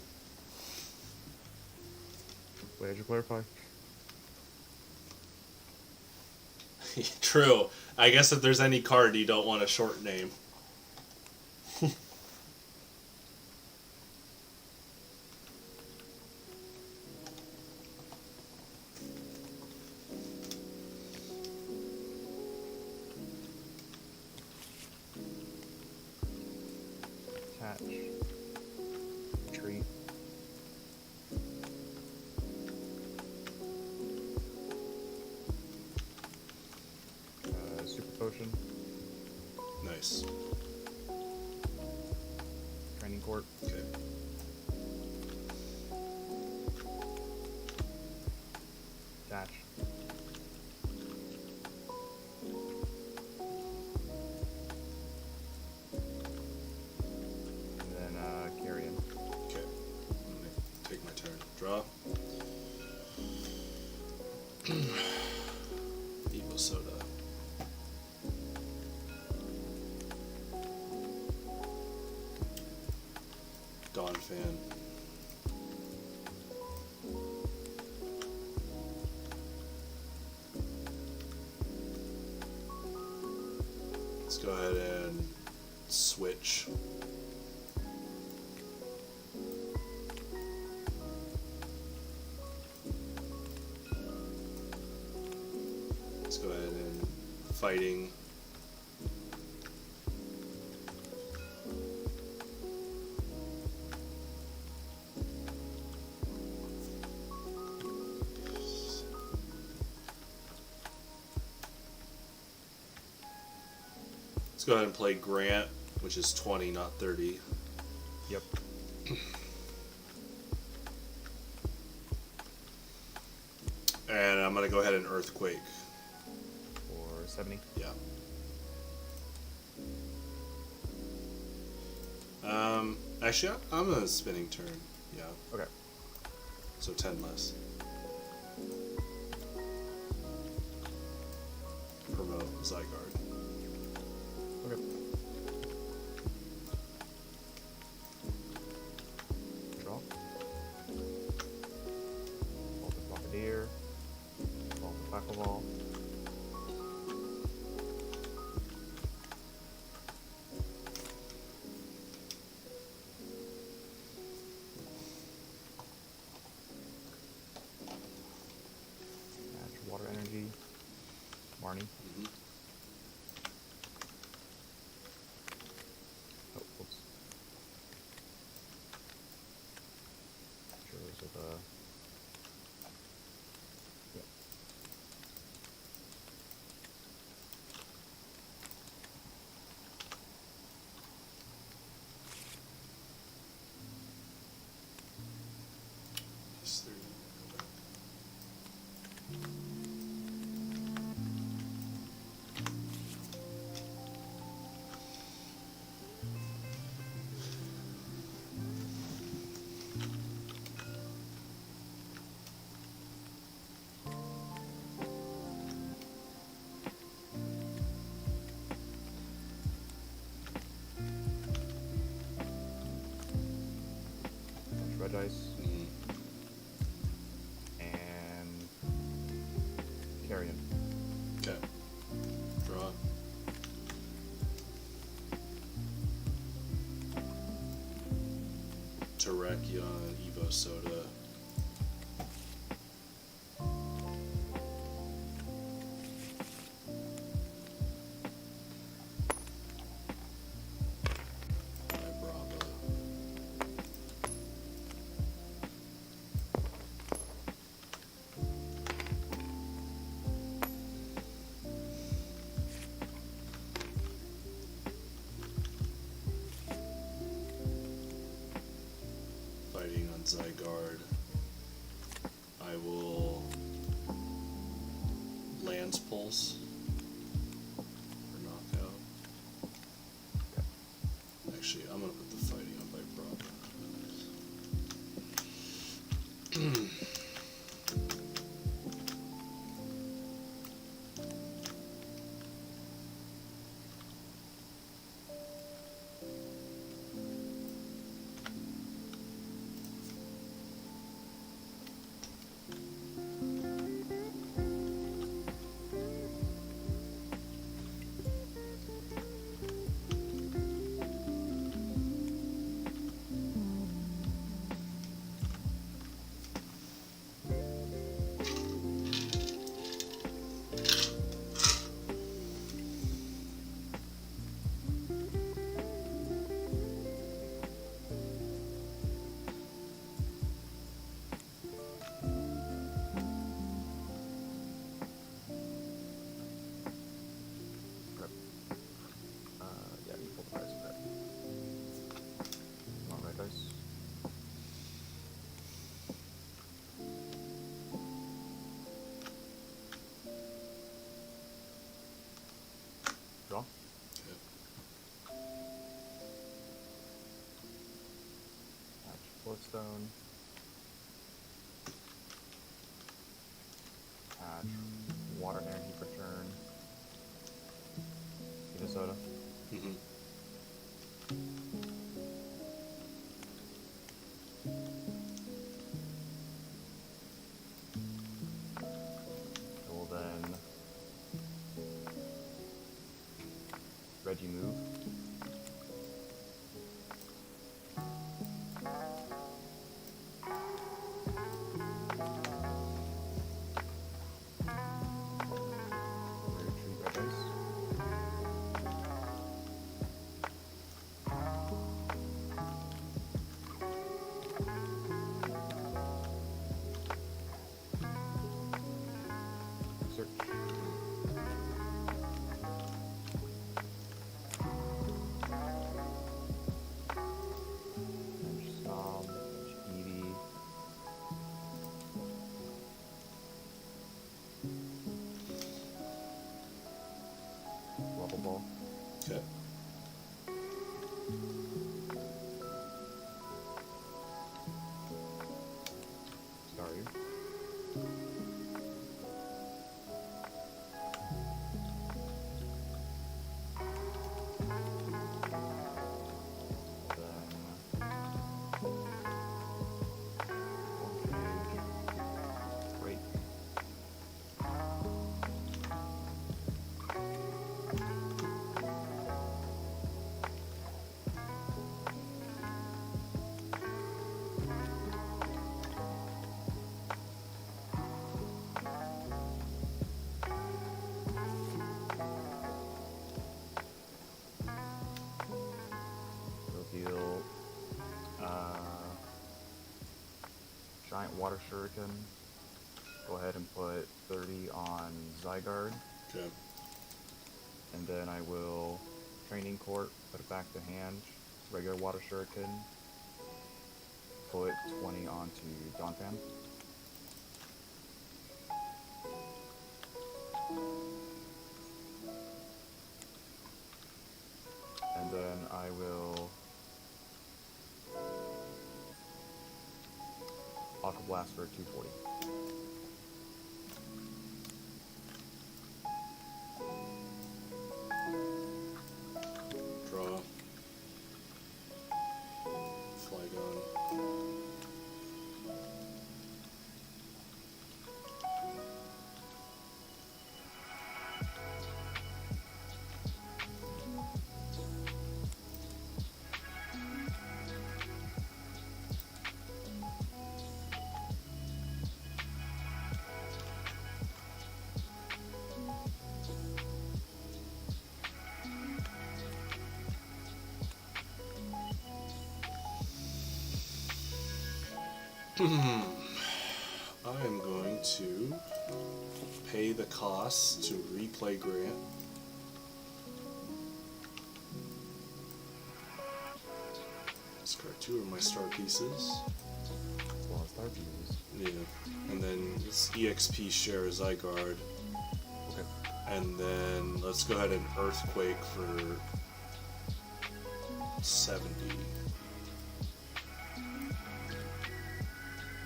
Wait, did you clarify? True. I guess if there's any card you don't want a short name. Attach. Retreat. Super potion. Nice. Training court. Okay. Attach. And then Carrion. Okay. I'm gonna take my turn. Draw. Evo Soda. Dawn Fan. Let's go ahead and switch. Let's go ahead and fighting. Let's go ahead and play Grant, which is 20, not 30. Yep. And I'm going to go ahead and Earthquake. For 70. Yeah. Actually, I'm a spinning turn. Yeah. Okay. So 10 less. Promote Zygarde. Okay. Draw. Moltres Bombardier. Moltres Quaquaval. Water Energy. Marnie. Mm-hmm. Oh, oops. Sure, those are the... Yeah. It's 30. Red Ice. Mhm. And... Carrion. Okay. Draw. Terrakion, Evo Soda. Bravo. Fighting on Zygarde. I will Lance Pulse for knockout. Actually, I'm gonna put the fighting on Vibrava. Draw. Match Bloodstone. Patch Water Energy per turn. Get a soda. Mm-hmm. Will then Reggie move. Retreat red dice. Search. Bench Snom, bench Eevee. Rubble Ball. Okay. Staryu. Then Great. We'll deal Giant Water Shuriken. Go ahead and put 30 on Zygarde, Okay. and then I will Training Court, put it back to hand, regular Water Shuriken, put 20 onto Donphan. And then I will Aqua Blast for 240. Draw. Flygon. I am going to pay the cost to replay Grant. Discard 2 of my star pieces. Well, Star Views. Yeah. And then it's EXP share Zygarde. Okay. And then let's go ahead and Earthquake for 70.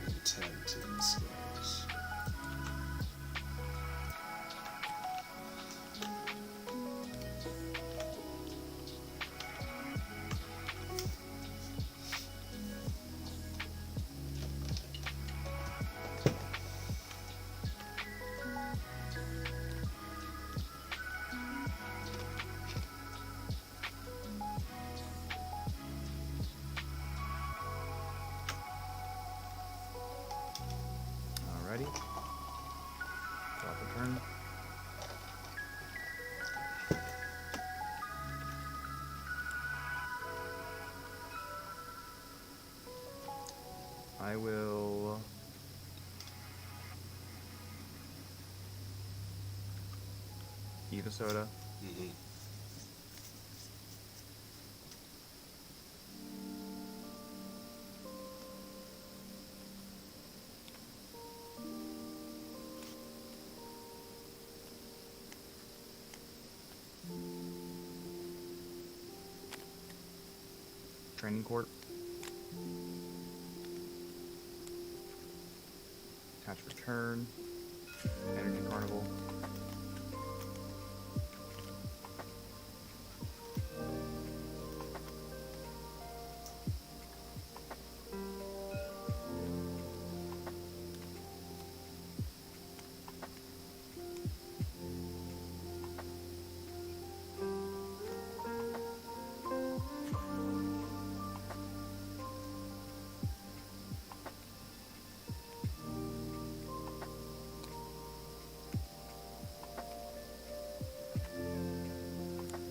And 10 to these guys. Alrighty. Drop a turn. I will Eevee Soda. Mm-hmm. Training Court. Attach Return. Energy Carnival.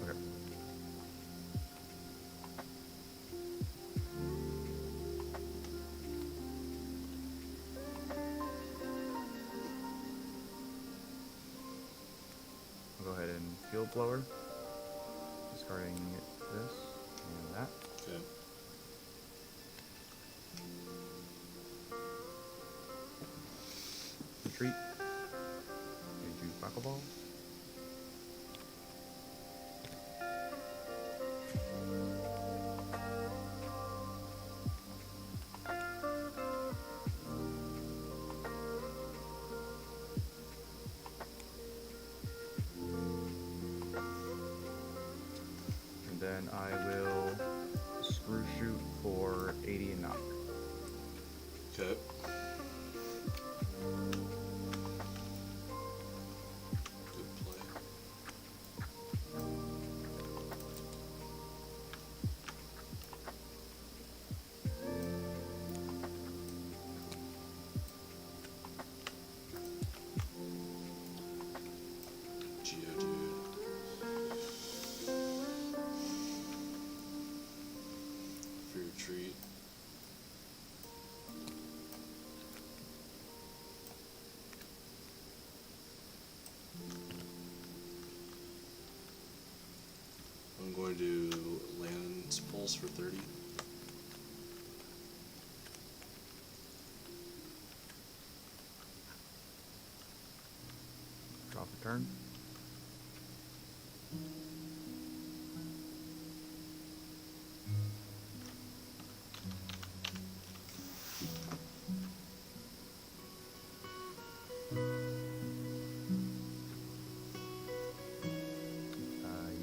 Okay. I'll go ahead and Field Blower. Discarding this and that. Okay. Retreat. Into Quaquaval. And then I will Screw Shoot for 80 and knock. Okay. Good play. Geodude. For your treat. I'm going to land pulse for 30. Drop a turn.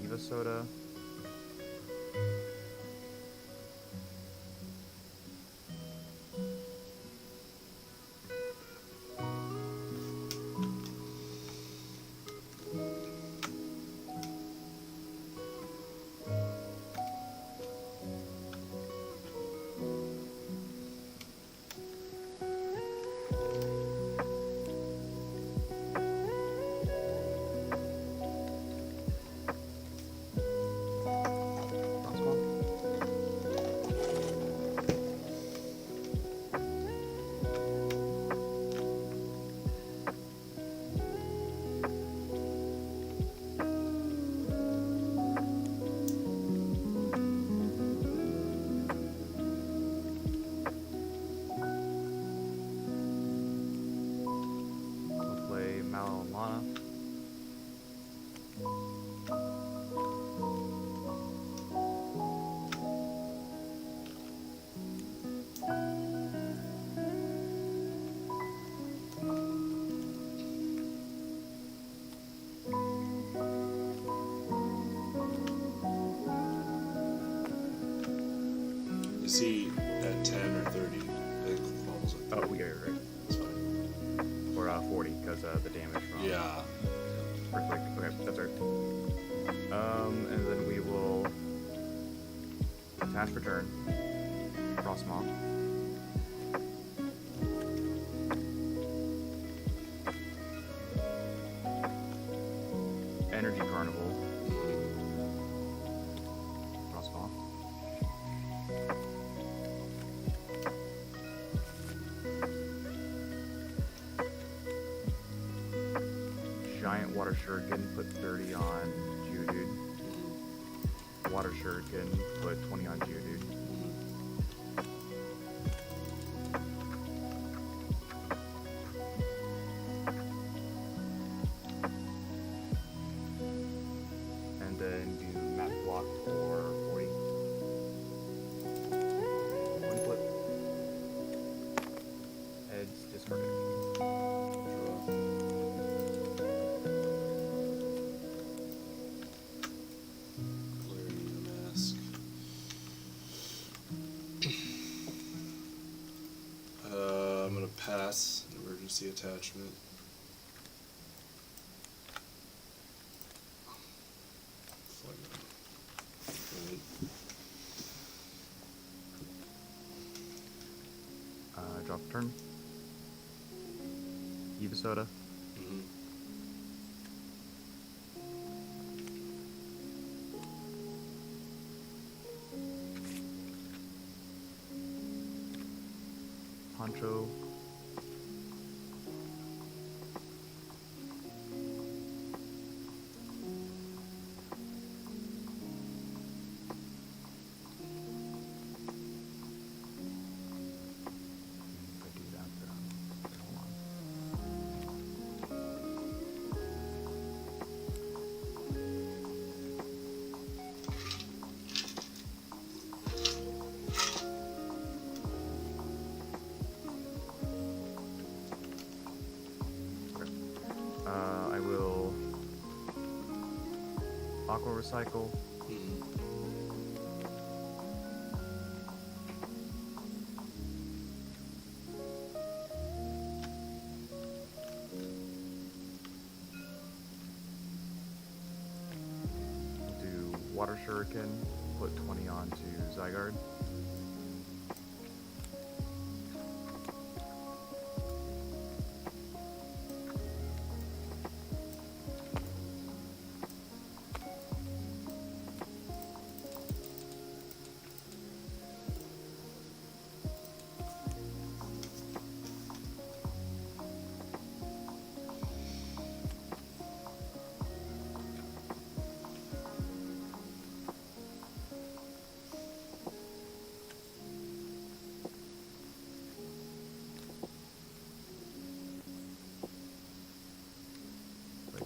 Eevee Soda. Frostball. Is he at 10 or 30? I think Quaquaval's at 30. Oh, yeah, you're right. That's fine. Or 40 because the damage from Yeah. Earthquake. Okay, that's right. And then we will attach return. Frostmoth. Energy Carnival. Frostmoth. Giant Water Shuriken, put 30 on Geodude. Water Shuriken, put 20 on Geodude. And then do Map Block for 40. One flip. Heads discarded. Galarian Mask. I'm gonna pass an emergency attachment. Drop turn. Eevee Soda. Mm-hmm. Poncho. If I do that, hold on. Okay. I will Aqua Recycle. Mm-hmm. Do Water Shuriken, put 20 onto Zygarde.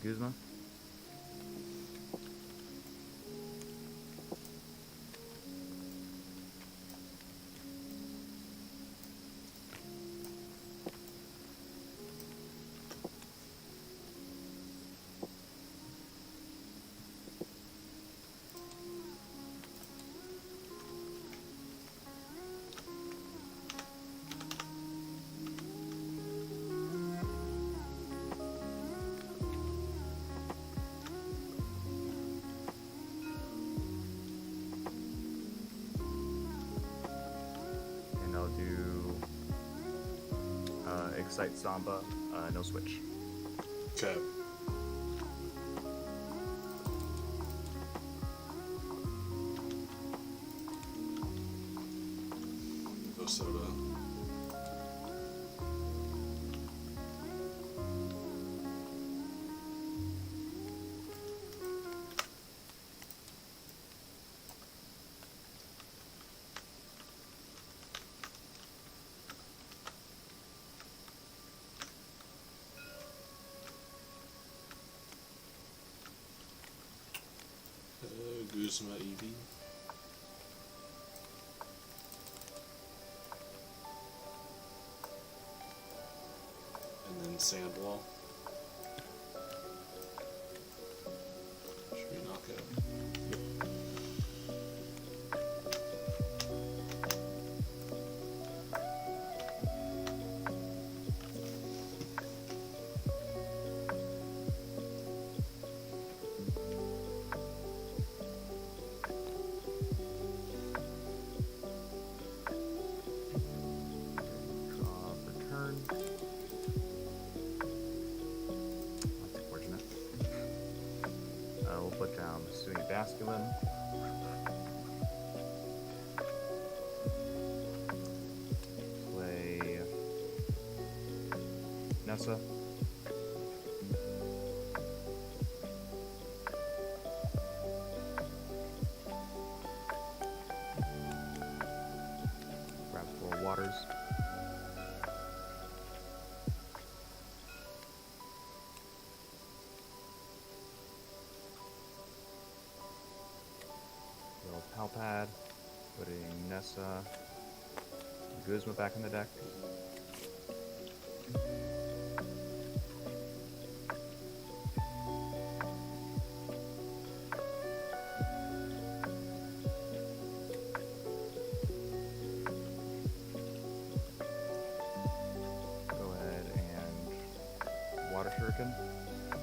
Guzma. And I'll do Excite Samba, no switch. Okay. Go soda. Guzma Eevee. And then Sandwall. Should we knock out? masculine. Play Nessa. Grab 4 waters. Little Palpad. Putting Nessa. Guzma back in the deck. Go ahead and Water Shuriken.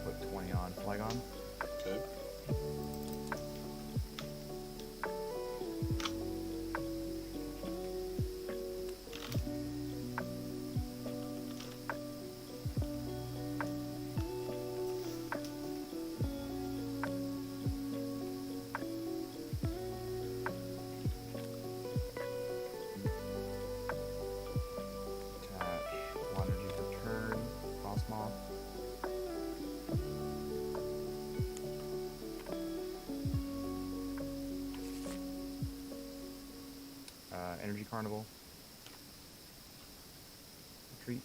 Put 20 on Flygon. Okay. Attach 1 energy per turn. Frostmoth. Energy Carnival. Retreat.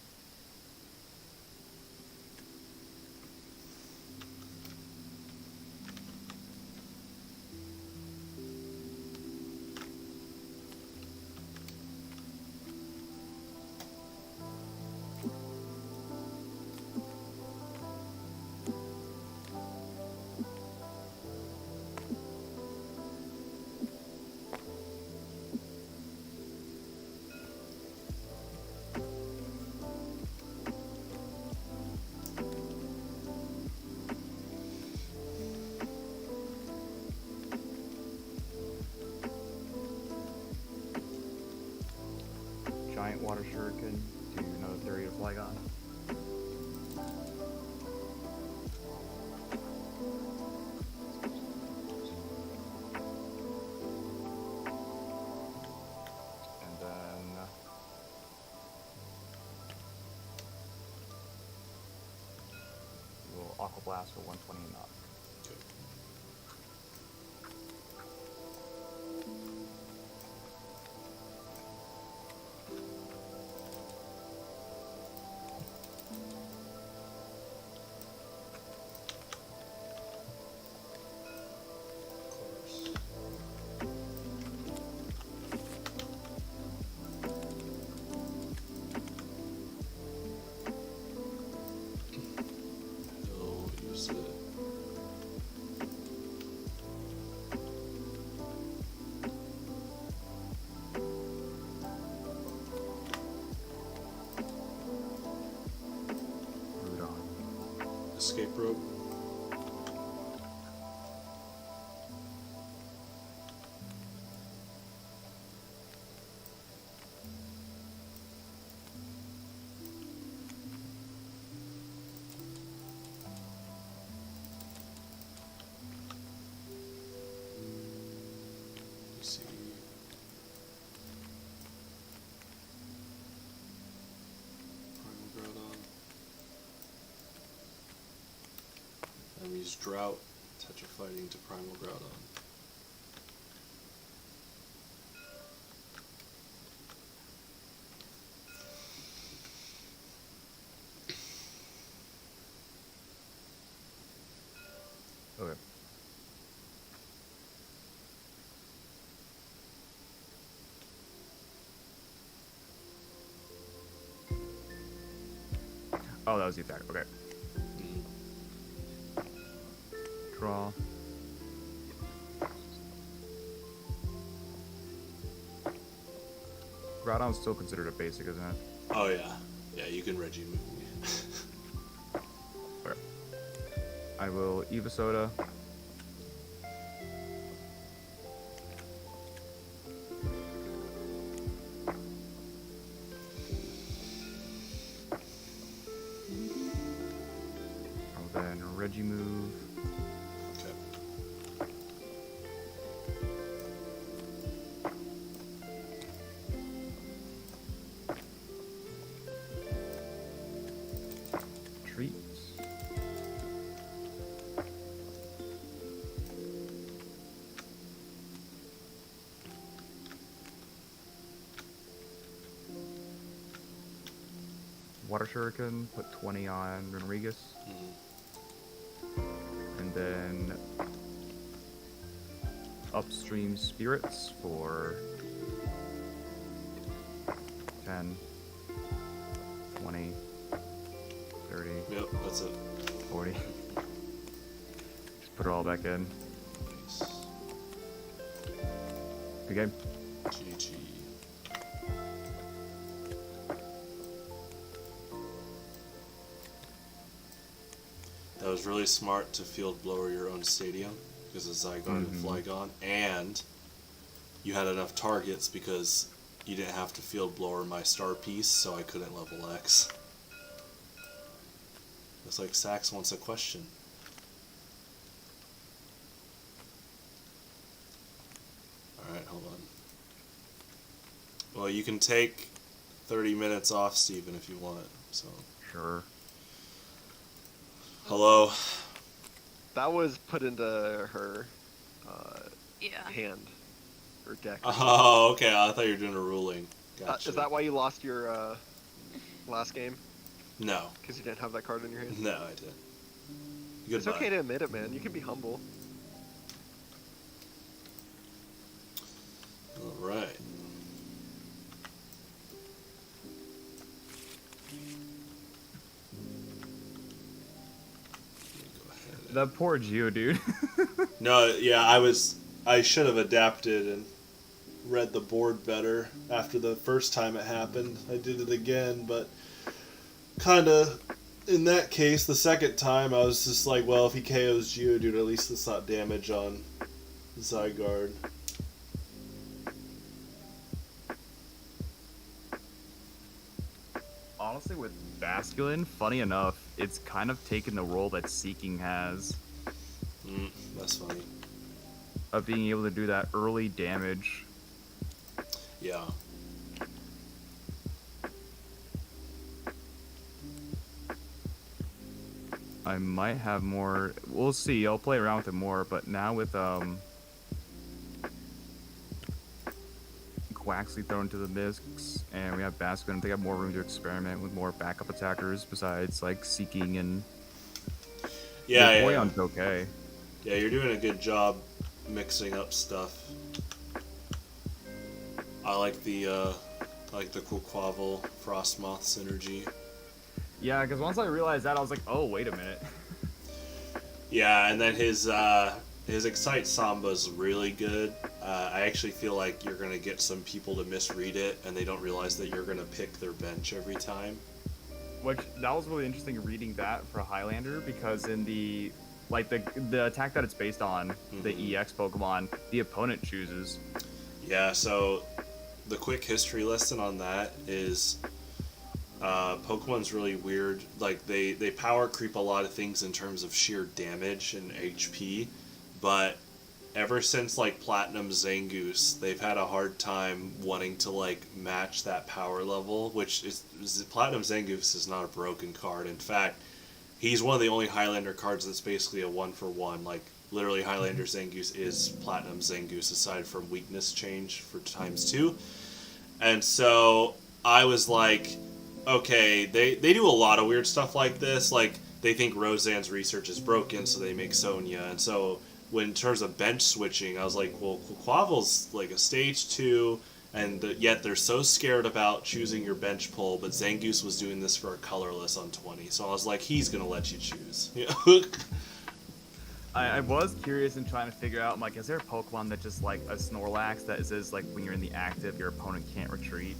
Giant Water Shuriken. Do another 30 to Flygon. And then we'll Aqua Blast for 120 and up. Okay. He'll use it. Rudon. Escape rope. Let's see. Primal Groudon. And we use Drought, Touch of Fighting to Primal Groudon. Okay. Oh, that was the attack. Okay. Draw. Groudon's still considered a basic, isn't it? Oh yeah. Yeah, you can Reggie move me. Okay. I will Eva Soda. I'll then Reggie move. Okay. Water Shuriken, put 20 on Renrigus. And then Upstream Spirits for 10, 20, 30. Yep, that's it. 40. Just put it all back in. Nice. Good game. GG. That was really smart to field blower your own stadium because of Zygarde and Flygon, and you had enough targets because you didn't have to field blower my star piece, so I couldn't level X. Looks like Sax wants a question. Alright, hold on. Well, you can take 30 minutes off, Steven, if you want. So. Sure. Hello. That was put into her Yeah. hand or deck. Oh, okay. I thought you were doing a ruling. Gotcha. Is that why you lost your last game? No. Because you didn't have that card in your hand? No, I didn't. Goodbye. It's okay to admit it, man. You can be humble. Alright. That poor Geodude. No, yeah, I should have adapted and read the board better after the first time it happened. I did it again, but kinda in that case, the second time I was just like, well, if he KOs Geodude, at least it's not damage on Zygarde. Honestly, with Basculin, funny enough, it's kind of taken the role that Seeking has. That's funny. Of being able to do that early damage. Yeah. I might have more. We'll see. I'll play around with it more, but now with Quaxley thrown into the mix, and we have Basculin, I think I have more room to experiment with more backup attackers besides like Seeking and. Yeah, Vaporeon's okay. Yeah, you're doing a good job mixing up stuff. I like the Quaquaval Frostmoth synergy. Yeah, because once I realized that, I was like, oh, wait a minute. Yeah, and then his Excite Samba's really good. I actually feel like you're gonna get some people to misread it, and they don't realize that you're gonna pick their bench every time. Which, that was really interesting reading that for Highlander, because in the attack that it's based on, the EX Pokemon, the opponent chooses. Yeah, so the quick history lesson on that is Pokemon's really weird. Like, they power creep a lot of things in terms of sheer damage and HP, but ever since, like, Platinum Zangoose, they've had a hard time wanting to, like, match that power level, which is Platinum Zangoose is not a broken card. In fact, he's one of the only Highlander cards that's basically a 1-for-1. Like, literally, Highlander Zangoose is Platinum Zangoose, aside from weakness change for ×2. And so I was like, okay, they do a lot of weird stuff like this. Like, they think Roseanne's research is broken, so they make Sonya. And so, when in terms of bench switching, I was like, well, Quaquaval's like a stage 2, and yet they're so scared about choosing your bench pull, but Zangoose was doing this for a colorless on 20. So I was like, he's going to let you choose. I was curious and trying to figure out, I'm like, is there a Pokemon that just like a Snorlax that says like when you're in the active, your opponent can't retreat?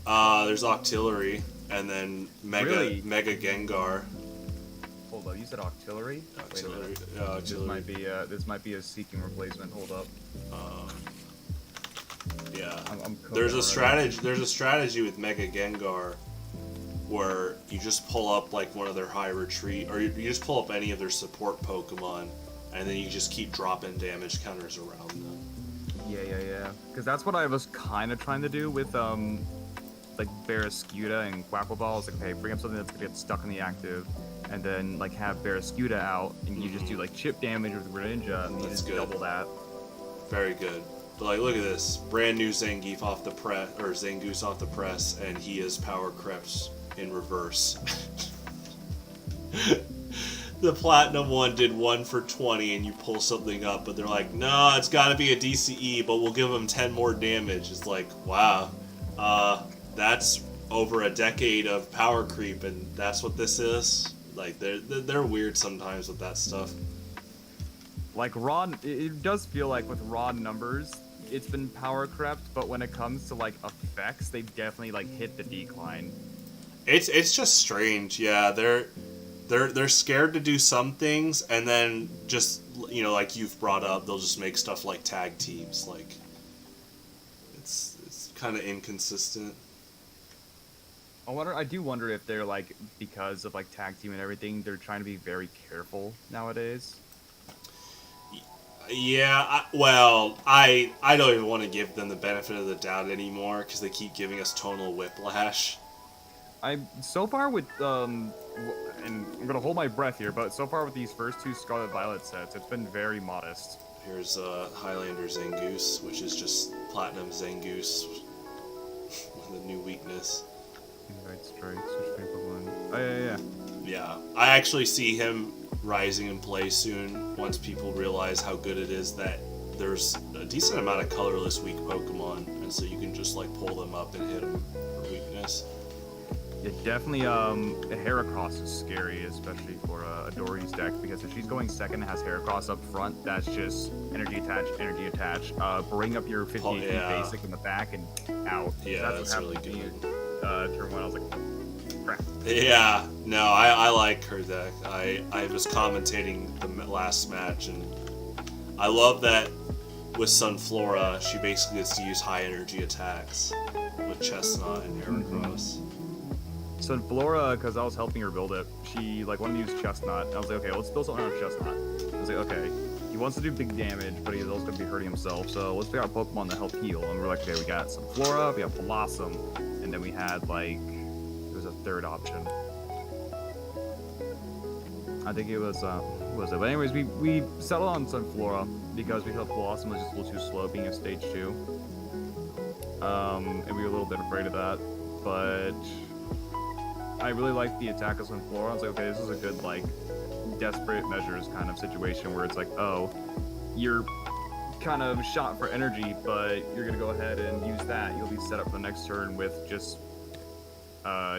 There's Octillery, and then Mega Gengar. Hold up, you said Octillery? Octillery. Octillery. This might be a Seeking replacement. Hold up. Yeah. I'm there's a strategy. There's a strategy with Mega Gengar where you just pull up like one of their high retreat, or you just pull up any of their support Pokemon, and then you just keep dropping damage counters around them. Yeah. Because that's what I was kind of trying to do with like Barrascuda and Quaquaval. I was like, okay, bring up something that's gonna get stuck in the active, and then like have Barrascuda out, and you just do like chip damage with Greninja, and you just double that. Very good. But like, look at this, brand new Zangief off the press, or Zangoose off the press, and he is power crept in reverse. The platinum one did 1 for 20, and you pull something up, but they're like, no, it's got to be a DCE, but we'll give them 10 more damage. It's like, wow, that's over a decade of power creep, and that's what this is. Like, they're weird sometimes with that stuff. Like raw, it does feel like with raw numbers, it's been power crept, but when it comes to like effects, they definitely like hit the decline. It's just strange, yeah. They're scared to do some things, and then just, you know, like you've brought up, they'll just make stuff like tag teams. Like, it's kind of inconsistent. I do wonder if they're like, because of like tag team and everything, they're trying to be very careful nowadays. Yeah, I don't even want to give them the benefit of the doubt anymore because they keep giving us tonal whiplash. So far with and I'm gonna hold my breath here, but so far with these first 2 Scarlet Violet sets, it's been very modest. Here's Highlander Zangoose, which is just Platinum Zangoose with a new weakness. Invite strike, switch paper one. Oh yeah. Yeah, I actually see him rising in play soon once people realize how good it is that there's a decent amount of colorless weak Pokemon, and so you can just like pull them up and hit them for weakness. Yeah, definitely. Heracross is scary, especially for Odori's deck, because if she's going second and has Heracross up front, that's just energy attach. Bring up your 50 basic in the back and out. Yeah, that's really good. Turn 1, I was like, crap. Yeah, no, I like her deck. I was commentating the last match, and I love that with Sunflora, she basically gets to use high energy attacks with Chestnut and Heracross. Sunflora, because I was helping her build it, she like wanted to use Chestnut. I was like, okay, let's build something on Chestnut. I was like, okay, he wants to do big damage, but he's also going to be hurting himself, so let's figure out Pokemon that help heal. And we're like, okay, we got Sunflora, we have Blossom, and then we had like, there was a third option. I think it was, what was it? But anyways, we settled on Sunflora because we thought Blossom was just a little too slow being a stage 2. And we were a little bit afraid of that, but I really liked the attack of Sunflora. I was like, okay, this is a good, like, desperate measures kind of situation where it's like, oh, you're kind of shot for energy, but you're going to go ahead and use that. You'll be set up for the next turn with just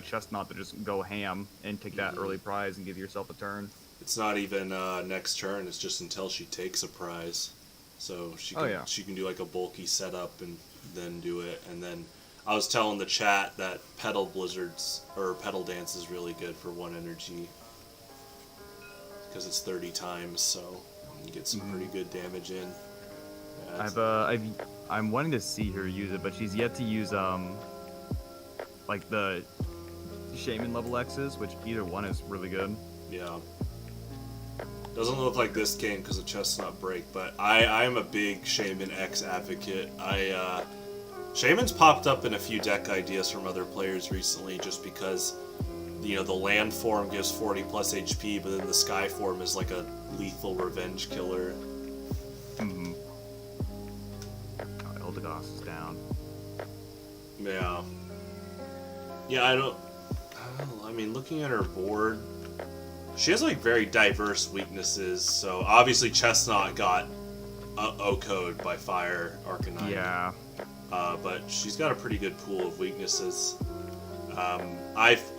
Chestnut to just go ham and take that early prize and give yourself a turn. It's not even next turn, it's just until she takes a prize. So she can do like a bulky setup and then do it, and then I was telling the chat that Petal Dance is really good for 1 energy because it's 30 times, so you get some pretty good damage in. Yeah, I'm wanting to see her use it, but she's yet to use like the Shaman level X's, which either one is really good. Yeah. Doesn't look like this game because of Chestnut Break, but I am a big Shaman X advocate. Shaman's popped up in a few deck ideas from other players recently just because, you know, the land form gives 40 plus HP, but then the sky form is like a lethal revenge killer. Mm-hmm. Oh, Eldegoss is down. Yeah. Yeah, I mean, looking at her board, she has like very diverse weaknesses, so obviously Chestnut got OHKO'd by Fire Arcanine. Yeah. But she's got a pretty good pool of weaknesses. I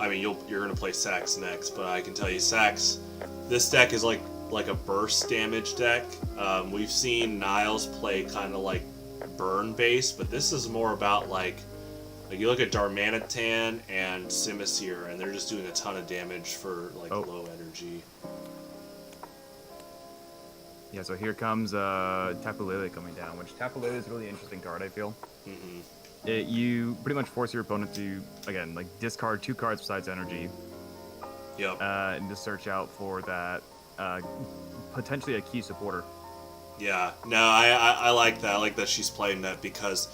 mean, you're gonna play Sax next, but I can tell you, Sax, this deck is like a burst damage deck. We've seen Niles play kind of like burn base, but this is more about like you look at Darmanitan and Simisear, and they're just doing a ton of damage for like low energy. Yeah, so here comes Tapu Lele coming down, which Tapu Lele is a really interesting card, I feel. Mm-hmm. You pretty much force your opponent to, again, like discard 2 cards besides energy. Yep. And to search out for that, potentially a key supporter. Yeah, no, I like that. I like that she's playing that because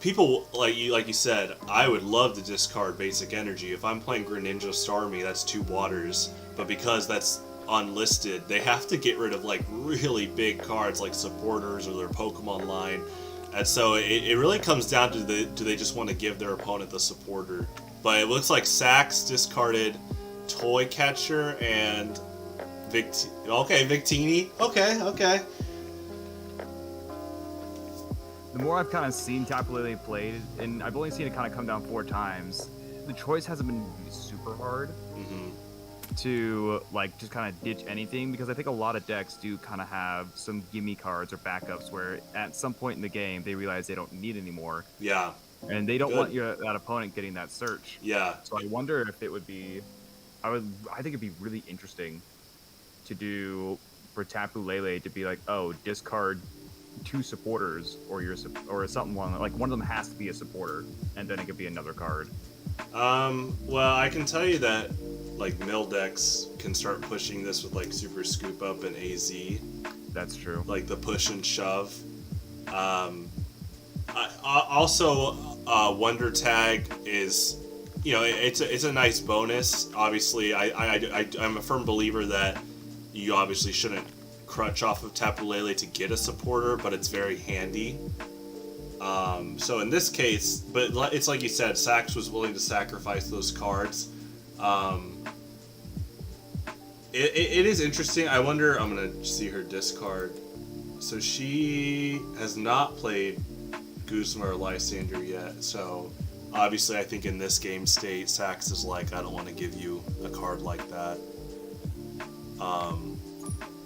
people, like you said, I would love to discard basic energy. If I'm playing Greninja Starmie, that's 2 waters. But because that's unlisted, they have to get rid of like really big cards like supporters or their Pokemon line. And so it really comes down to do they just want to give their opponent the supporter. But it looks like Sax discarded Toy Catcher and Victini. Okay. The more I've kind of seen Tapu Lele played, and I've only seen it kind of come down 4 times, the choice hasn't been super hard to like just kind of ditch anything, because I think a lot of decks do kind of have some gimme cards or backups where at some point in the game they realize they don't need anymore. Yeah. And they don't want that opponent getting that search. Yeah. So I wonder if it would be, I think it'd be really interesting to do for Tapu Lele to be like, oh, discard 2 supporters or something like one of them has to be a supporter, and then it could be another card. Well, I can tell you that like mill decks can start pushing this with like Super Scoop Up and AZ. That's true. Like the push and shove. Also, Wonder Tag is, it's a nice bonus. Obviously, I'm a firm believer that you obviously shouldn't crunch off of Tapu Lele to get a supporter, but it's very handy. So in this case, but it's like you said, Sax was willing to sacrifice those cards. It is interesting. I wonder, I'm going to see her discard. So she has not played Guzma or Lysander yet, so obviously I think in this game state, Sax is like, I don't want to give you a card like that.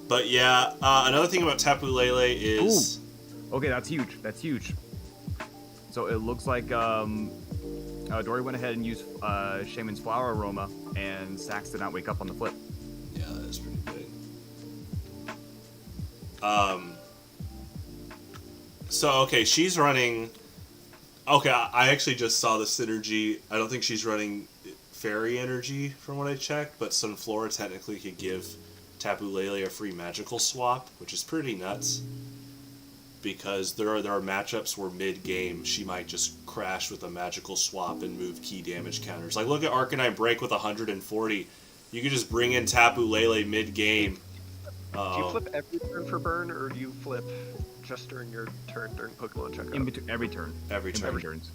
But yeah, another thing about Tapu Lele is... Ooh. Okay, that's huge. So it looks like Odori went ahead and used Shaman's Flower Aroma, and Sax did not wake up on the flip. Yeah, that is pretty big. So, okay, she's running... Okay, I actually just saw the synergy. I don't think she's running Fairy Energy from what I checked, but Sunflora technically could give Tapu Lele a free magical swap, which is pretty nuts. Because there are matchups where mid-game she might just crash with a magical swap and move key damage counters. Like, look at Arcanine Break with 140. You could just bring in Tapu Lele mid-game. Do you flip every turn for burn, or do you flip just during your turn during Pokemon checkout? Every turn. Every turn. Every turns.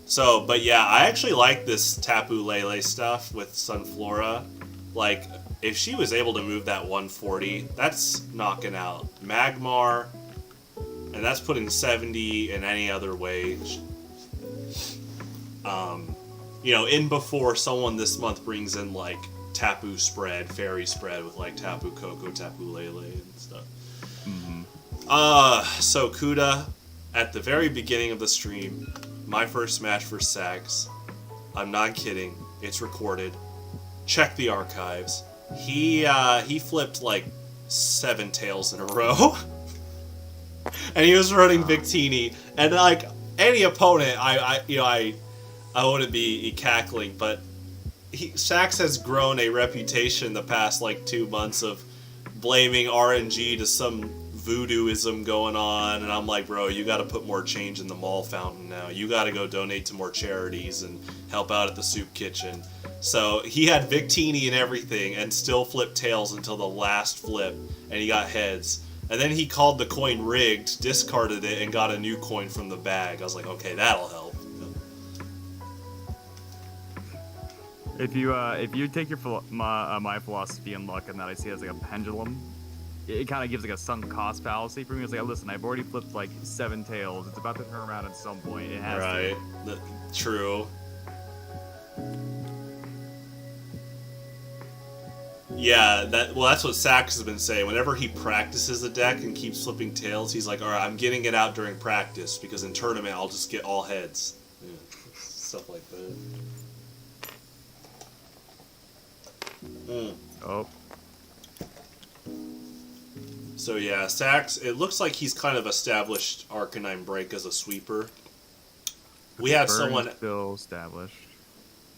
So, but yeah, I actually like this Tapu Lele stuff with Sunflora. Like, if she was able to move that 140, that's knocking out Magmar, and that's putting 70 in any other way. In before someone this month brings in, like, Tapu Spread, Fairy Spread with, like, Tapu Koko, Tapu Lele, and stuff. So Kuda, at the very beginning of the stream, my first match for Sags, I'm not kidding, it's recorded, check the archives, he flipped, like, 7 tails in a row. And he was running Victini, and like any opponent, I wouldn't be cackling, but Sax has grown a reputation the past like 2 months of blaming RNG to some voodooism going on, and I'm like, bro, you got to put more change in the mall fountain now. You got to go donate to more charities and help out at the soup kitchen. So he had Victini and everything, and still flipped tails until the last flip, and he got heads. And then he called the coin rigged, discarded it, and got a new coin from the bag. I was like, okay, that'll help. If you take my philosophy and luck and that I see it as like a pendulum, it kind of gives like a sunk cost fallacy for me. It's like, listen, I've already flipped like 7 tails. It's about to turn around at some point. It has right. to. True. Yeah, that's what Sax has been saying. Whenever he practices the deck and keeps flipping tails, he's like, all right, I'm getting it out during practice, because in tournament I'll just get all heads. Yeah, stuff like that. Oh. So yeah, Sax, it looks like he's kind of established Arcanine Break as a sweeper. We had someone still established.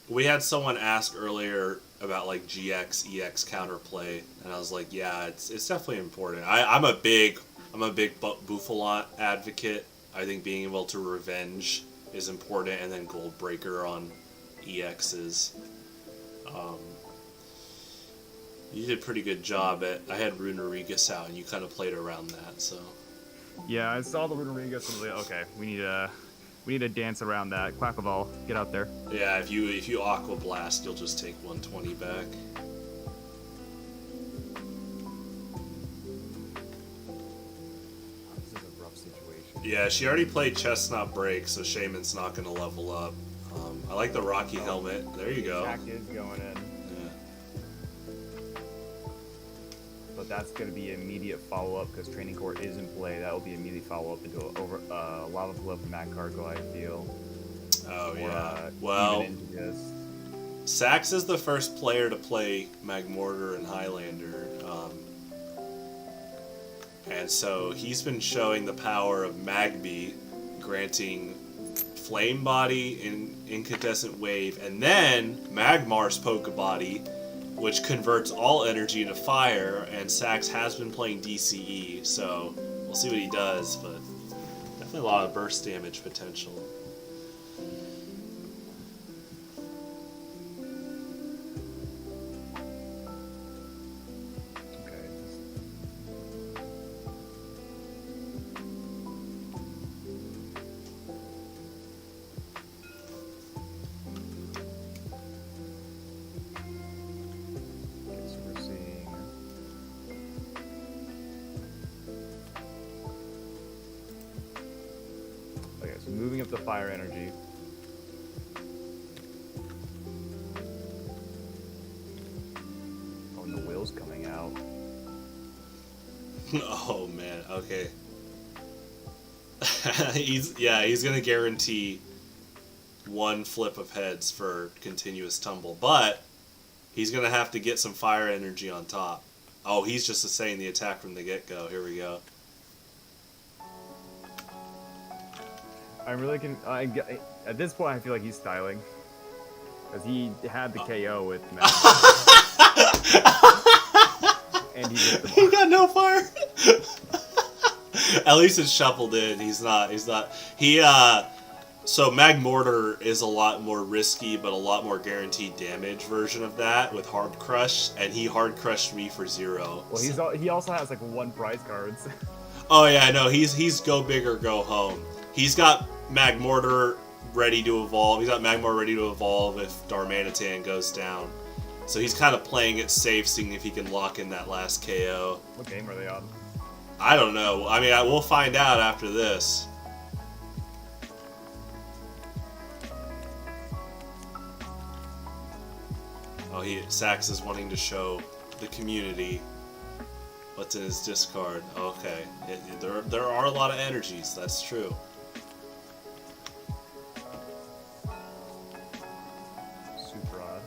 We had someone ask earlier about like GX EX counterplay, and I was like, yeah, it's definitely important. I'm a big Bouffalant advocate. I think being able to revenge is important, and then Gold Breaker on EXs. You did a pretty good job at. I had Runerigus out, and you kind of played around that. So Yeah, I saw the Lunarigus and was like, okay, we need to dance around that. Quaquaval, get out there. Yeah, if you Aqua Blast, you'll just take 120 back. This is a rough situation. Yeah, she already played Chestnut Break, so Shaman's not going to level up. I like the Rocky Helmet. There you go. Jack is going in. Yeah. But that's going to be immediate follow-up because Training Court is in play. That will be immediate follow-up into a Lava Flow from Matt Cargo, I feel. Oh, yeah. Or, Well, even into this. Sax is the first player to play Magmortar and Highlander. And so he's been showing the power of Magby, granting Flame Body in Incandescent Wave, and then Magmar's Pokebody, which converts all energy into fire, and Sax has been playing DCE, so we'll see what he does, but definitely a lot of burst damage potential. Moving up the fire energy. Oh, and the wheel's coming out. Oh man, okay. he's gonna guarantee one flip of heads for continuous tumble, but he's gonna have to get some fire energy on top. Oh, he's just saying the attack from the get-go. Here we go. I'm really at this point I feel like he's styling because he had the KO with Matt. And he got no fire. At least it's shuffled in. He's not. He so Magmortar is a lot more risky but a lot more guaranteed damage version of that with Hard Crush, and he Hard Crushed me for 0. Well, he also has like 1 prize cards. Oh yeah, no, he's go big or go home. He's got Magmortar ready to evolve. He's got Magmar ready to evolve if Darmanitan goes down. So he's kind of playing it safe, seeing if he can lock in that last KO. What game are they on? I don't know. I mean, we'll find out after this. Oh, Sax is wanting to show the community what's in his discard. Okay, there are a lot of energies. That's true. Super odd.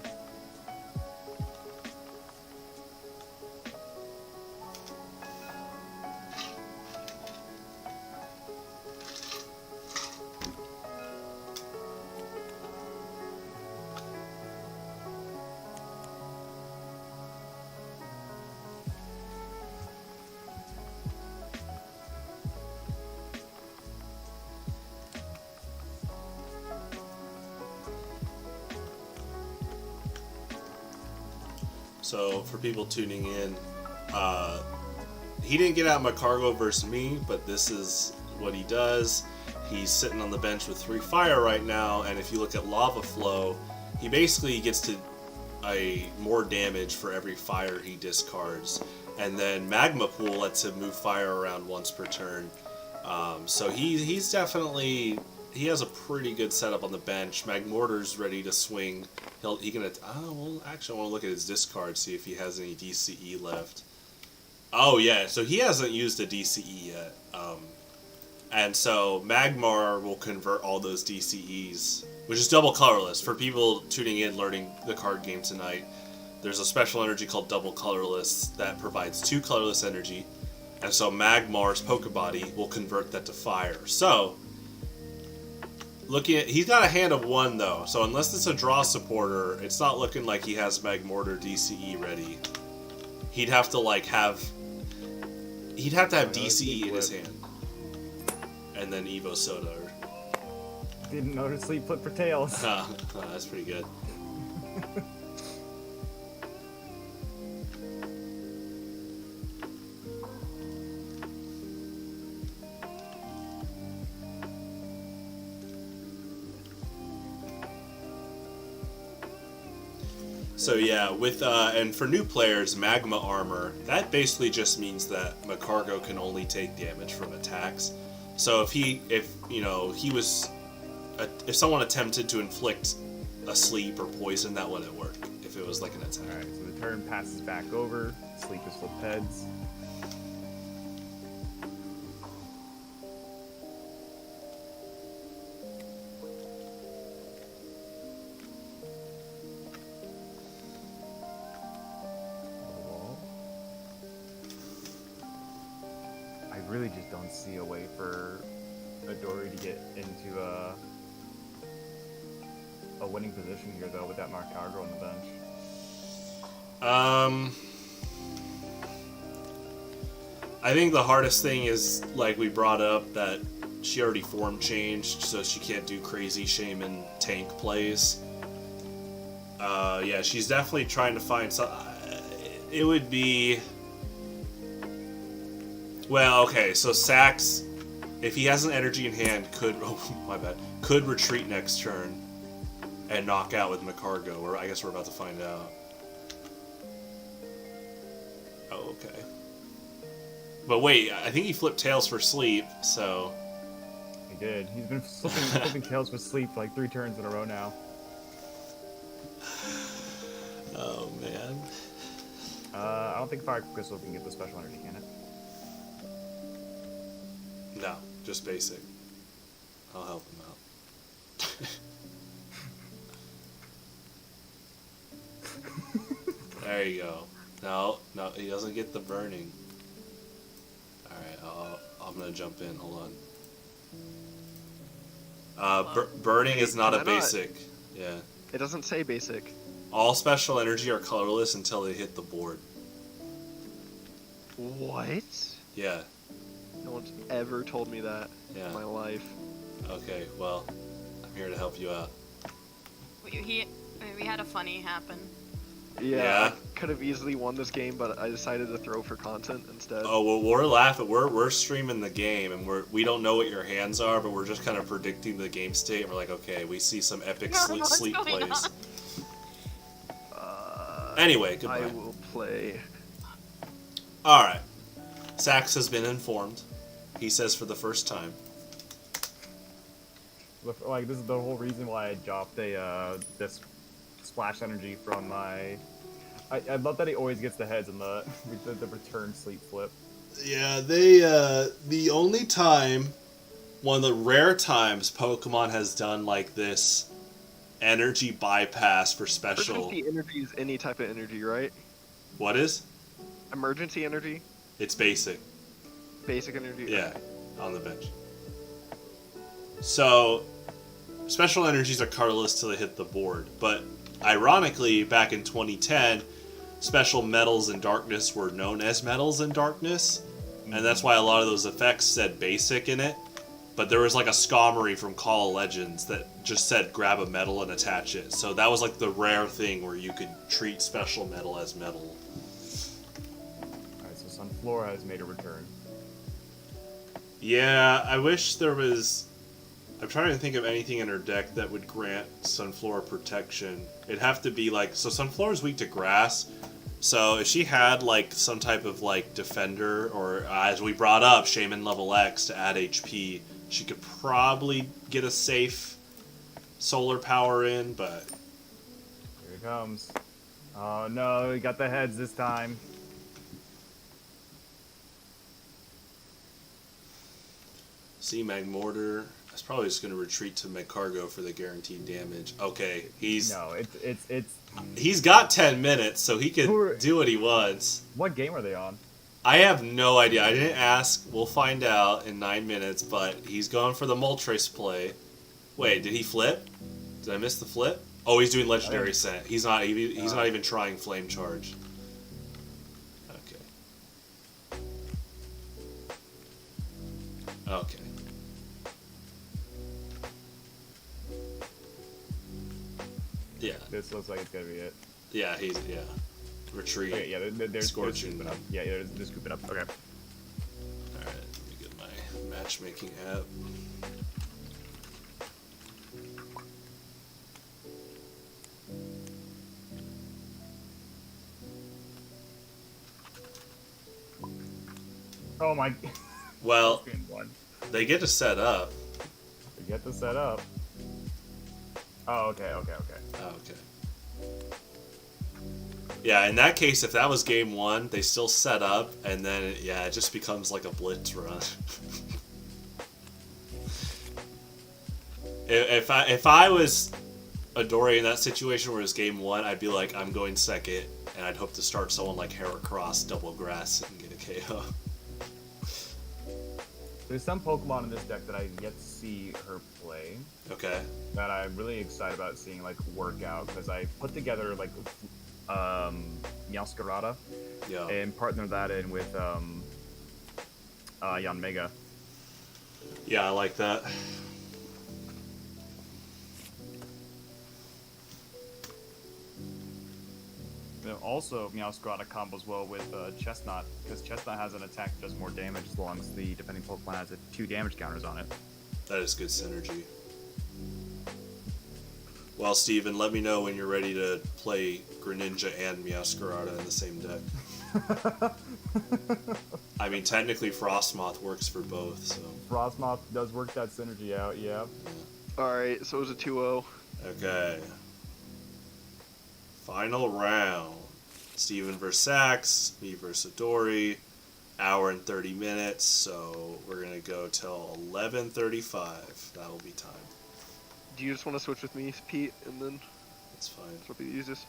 So, for people tuning in, he didn't get out Macargo versus me, but this is what he does. He's sitting on the bench with 3 fire right now, and if you look at Lava Flow, he basically gets to more damage for every fire he discards. And then Magma Pool lets him move fire around once per turn. So he's definitely... He has a pretty good setup on the bench. Magmortar's ready to swing. He can. Well, actually, I want to look at his discard, see if he has any DCE left. Oh yeah, so he hasn't used a DCE yet. And so Magmar will convert all those DCEs, which is double colorless. For people tuning in, learning the card game tonight, there's a special energy called double colorless that provides 2 colorless energy, and so Magmar's Pokebody will convert that to fire. So. Looking at, he's got a hand of 1 though, so unless it's a draw supporter, it's not looking like he has Magmortar DCE ready. He'd have to have DCE in his hand, and then Evo Soda. Didn't notice Sleep Flip for Tails. That's pretty good. So yeah, with and for new players, Magma Armor, that basically just means that Magcargo can only take damage from attacks. So if someone attempted to inflict a sleep or poison, that wouldn't work if it was like an attack. Alright, so the turn passes back over. Sleep is flipped heads. I really just don't see a way for Odori to get into a winning position here, though, with that Magcargo on the bench. I think the hardest thing is, like we brought up, that she already form changed, so she can't do crazy shaman tank plays. Yeah, she's definitely trying to find some. It would be. Well, okay, so Sax, if he has an energy in hand, could retreat next turn and knock out with Magcargo, or I guess we're about to find out. Oh, okay. But wait, I think he flipped Tails for sleep, so... He did. He's been flipping Tails for sleep like 3 turns in a row now. Oh, man. I don't think Fire Crystal can get the special energy, can it? No, just basic. I'll help him out. There you go. No, he doesn't get the burning. Alright, I'm gonna jump in. Hold on. Burning is not a basic. Yeah. It doesn't say basic. All special energy are colorless until they hit the board. What? Yeah. No one's ever told me that in my life. Okay, well, I'm here to help you out. We had a funny happen. Yeah. I could have easily won this game, but I decided to throw for content instead. Oh, well, we're laughing. We're streaming the game, and we don't know what your hands are, but we're just kind of predicting the game state, and we're like, okay, we see some epic sleep plays. Anyway, goodbye. I will play. Alright. Sax has been informed. He says for the first time. Like, this is the whole reason why I dropped this splash energy from my... I love that he always gets the heads in the return sleep flip. Yeah, the only time, one of the rare times Pokemon has done like this energy bypass for special... Emergency energy is any type of energy, right? What is? Emergency energy? It's basic. Basic energy? Yeah, on the bench. So, special energies are colorless till they hit the board, but ironically, back in 2010, special metals in darkness were known as metals in darkness, and that's why a lot of those effects said basic in it. But there was like a Skarmory from Call of Legends that just said grab a metal and attach it. So that was like the rare thing where you could treat special metal as metal. Alright, so Sunflora has made a return. Yeah, I wish there was... I'm trying to think of anything in her deck that would grant Sunflora protection. It'd have to be like... So Sunflora's weak to grass. So if she had like some type of like defender, or as we brought up, Shaman level X to add HP, she could probably get a safe solar power in, but... Here it comes. Oh no, we got the heads this time. See, Magmortar. That's probably just going to retreat to Magcargo for the guaranteed damage. Okay, he's... No, it's... He's got 10 minutes, so he can do what he wants. What game are they on? I have no idea. I didn't ask. We'll find out in 9 minutes, but he's going for the Moltres play. Wait, did he flip? Did I miss the flip? Oh, he's doing Legendary Scent. He's not even trying Flame Charge. Okay. Okay. Yeah. This looks like it's gonna be it. Yeah, retreat. Okay, yeah, they're Scorching. scooping up. Yeah, they're scooping up. Okay. Alright, let me get my matchmaking app. Oh my. Well, One. they get to set up. We get to set up. Oh, okay. Oh, okay. Yeah, in that case, if that was game 1, they still set up, and then, it just becomes like a blitz run. If I was Odori in that situation where it's game 1, I'd be like, I'm going second, and I'd hope to start someone like Heracross, double grass, and get a KO. There's some Pokemon in this deck that I've yet to see her play. Okay. That I'm really excited about seeing like work out, because I put together like Meowscarada and partnered that in with Yanmega. Yeah, I like that. Also, Meowscarada combos well with Chestnut, because Chestnut has an attack that does more damage as long as the depending Pokemon has 2 damage counters on it. That is good synergy. Well, Steven, let me know when you're ready to play Greninja and Meowscarada in the same deck. I mean, technically Frostmoth works for both, so... Frostmoth does work that synergy out, yeah. Alright, so it was a 2-0. Okay. Final round. Steven versus Sax, me versus Odori. Hour and 30 minutes, so we're going to go till 11:35. That'll be time. Do you just want to switch with me, Pete, and then That's fine. swap the users?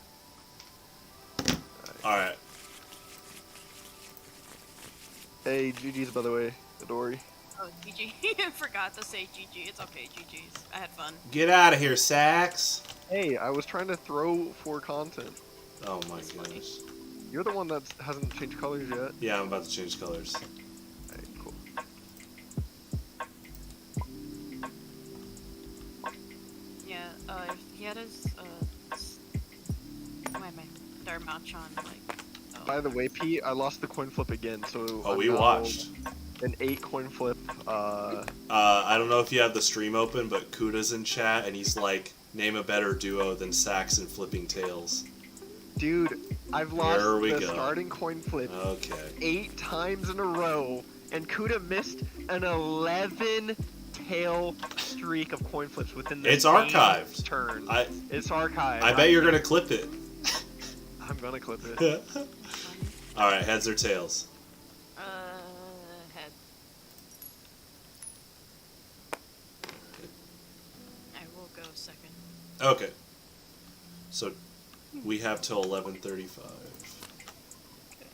Alright. Hey, GG's by the way, Odori. Oh, GG. I forgot to say GG. It's okay, GG's. I had fun. Get out of here, Sax! Hey, I was trying to throw for content. Oh my That's funny. goodness. You're the one that hasn't changed colors yet. Yeah, I'm about to change colors. Alright, cool. Yeah, if he had his, why am I? Darmachon, like... Oh, By the way, Pete, I lost the coin flip again, so... Oh, I'm we now watched. An 8 coin flip, I don't know if you have the stream open, but Kuda's in chat, and he's like, name a better duo than Sax and Flipping Tails. Dude, I've lost There we the go. starting coin flip Okay. 8 times in a row, and Kuda missed an 11-tail streak of coin flips within the It's same archived. turn. I It's archived. bet you're gonna clip it. I'm gonna clip it. Alright, heads or tails? head. I will go second. Okay. So we have till 11:35. Okay.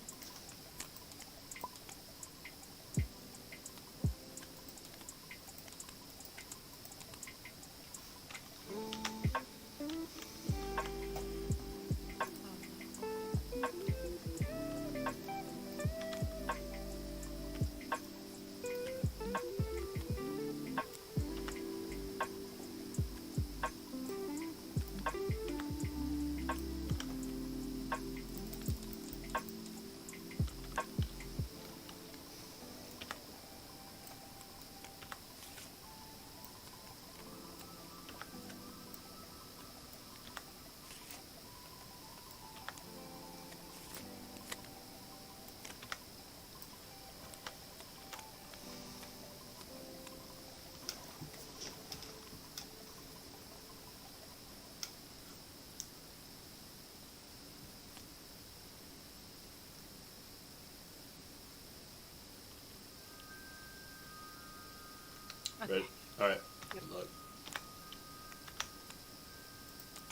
Ready? Alright. Yep. Look.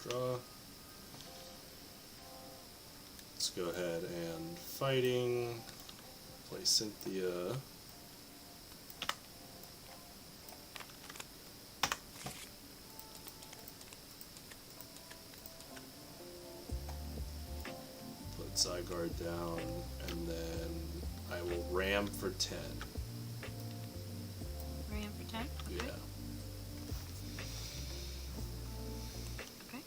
Draw. Let's go ahead and fighting. Play Cynthia. Put Zygarde down, and then I will ram for 10. Ram for 10? Okay. Yeah. Okay.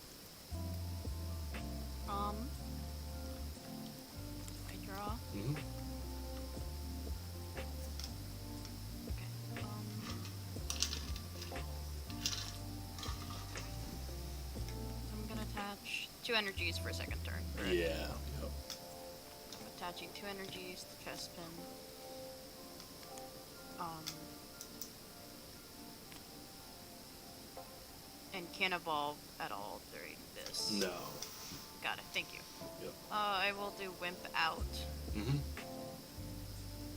I draw. Mm-hmm. Okay. I'm gonna attach 2 energies for a second turn. Correct? Yeah. Yep. I'm attaching 2 energies to chest pin. And can't evolve at all during this. No. Got it. Thank you. Yep. I will do Wimp out. Mm-hmm.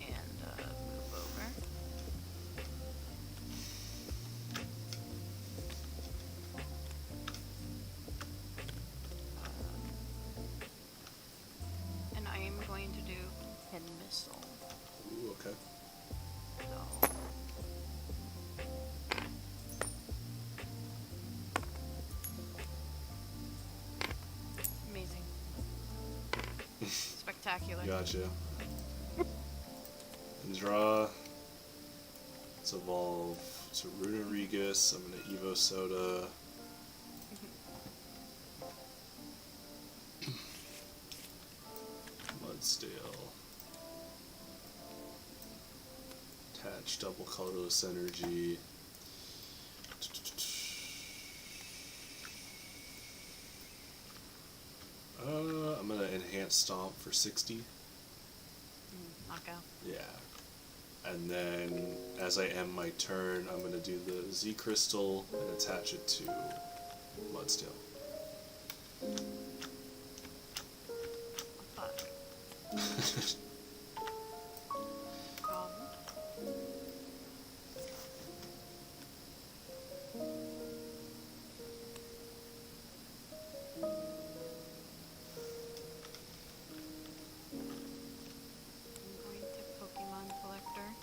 And move over. And I am going to do Pin Missile. Ooh, okay. So. Amazing. Spectacular. Gotcha. And draw. Let's evolve. So Runerigus. I'm gonna Evo Soda. Mudsdale. Attach double colorless energy. I'm gonna enhance Stomp for 60. Knockout. Yeah. And then, as I end my turn, I'm gonna do the Z Crystal and attach it to Mudsdale. Fuck.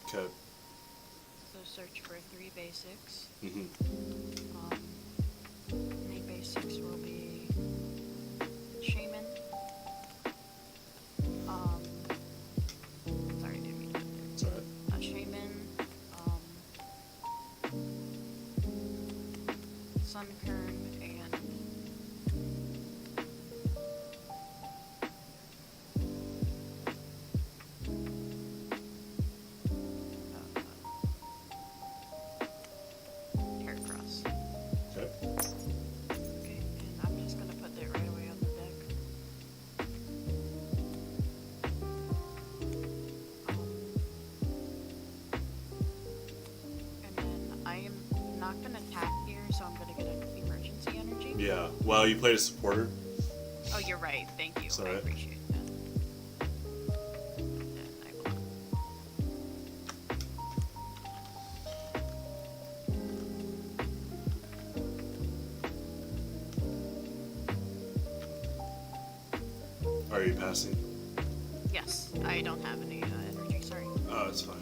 Okay. So search for 3 basics. Mm-hmm. 3 basics will be Shaman. Sorry, didn't mean to. It's alright. Shaman. Sunkern and Heracross. Okay. Okay, and I'm just gonna put that right away on the deck. And then I am not gonna attack here, so I'm gonna get an emergency energy. Yeah. Well, you played a supporter. Oh, you're right. Thank you. It's I alright. appreciate that. Then I will. Are you passing? Yes, I don't have any energy. Sorry. Oh, it's fine.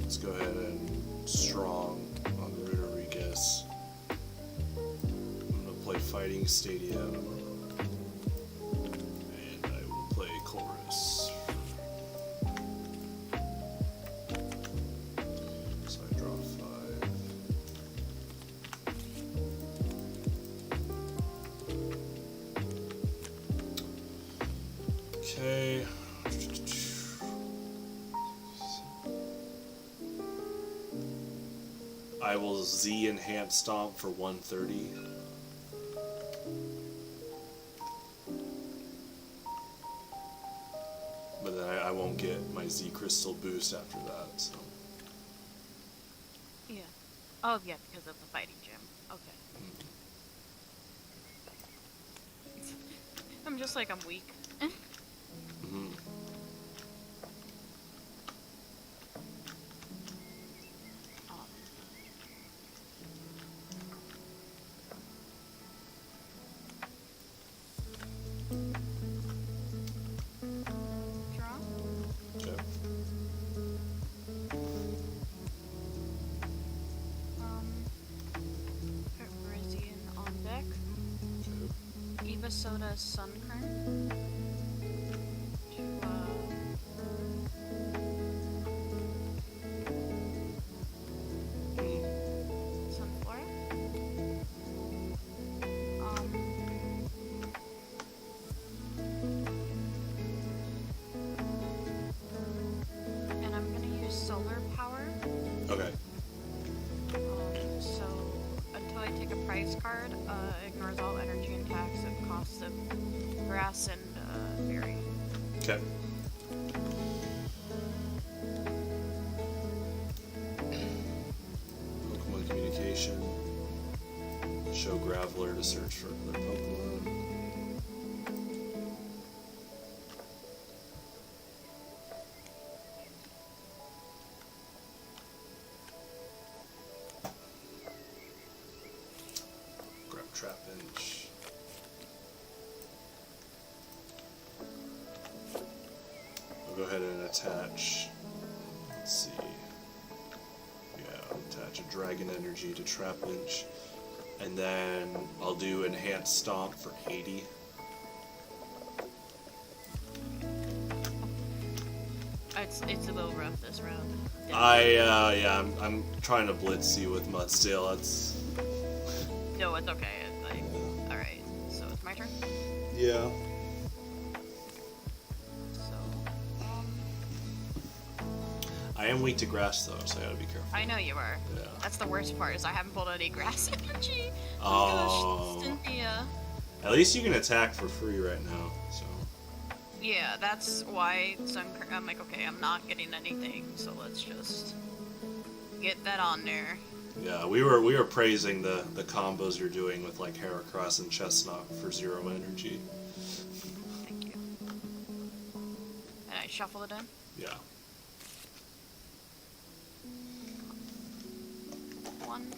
Let's go ahead and strong on Runerigus. I'm gonna play Fighting Stadium. And I will play Chorus. So I draw 5. Okay. I will Z enhance Stomp for 130. But then I won't get my Z Crystal boost after that, so. Yeah. Oh, yeah, because of the fighting gym. Okay. I'm just like, I'm weak. Mhm. Draw. Okay. Put Rizian on deck. Okay. Eva Soda Sunkern. To, Sunflora. And I'm gonna use solar power. Okay. So until I take a prize card, ignores all energy attacks at costs of grass and berry. Okay. Pokemon communication. Show Graveler to search for another Pokemon. Grab Trapinch. We'll go ahead and attach. Let's see. Yeah, attach a Dragon Energy to Trapinch. And then I'll do Enhanced Stomp for 80. It's a little rough this round. I'm trying to blitz you with Mudsdale. That's. No, it's okay. Alright, so it's my turn. Yeah. So, I am weak to grass though, so I gotta be careful. I know you are. Yeah. That's the worst part, is I haven't pulled any grass energy. Oh. Gosh, Cynthia. At least you can attack for free right now, so. Yeah, that's why I'm like, okay, I'm not getting anything, so let's just get that on there. Yeah, we were praising the combos you're doing with like Heracross and Chestnut for 0 energy. Thank you. And I shuffle it in? Yeah. 1, 2,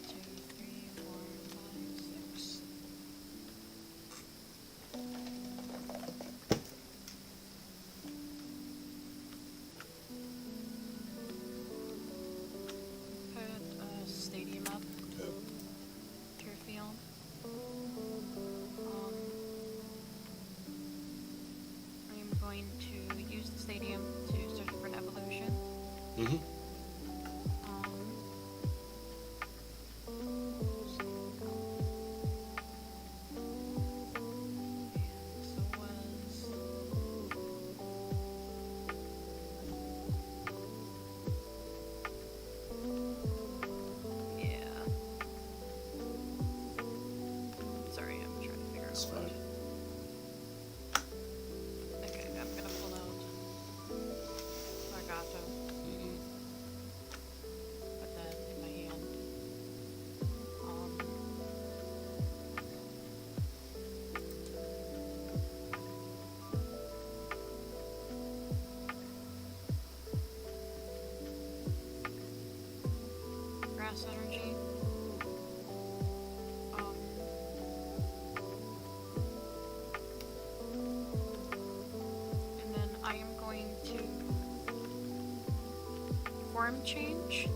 3, 4, 5, 6. Put a stadium up Okay. to your field. I'm going to use the stadium to search for an evolution. Mm-hmm. Energy. And then I am going to form change.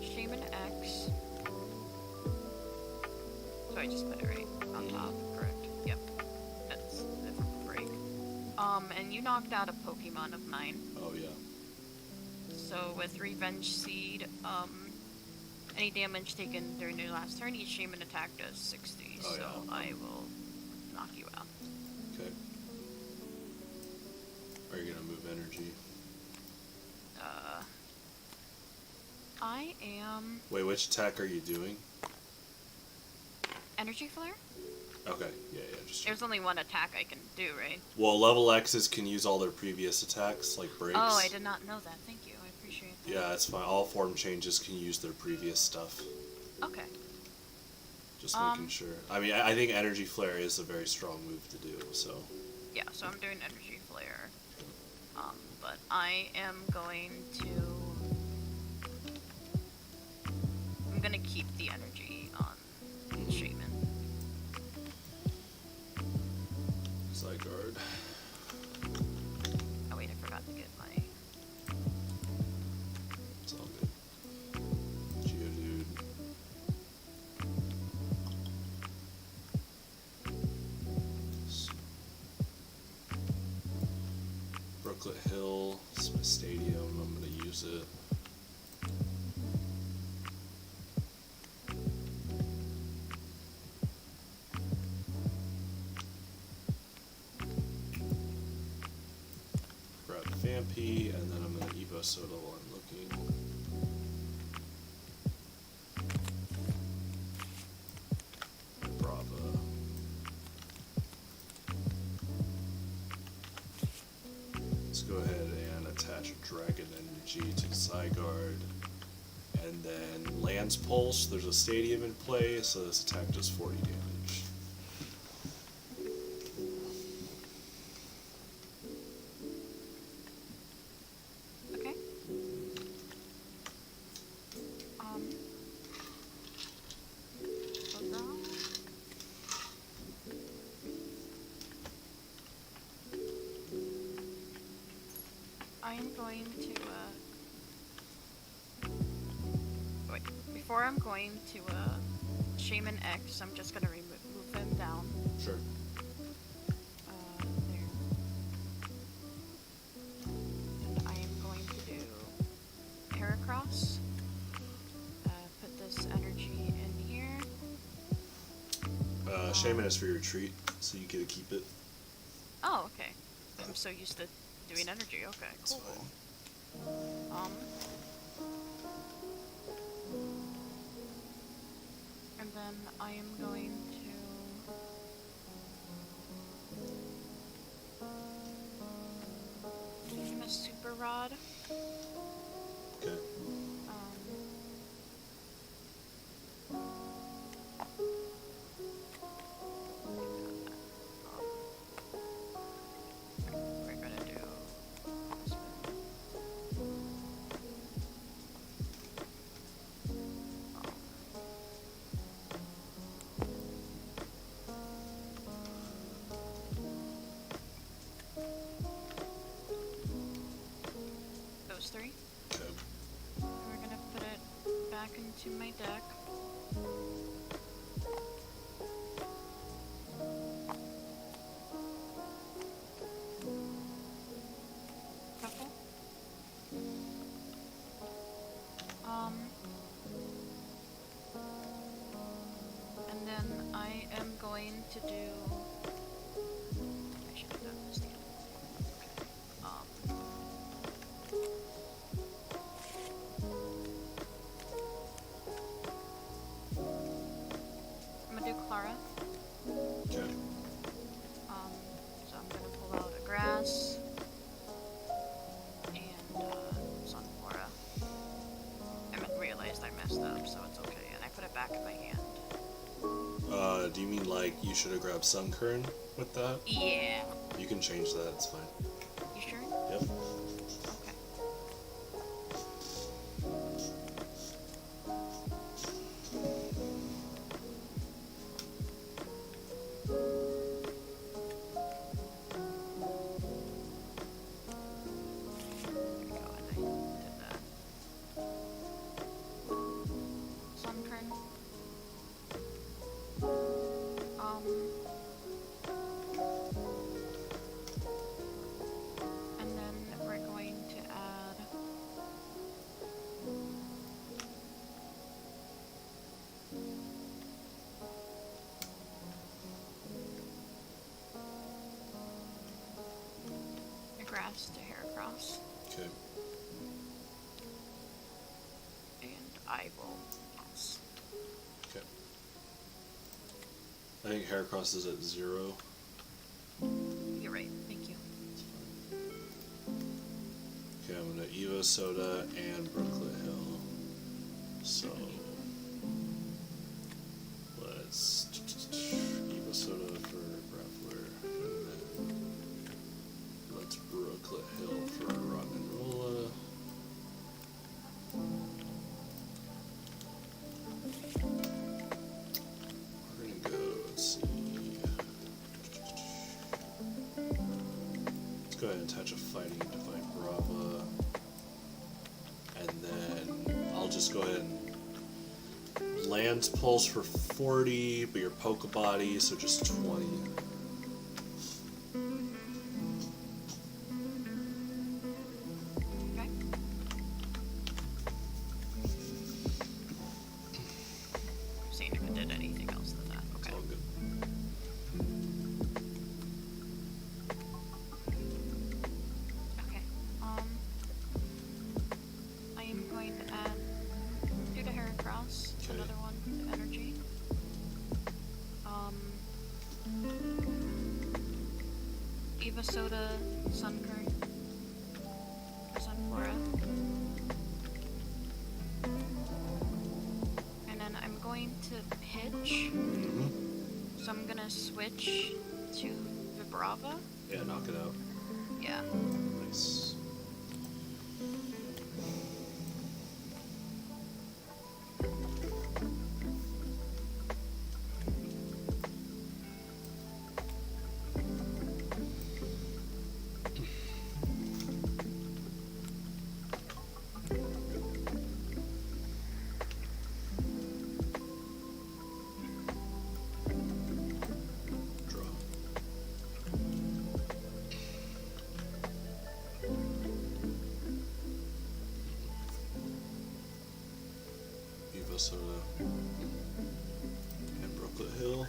Shaman X. So I just put it right on top, correct? Yep. That's a different break. And you knocked out a Pokemon of mine. Oh yeah. So with Revenge Seed, any damage taken during your last turn, each shaman attack does 60. Oh, so yeah. I will knock you out. Okay. Are you gonna move energy? I am Wait, which attack are you doing? Energy Flare? Okay, yeah, just. There's only one attack I can do, right? Well, level X's can use all their previous attacks, like breaks. Oh, I did not know that. Thank you. I appreciate that. Yeah, it's fine. All form changes can use their previous stuff. Okay. Just making sure. I mean, I think Energy Flare is a very strong move to do, so. Yeah, so I'm doing Energy Flare. But I am going to... I'm gonna keep the energy on Shaman. Zygarde. Oh wait, I forgot to get my... It's all good. Geodude. Brooklet Hill. It's my stadium. I'm gonna use it. Grab Vampy, and then I'm gonna Evo Soda while I'm looking. Brava. go ahead and attach a Dragon Energy to Zygarde. And then Lance Pulse, there's a Stadium in play, so this attack does 40 damage. Okay. So now I am going to, wait, before I'm going to, Shaman X, I'm just gonna move him down. Sure. There. And I am going to do Heracross. Put this energy in here. Shaman is for your retreat, so you get to keep it. Oh, okay. I'm so used to doing energy. Okay, That's cool. fine. And then I am going to give him a super rod. Okay. We're gonna do those three. Okay. And we're gonna put it back into my deck. Couple. And then I am going to do. I should have done this together. I'm gonna do Clara. Okay. So I'm gonna pull out a grass and Sunflora. I realized I messed up, so it's okay, and I put it back in my hand. Do you mean like you should have grabbed Sunkern with that? Yeah. You can change that, it's fine. You sure? Yep. Okay. There we go, and I did that. Sunkern. And then we're going to add a grass to Heracross, Okay. and I will pass. Okay. I think Heracross is at 0. You're right, thank you. Okay, I'm gonna Evo Soda and Brooklet Hill. So let's Evo Soda for Grappler, and then let's Brooklet Hill for Rock and Rolla. We're gonna go, let's see. Let's go ahead and attach a Fighting Divine Brava. And then I'll just go ahead and Lance Pulse for 40, but your Pokebody, so just 20. Okay. Seeing if it did anything else than that. It's Okay. all good. Okay. I am going to add 2 to Heracross, Okay. another one to energy. Eva Soda, Sunkern. bench. Mm-hmm. So I'm gonna switch to Vibrava. Yeah, knock it out. Yeah. Nice. Soda and Brooklet Hill.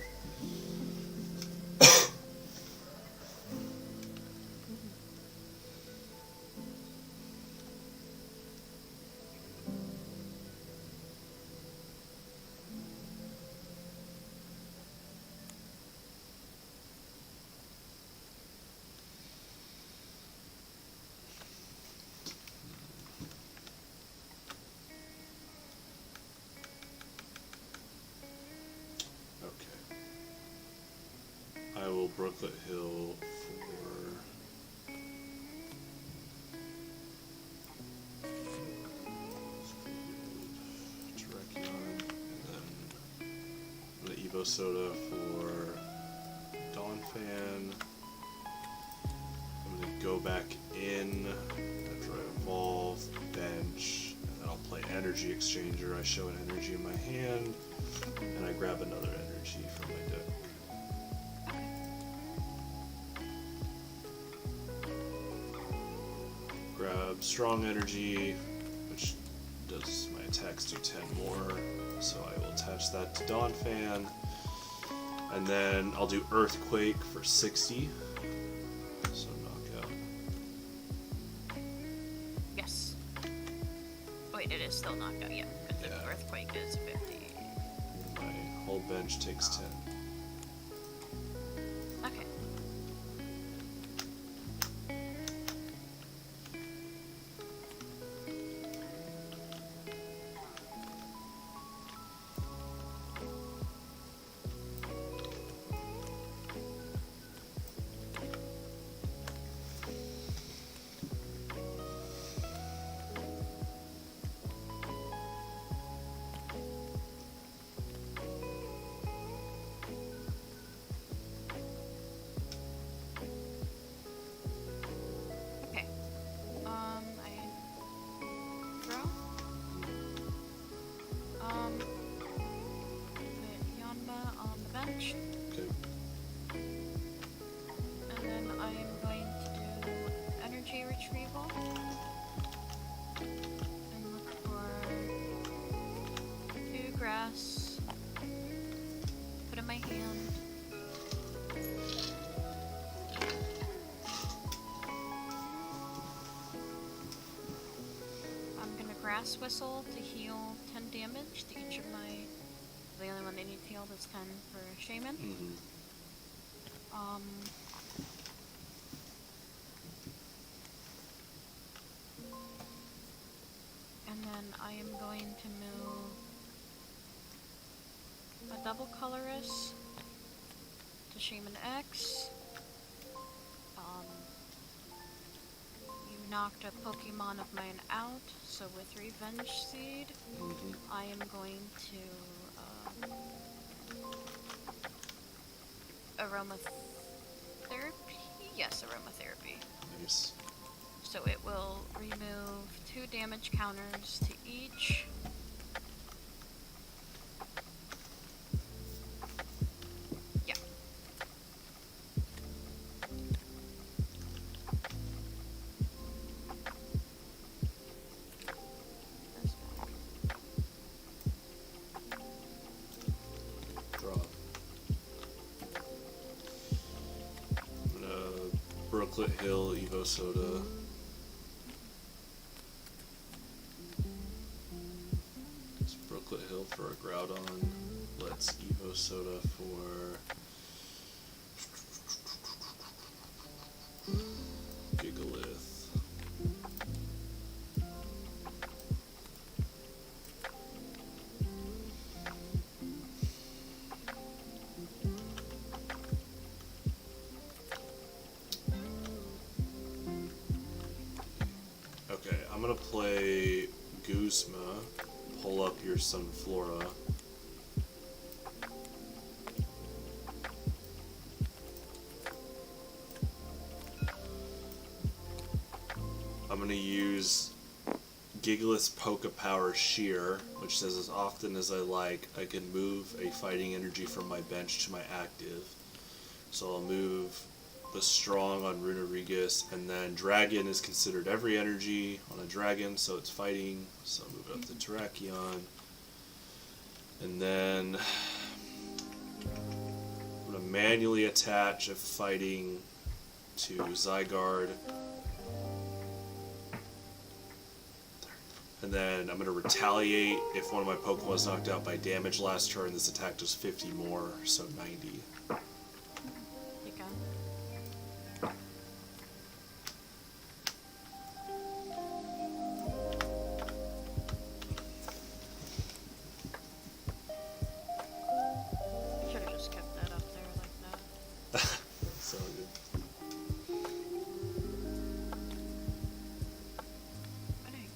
I will Brooklet Hill for Terrakion, and then I'm gonna Evo Soda for Donphan. I'm gonna go back in after I evolve, bench, and then I'll play Energy Exchanger. I show an energy in my hand, and I grab another energy from my deck. Grab Strong Energy, which does my attacks do 10 more, so I will attach that to Donphan. And then I'll do Earthquake for 60, so knockout. Yes. Wait, it is still knocked out, yeah. Because the Earthquake is 50. My whole bench takes 10. Okay. Okay. And then I am going to do energy retrieval and look for 2 grass, put in my hand. I'm gonna grass whistle to heal 10 damage to each of my. The only one they need healed is 10 for Shaman. Mm-hmm. And then I am going to move a double colorist to Shaman X. You knocked a Pokemon of mine out, so with Revenge Seed, I am going to Aromatherapy? Yes, Aromatherapy. Nice. So it will remove 2 damage counters to each. Yeah. Draw. I'm gonna Brooklet Hill, Evo Soda. It's Brooklet Hill for a Groudon. Let's Evo Soda for Gigalith. I'm gonna play Guzma. Pull up your Sunflora. I'm gonna use Gigalith's Poke Power Shear, which says as often as I like, I can move a fighting energy from my bench to my active. So I'll move the Strong on Runerigus, and then Dragon is considered every energy on a dragon, so it's fighting. So I'll move it up to Terrakion. And then I'm going to manually attach a fighting to Zygarde. And then I'm going to retaliate if one of my Pokemon was knocked out by damage last turn. This attack does 50 more, so 90. You go. I should have just kept that up there like that. So good. Alright.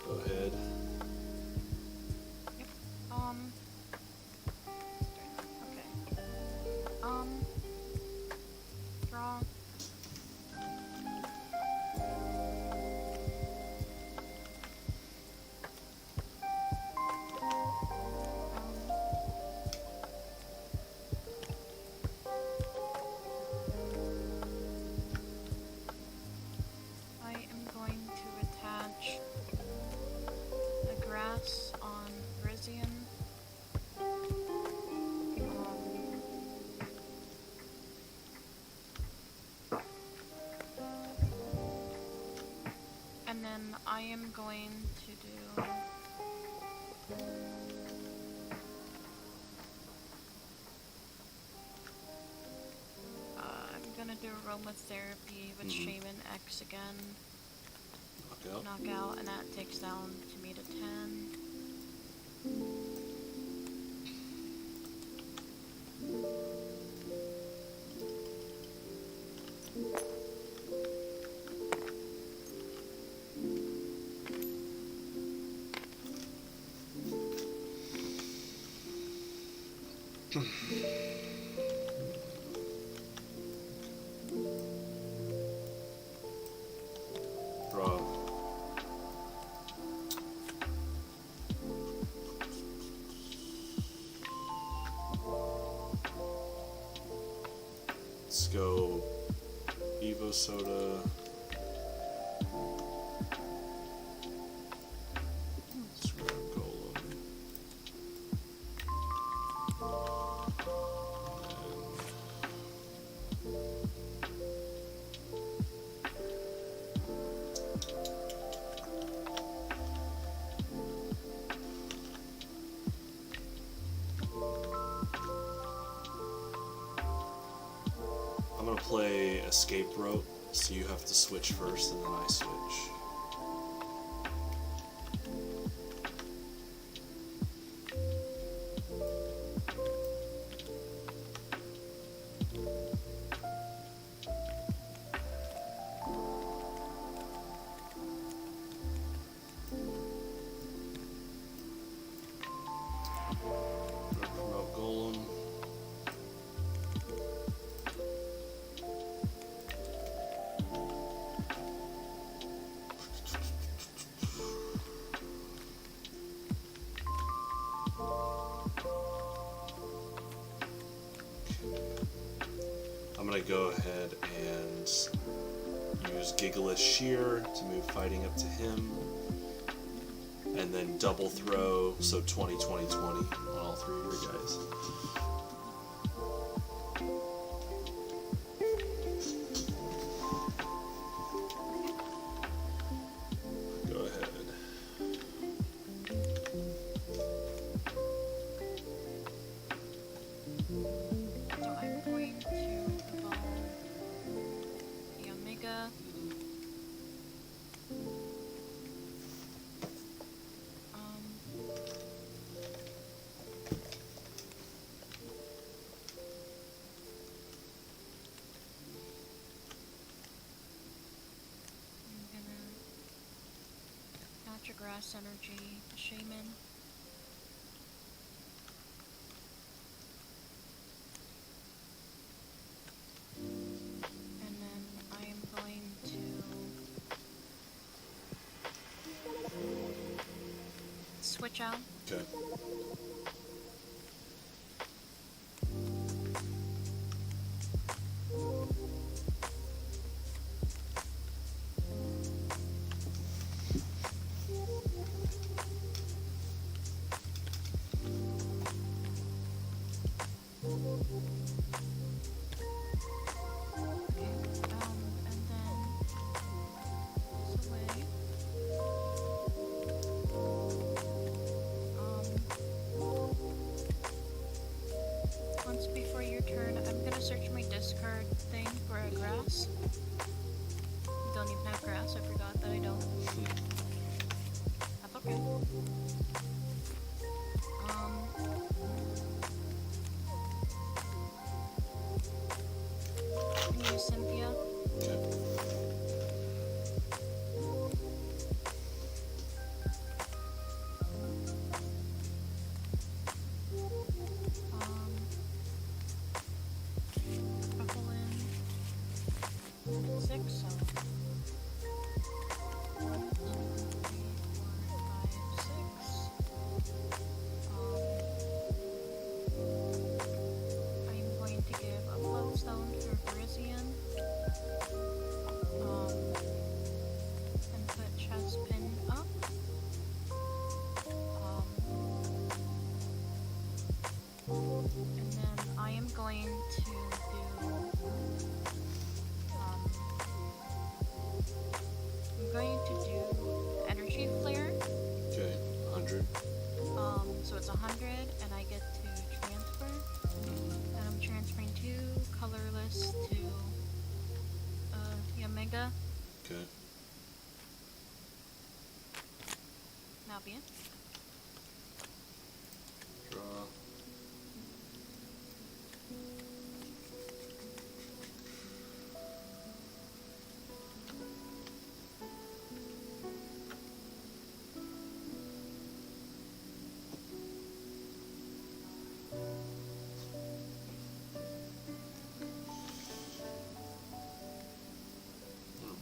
Go ahead. Okay. Draw. I am going to attach the grass on Rizian. And then I am going to do I'm gonna do aromatherapy with Shaman X again. Knockout. Knockout, and that takes down to me to 10. Draw. Let's go Evo Soda. Let's grab Golem. I'm gonna play Escape Rope, so you have to switch first and then I switch. Gonna promote Golem. I'm gonna go ahead and use Gigalith Shear to move fighting up to him, and then double throw, so 20, 20, 20 on all three of your guys. Go ahead. So I'm going to evolve grass energy, the shaman. And then I am going to switch out. Okay. And then this away. Once before your turn, I'm gonna search my discard thing for a grass. Don't even have grass, I forgot that I don't. That's okay. I'm gonna use Cynthia. Okay. Shuffle in 6, so 1, 2, 3, 4, 5, 6. I'm going to give a Floatstone for Parisian. And put Chespin up. And then I am going to do I'm going to do Energy Flare. Okay. 100. So it's 100 and I get to transfer. And I'm transferring 2 colorless to Yamega. Okay. Now be it. Draw.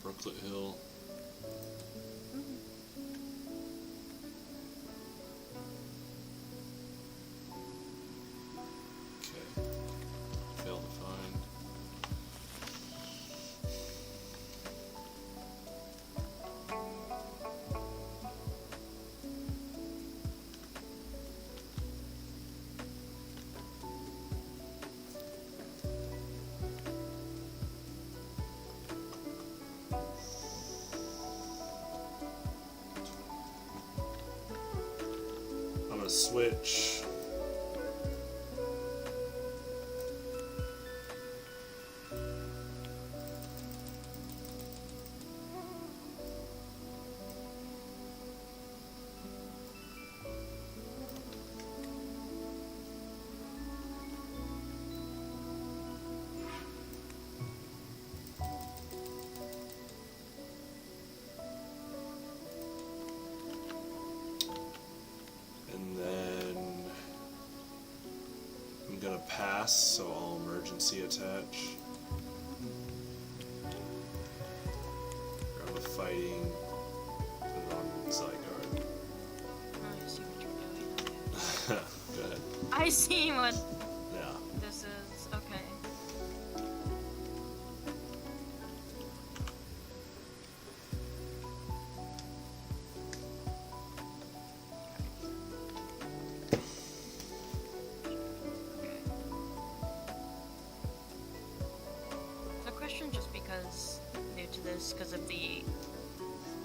Brooklet Hill. Okay. Fail to find. I'm gonna switch. And then I'm gonna pass, so I'll emergency attach. Grab a fighting, put it on Zygarde. I see what you're doing. Go ahead. I see what Yeah. this is. Okay. So question, just because new to this, because of the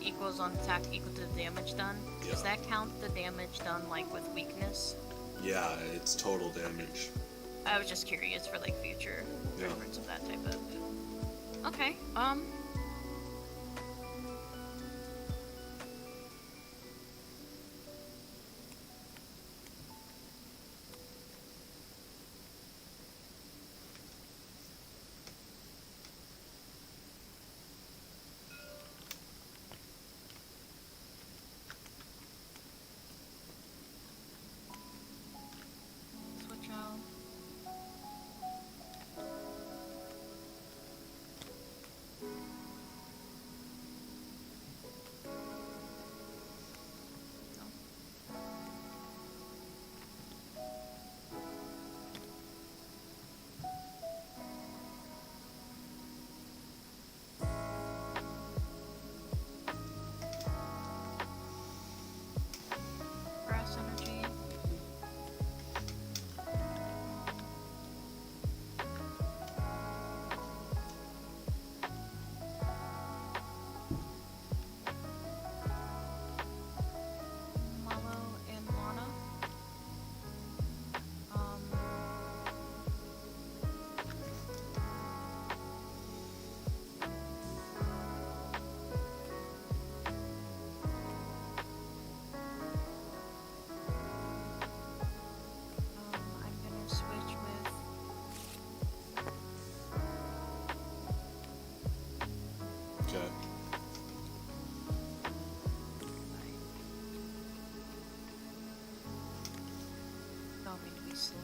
equals on attack equal to the damage done, does Yeah. that count the damage done like with weakness? Yeah, it's total damage. I was just curious for like future Yeah. reference of that type of. Okay. Okay. Don't mean to be slow.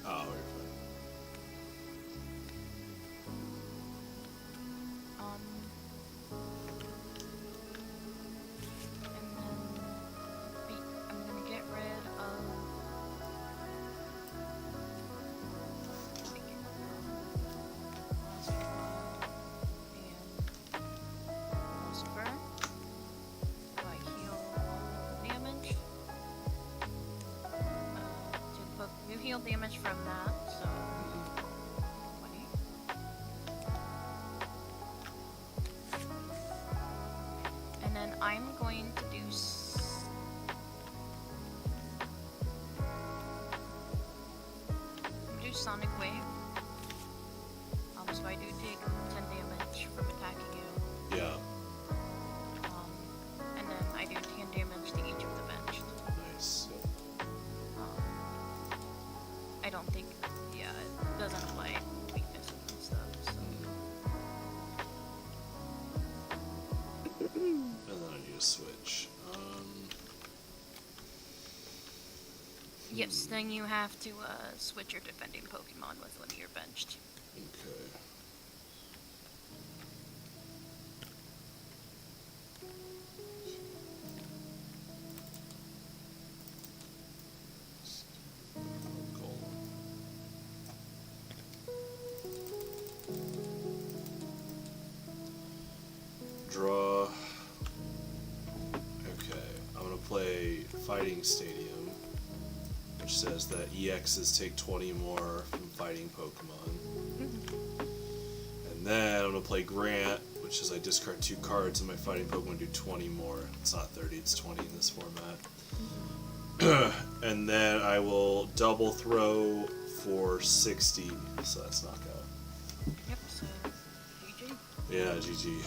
Oh, you're fine. And then I'm gonna get rid of. Heal damage from that, so 20. And then I'm going to do Sonic Wave. So I do take 10 damage from attacking you. Yeah. And then I do 10 damage to each of the benched. Nice. I don't think, yeah, it doesn't apply weaknesses and stuff, so. And then I need to switch. Yes, then you have to switch your defending Pokemon with one of your benched. Okay. Draw. Okay, I'm gonna play Fighting Stadium, which says that EXs take 20 more from fighting Pokemon. And then I'm gonna play Grant, which is I discard 2 cards and my fighting Pokemon do 20 more. It's not 30, it's 20 in this format. And then I will double throw for 60, so that's knockout. Yep, so GG. Yeah, GG.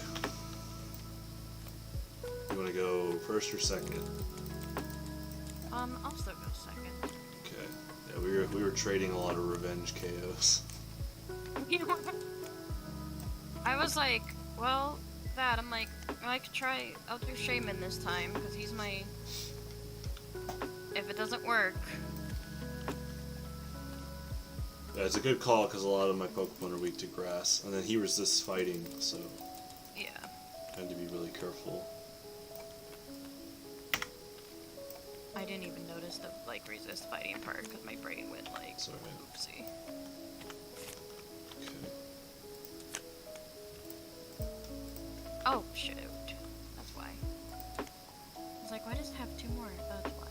You want to go first or second? I'll still go second. Okay. Yeah, we were trading a lot of revenge KOs. I was like, well, I'm like, I could try, I'll do Shaman this time, because he's my, if it doesn't work. Yeah, it's a good call, because a lot of my Pokemon are weak to grass, and then he resists fighting, so Yeah. I had to be really careful. I didn't even notice the, like, resist fighting part, because my brain went like, Sorry. oopsie. Okay. Oh, shoot. That's why. I was like, why does it have 2 more? That's why.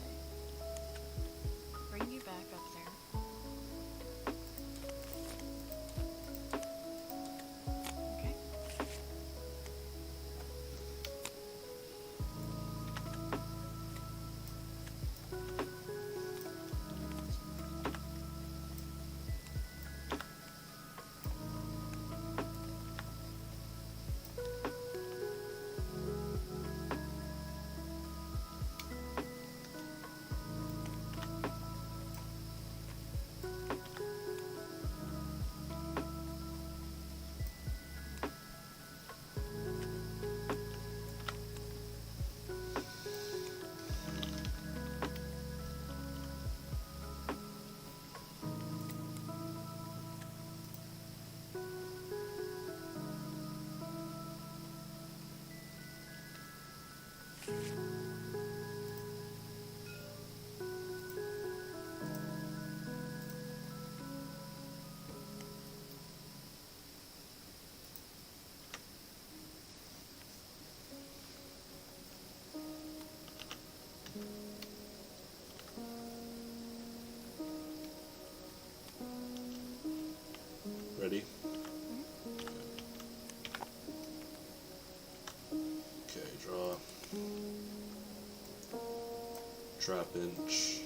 Bring you back up there. Okay. Ready? Okay, draw. Trapinch.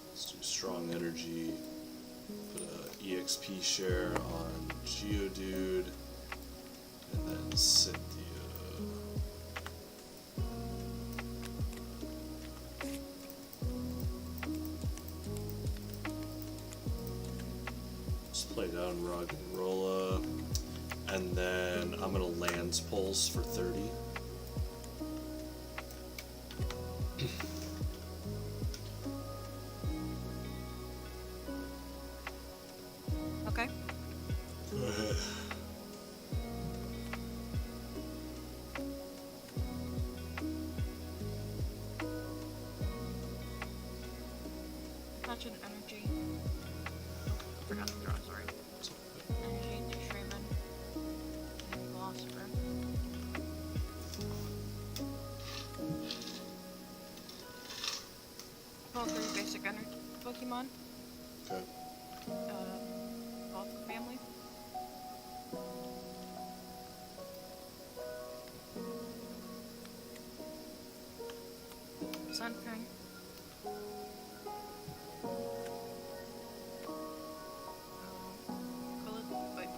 Let's do Strong Energy. Put a EXP share on Geodude. And then Cynthia. Play down Roggenrola. And then I'm gonna Lands Pulse for 30. Okay. Go ahead. Touch an energy. Forgot to draw, sorry. Energy, new Shaymin. And Philosopher. Call 3 basic energy Pokemon. Okay. Call for family. Sunfang. Wait.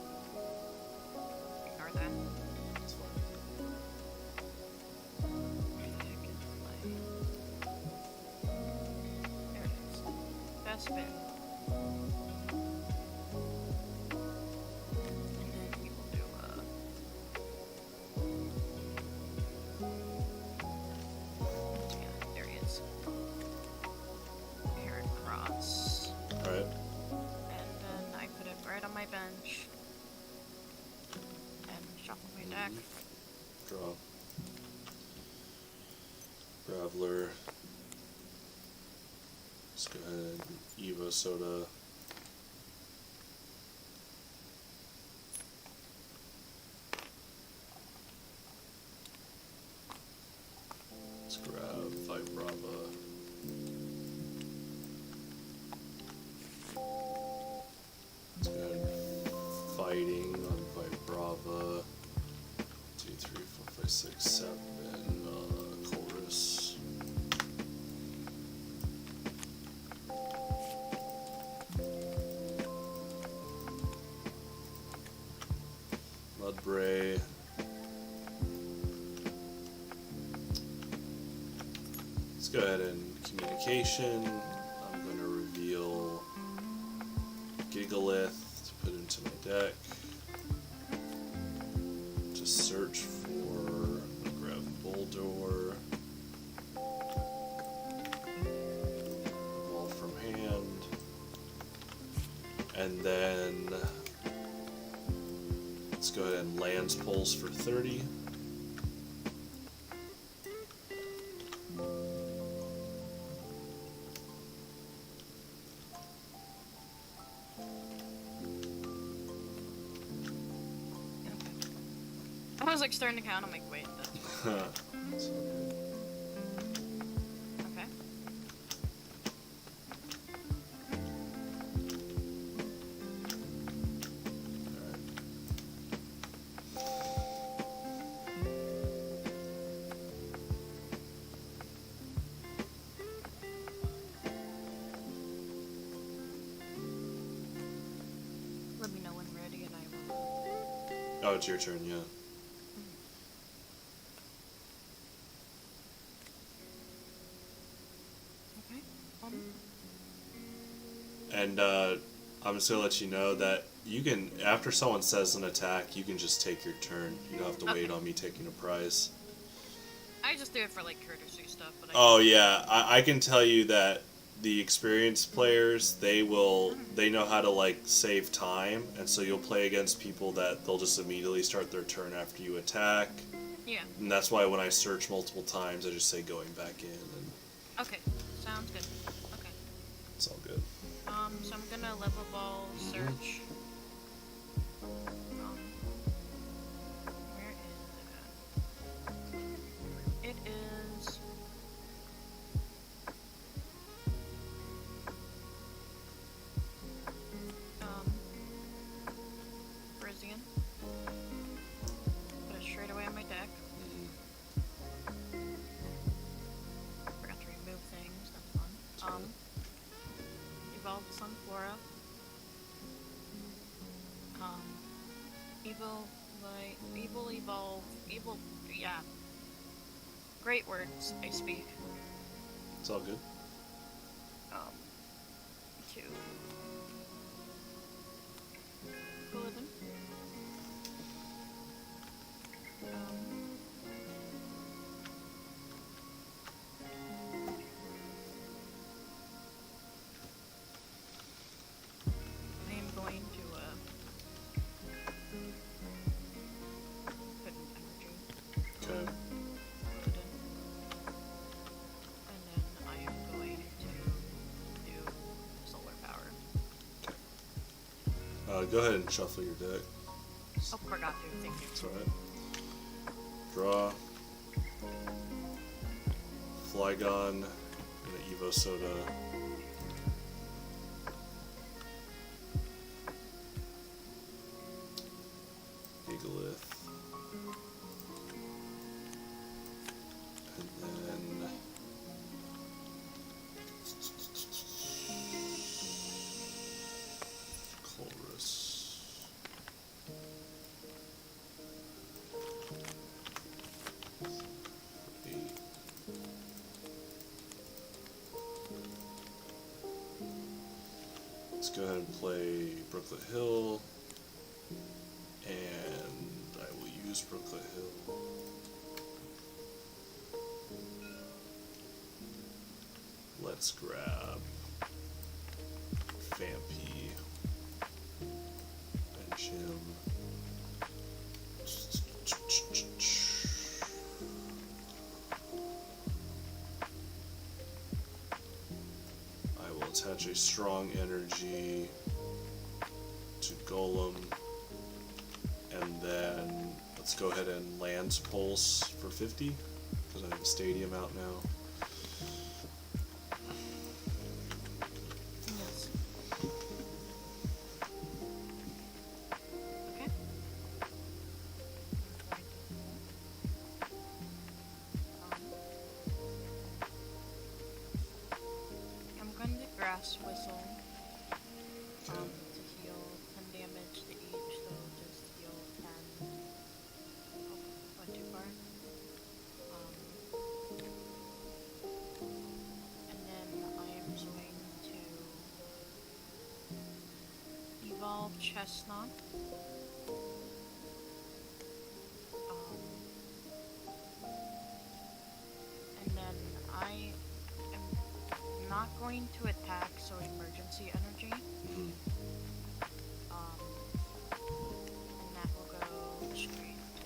Ignore that. That's fine. Where the heck is my... There it is. Best bet. And then we will do yeah, there he is. Heracross. Alright. And then I put it right on my bench. And shuffle my deck. Draw. Graveler. Let's go ahead and Evo Soda. Let's grab Vibrava. Let's go ahead and fighting on Vibrava. 2, 3, 4, 5, 6, 7. Chorus. Mudbray. Let's go ahead and communication. I'm going to reveal Gigalith to put into my deck. To search for, grab Boldor. Evolve from hand. And then let's go ahead and Lands Pulse for 30. I was like starting to count. I'm like, wait. That's all good. Okay. Let me know when ready, and I will. Oh, it's your turn, yeah. Okay. And I'm just gonna let you know that you can, after someone says an attack, you can just take your turn. You don't have to wait on me taking a prize. I just do it for like courtesy stuff, but Oh yeah, I can tell you that the experienced players, they know how to like save time, and so you'll play against people that they'll just immediately start their turn after you attack. Yeah. And that's why when I search multiple times, I just say going back in, and Okay. Sounds good. Okay. it's all good. So I'm gonna level ball search. Where is it at? It is. Frisian. Put it straight away on my deck. Forgot to remove things. That's fun. Evolve Sunflora. Evil, yeah. Great words I speak. It's all good. 2. 11. Go ahead and shuffle your deck. Oh, forgot to. Thank you. That's alright. Draw. Flygon and an Evo Soda. Gigalith. And then Colress. Let's go ahead and play Brooklet Hill, and I will use Brooklet Hill. Let's grab Vampy and Jim. I will attach a strong energy to Golem, and then let's go ahead and Lance Pulse for 50 because I have a Stadium out now. Yes. Okay. I'm going to Grass Whistle to heal 10 damage to each, so just heal 10. Oh, went too far. And then I am going to evolve Chestnut. And then I am not going to attack, so emergency energy. Mhm. And that will go straight to.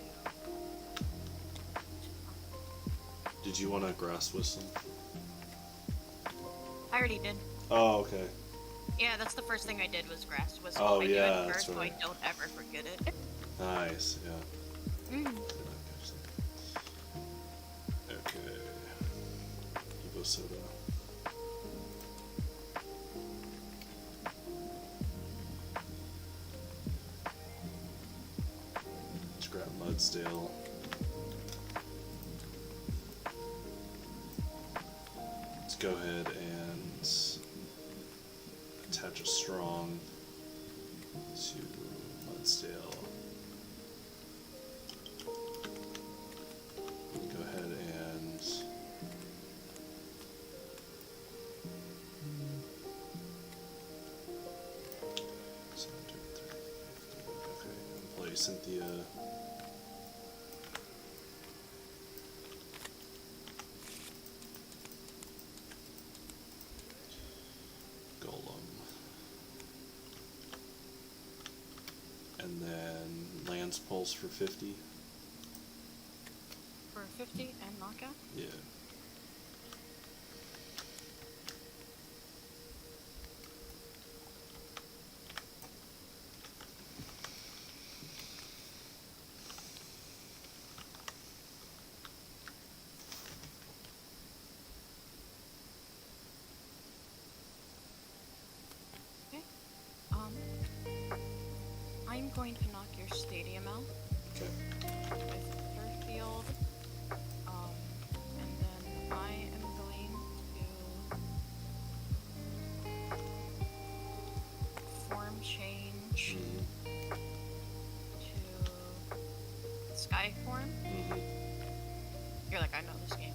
Did you want a Grass Whistle? I already did. Oh, okay. Yeah, that's the first thing I did was Grass Whistle. Oh, I yeah, do it that's first, right. so I don't ever forget it. Nice, yeah. Mm. Okay. Evo Soda. Let's grab Mudsdale. Let's go ahead and attach a strong to Mudsdale. Go ahead and play Cynthia. Golem. And then Lance Pulse for 50. For 50 and knockout? Yeah. Okay. I'm going to knock your Stadium out Okay. with Turf Field. And then I am going to form change to Sky Form. Mhm. You're like, I know this game.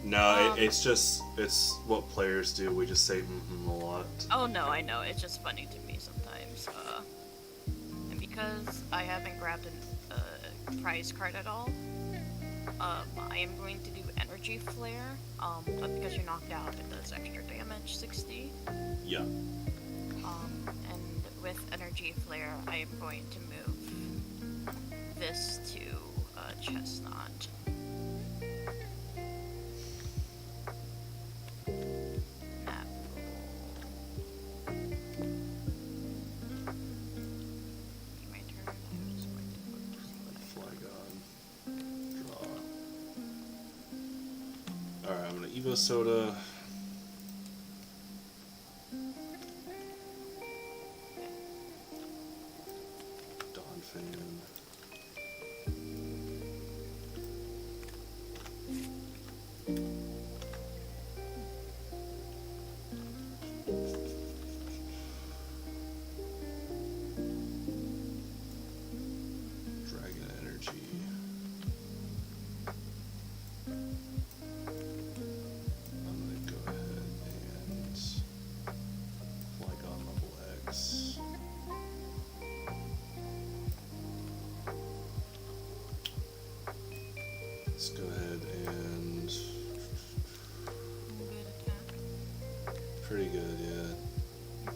No, it's just, it's what players do. We just say a lot. Oh no, I know. It's just funny to me sometimes. And because I haven't grabbed a prize card at all, I am going to do Energy Flare. But because you're knocked out, it does extra damage, 60. Yeah. And with Energy Flare, I am going to move this to Chestnut. That will Draw. Alright, I'm gonna Evo Soda. Donphan. Dragon Energy. I'm gonna go ahead and Flygon level X. Let's go ahead and Good attack. pretty good, yeah.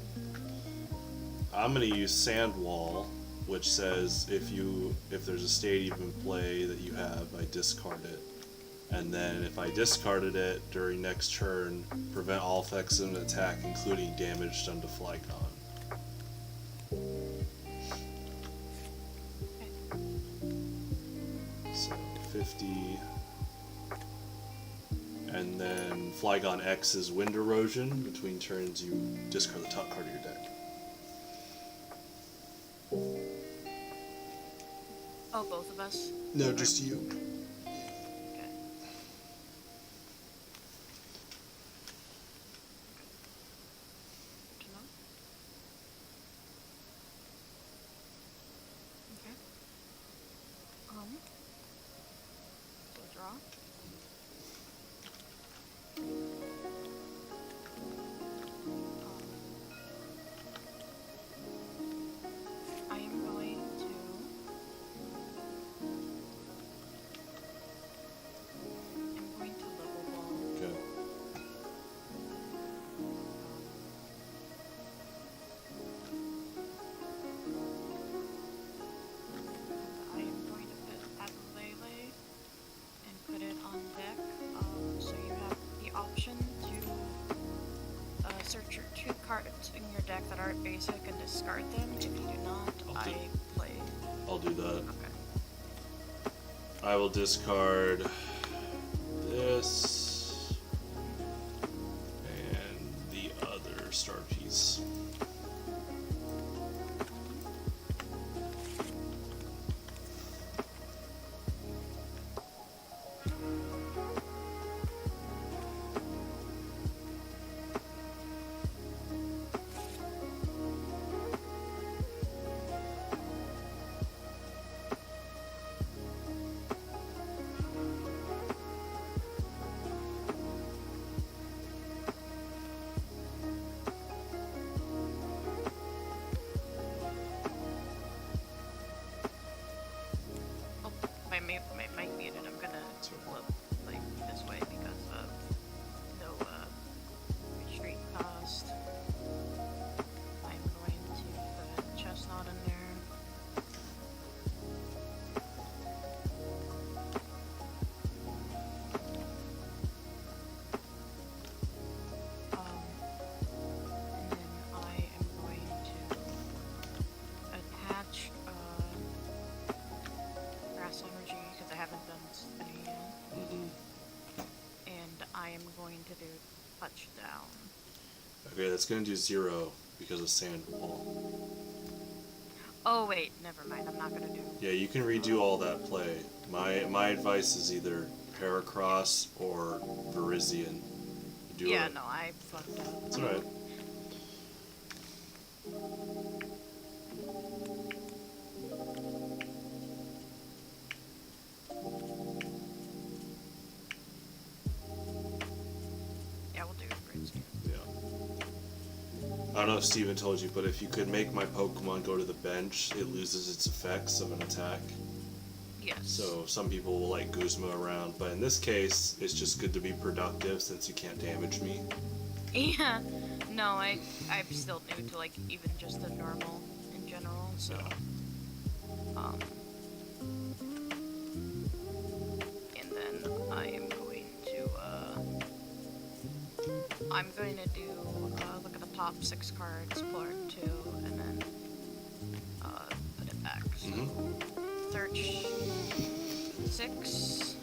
I'm gonna use Sandwall, which says if there's a stadium in play that you have, I discard it. And then if I discarded it during next turn, prevent all effects of an attack, including damage done to Flygon. So 50. And then Flygon X is Wind Erosion. Between turns, you discard the top card of your deck. Oh, both of us? No, just you. Okay. Good to know. Okay. So draw. I am going to level ball. Okay. I am going to put Abalele and put it on deck. So you have the option to search your 2 cards in your deck that aren't basic and discard them. If you do not, I'll do that. Okay. I will discard this and the other star piece. My mic muted. I'm gonna flip like this way because of no retreat cost. I'm going to put Chestnut in there. And then I am going to attach Grass Energy because I haven't done any yet. And I am going to do Touchdown. Okay, that's going to do 0 because of Sandwall. Oh wait, never mind. I'm not gonna do. Yeah, you can redo all that play. My advice is either Heracross or Virizion. Yeah, no, I fucked up. That's alright. Yeah, we'll do Virizion. Yeah. I don't know if Steven told you, but if you could make my Pokemon go to the bench, it loses its effects of an attack. Yes. So some people will like Guzma around, but in this case, it's just good to be productive since you can't damage me. Yeah. No, I'm still new to like even just the normal in general, so and then I am going to do look at the top 6 cards, pull out 2, and then put it back. So search 6 6.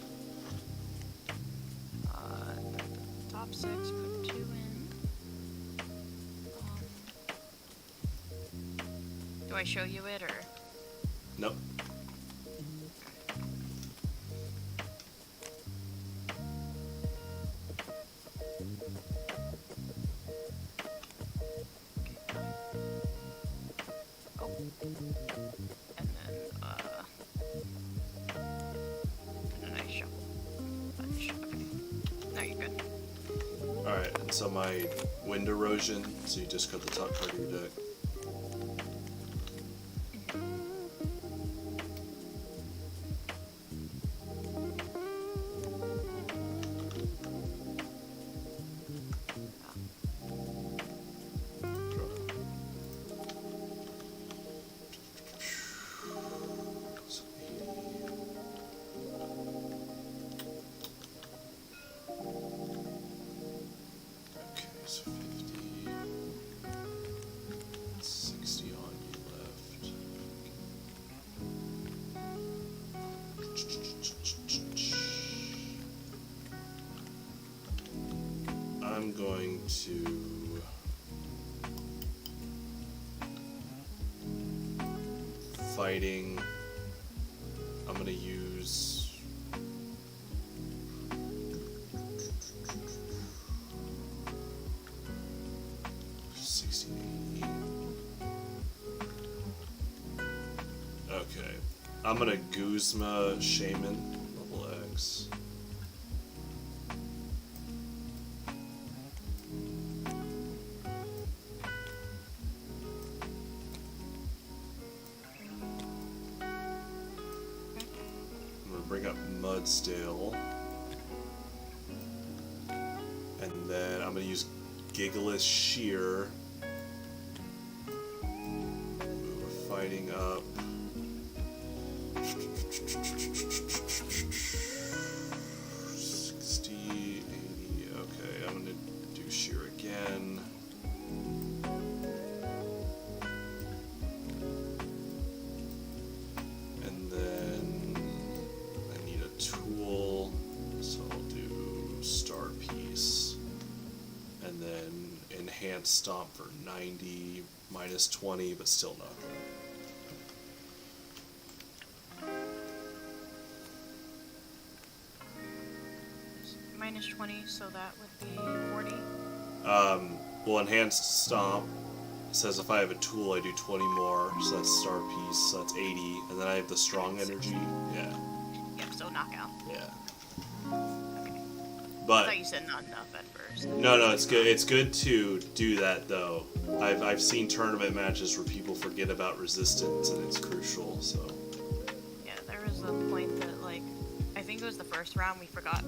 Top 6, put 2 in. Do I show you it or? Nope. Oh. And then I shuffle a bunch. Okay. No, you're good. Alright, and so my wind erosion, so you just cut the top part of your deck. So 50, 60 on you left. I'm going to fighting. I'm going to use 60. Okay. I'm gonna Guzma Shaman, level X. I'm gonna bring up Mudstale. And then I'm gonna use Gigalith Shear. We're fighting up. 60, 80. Okay, I'm gonna do Shear again. And then I need a tool, so I'll do Star Piece. And then Enhanced Stomp for 90, minus 20, but still nothing. Minus 20, so that would be 40. Well, Enhanced Stomp says if I have a tool, I do 20 more, so that's Star Piece, so that's 80, and then I have the Strong Energy. Yeah. Yep, so knockout. Yeah. Okay. I But thought you said not enough at first. no, it's good. It's good to do that though. I've seen tournament matches where people forget about resistance, and it's crucial. So. Yeah, there was a point that, like, I think it was the first round we forgot.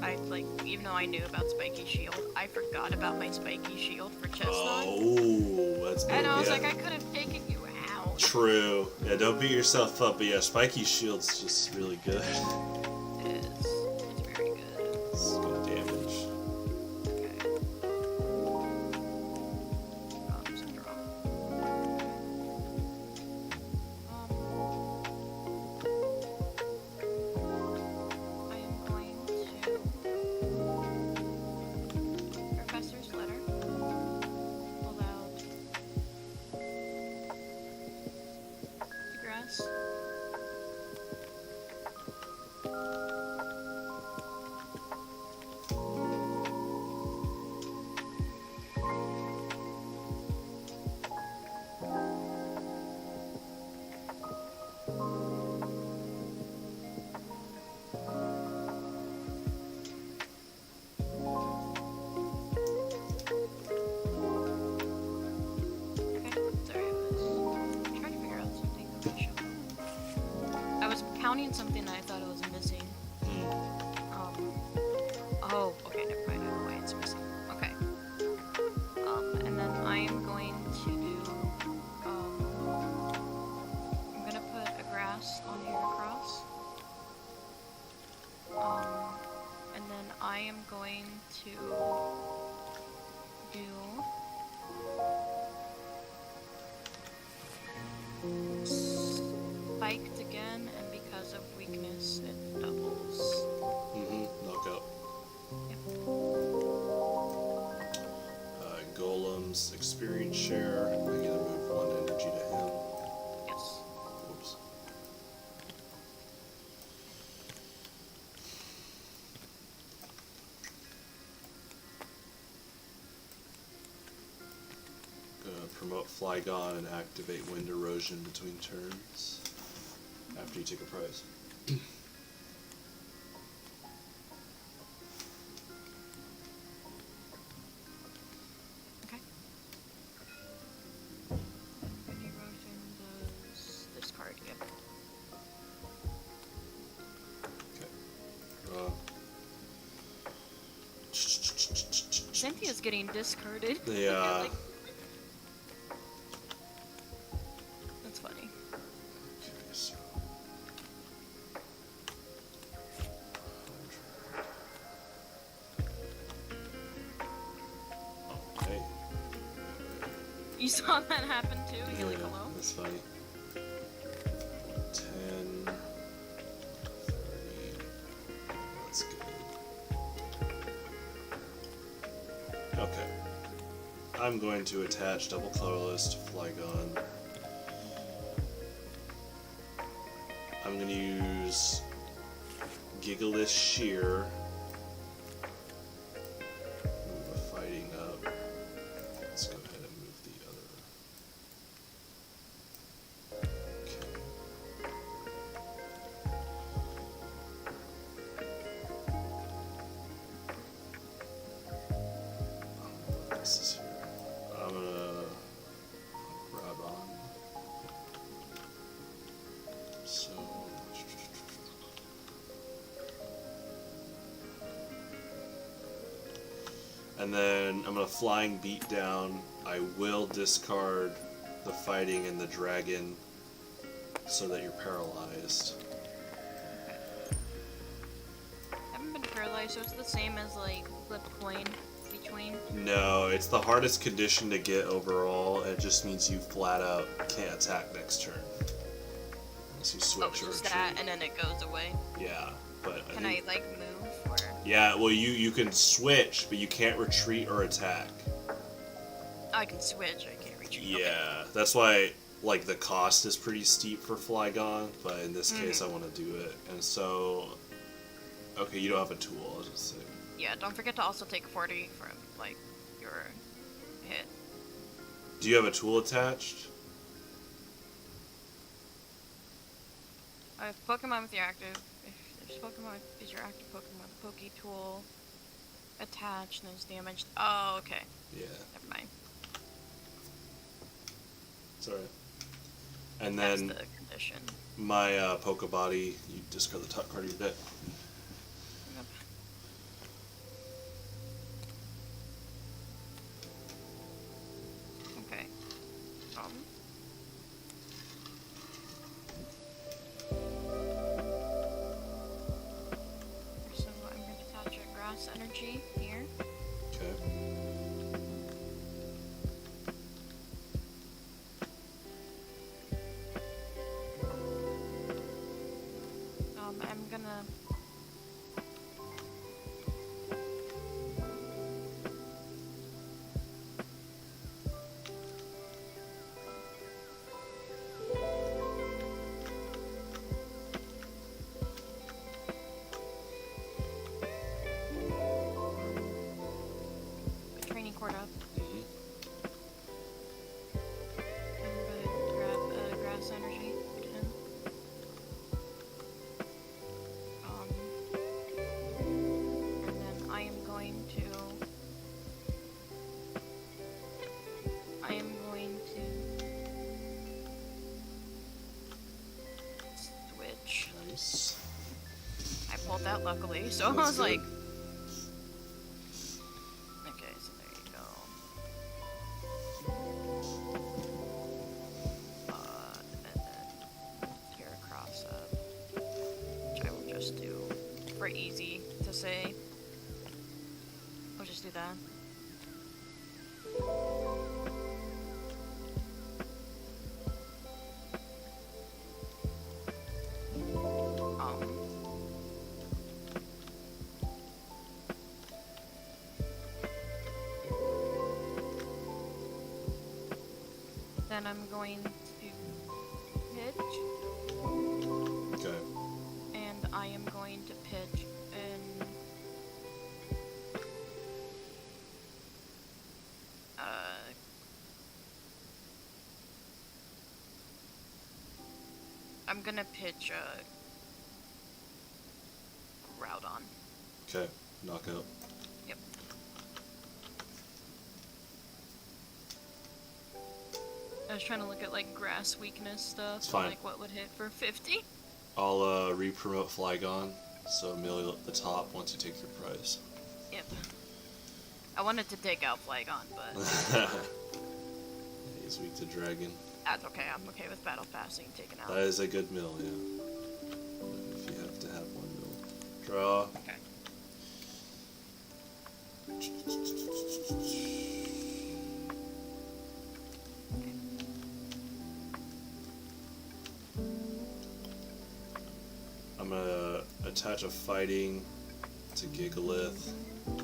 Even though I knew about Spiky Shield, I forgot about my Spiky Shield for Chestnut. Oh, that's good. And I was yeah. like, I could have taken you out. True. Yeah, don't beat yourself up. But yeah, Spiky Shield's just really good. It is. It's very good. It's good damage. Okay. Oh, there's a draw. I am going to Professor's Letter. Pull out the grass. Okay, sorry, I was trying to figure out something that would show up. I was counting something and I thought it was missing. Oh, okay, never mind, I know why it's missing. Okay. And then I'm going to do, I'm gonna put a grass on Heracross. And then I am going to do Spiked again, and because of weakness, it doubles. promote Flygon and activate Wind Erosion between turns after you take a prize. Okay. Wind Erosion does discard, yep. Okay. Cynthia's getting discarded. Yeah. Like, that's funny. Okay, so. Okay. You saw that happen too? You're like, Yeah, hello? that's funny. 10, 30. That's good. Okay. I'm going to attach double colorless to Flygon. I'm going to use Gigalith Shear. Move a fighting up. Let's go ahead and move the other. Okay. This is here. I'm gonna grab on. So. And then I'm gonna Flying Beat down. I will discard the fighting and the dragon so that you're paralyzed. Haven't been paralyzed, so it's the same as like flip coin between. No, it's the hardest condition to get overall. It just means you flat out can't attack next turn. Unless you switch Oh, it's or just retreat. that, and then it goes away. Yeah, but Can I like move or? Yeah, well you can switch, but you can't retreat or attack. Oh, I can switch. I can't reach. Yeah, that's why like the cost is pretty steep for Flygon, but in this case I want to do it. And so, okay, you don't have a tool. I'll just say. Yeah, don't forget to also take 40 from like your hit. Do you have a tool attached? If Pokemon with your active, if there's Pokemon is your active Pokemon, the Poke tool attached and is damaged. Oh, okay. Yeah. Never mind. It's alright. And That's then the condition. my Pokebody, you discard the top card of your deck. Yep. Okay. So I'm going to attach a grass energy here. Okay. I'm gonna. Put training cord up. I'm gonna grab grass energy. Put it in. And then I am going to switch. Nice. I pulled that luckily, so I That's was good. like, okay, so there you go. And then Heracross up, which I will just do for easy to say. I'll just do that. Then I'm going to pitch, Okay. and I am going to pitch in I'm gonna pitch Groudon. Okay, knockout. Yep. I was trying to look at like grass weakness stuff. It's fine. Like what would hit for 50. I'll re-promote Flygon, so mill at the top once you take your prize. Yep. I wanted to take out Flygon, but He's weak to Dragon. that's okay. I'm okay with Battle Passing taken out. That is a good mill, yeah. If you have to have one mill. Draw. Okay. I'm gonna attach a fighting to Gigalith. I'm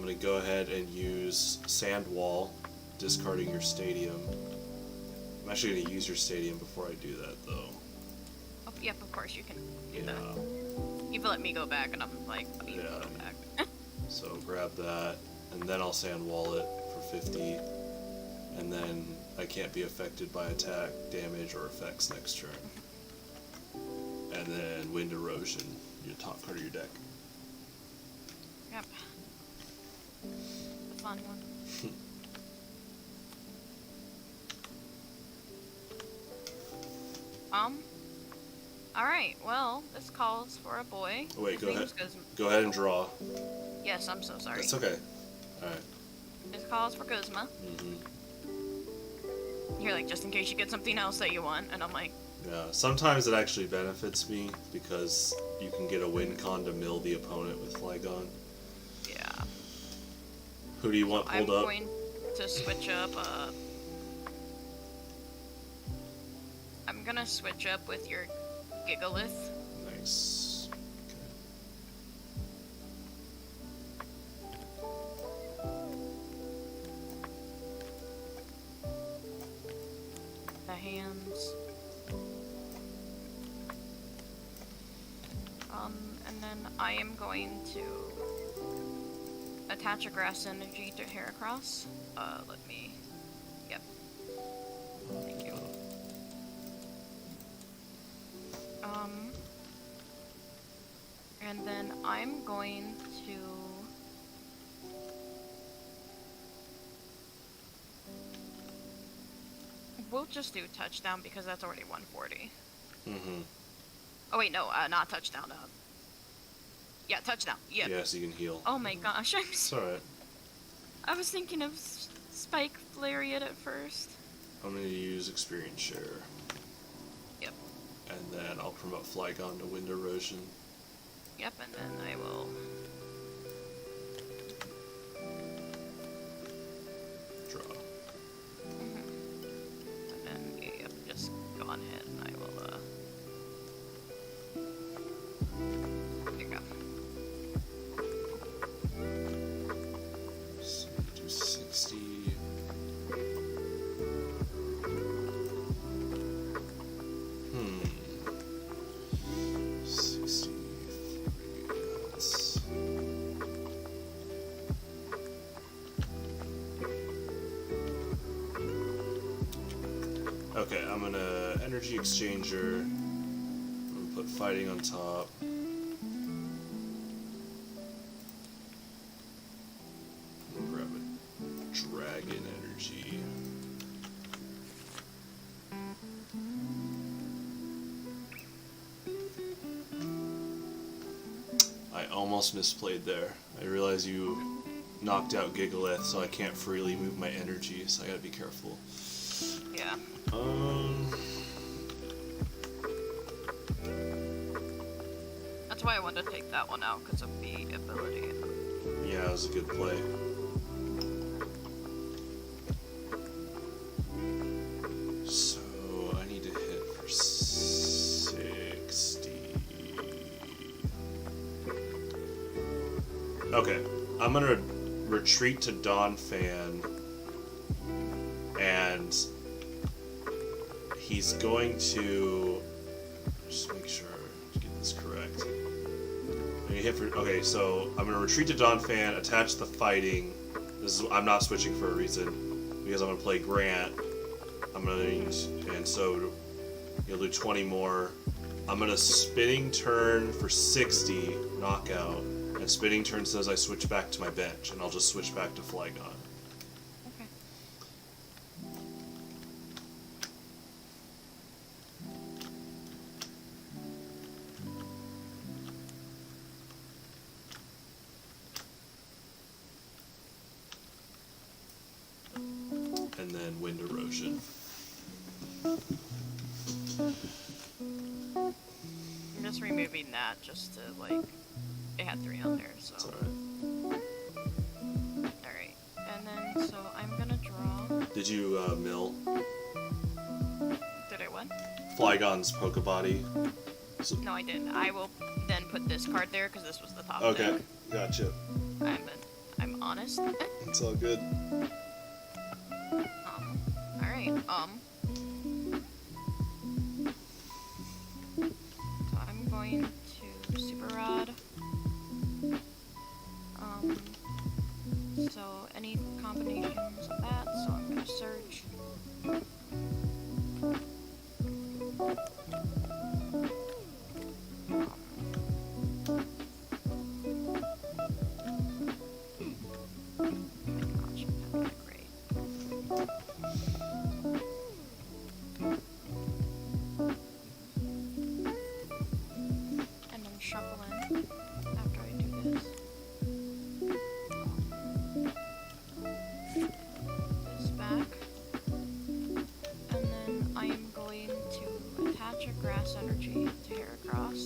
gonna go ahead and use Sand Wall, discarding your Stadium. I'm actually gonna use your Stadium before I do that, though. Oh, yep, of course you can do Yeah. that. You've let me go back, and I'm like, let me Yeah. go back. So grab that, and then I'll Sand Wall it for 50, and then I can't be affected by attack, damage, or effects next turn. And then Wind Erosion, your top card of your deck. Yep. The fun one. Alright, well, this calls for a boy. Oh, wait, His go ahead. name's Guzma. Go ahead and draw. Yes, I'm so sorry. That's okay. Alright. This calls for Guzma. Mm-hmm. You're like, just in case you get something else that you want, and I'm like, Yeah, sometimes it actually benefits me because you can get a win con to mill the opponent with Flygon. yeah. Who do you want I'm pulled up? going to switch up, I'm gonna switch up with your Gigalith. Nice. The hands. And then I am going to attach a grass energy to Heracross. Let me. Yep. Thank you. And then I'm going to. We'll just do touchdown because that's already 140. Mm-hmm. Oh wait, no, not touchdown. Yeah, touchdown. Yep. Yes, you can heal. Oh my gosh, It's alright. I was thinking of Spike Lariat at first. I'm going to use Experience Share. Yep. And then I'll promote Flygon to Wind Erosion. Yep, and then I will. Draw. And then, yep, just go on ahead and I will, Here you go. So do 60. Hmm. 63. That's... Okay, I'm gonna Energy Exchanger. I'm gonna put Fighting on top. I'm gonna grab a Dragon Energy. I almost misplayed there. I realize you knocked out Gigalith, so I can't freely move my energy, so I gotta be careful. Yeah. That's why I wanted to take that one out, because of the ability. Yeah, it was a good play. So, I need to hit for 60. Okay, I'm gonna retreat to Donphan, and he's going to just make sure to get this correct. Okay, so I'm gonna retreat to Donphan, attach the fighting. I'm not switching for a reason because I'm gonna play Grant. I'm gonna use, and so You'll do 20 more. I'm gonna spinning turn for 60, knockout. And spinning turn says I switch back to my bench, and I'll just switch back to Flygon. Okay. And then Wind Erosion. I'm just removing that just to, like, it had 3 on there, so. That's alright. Alright. And then, so I'm gonna draw. Did you mill Did I what? Flygon's Pokebody? So, No, I didn't. I will then put this card there because this was the top okay, deck. gotcha. I'm honest. It's all good. Alright, so I'm going to Super Rod. So any combinations of that, so I'm gonna search. Gosh, that'd be great. And then shuffle in after I do this. This back. And then I am going to attach a grass energy to Heracross.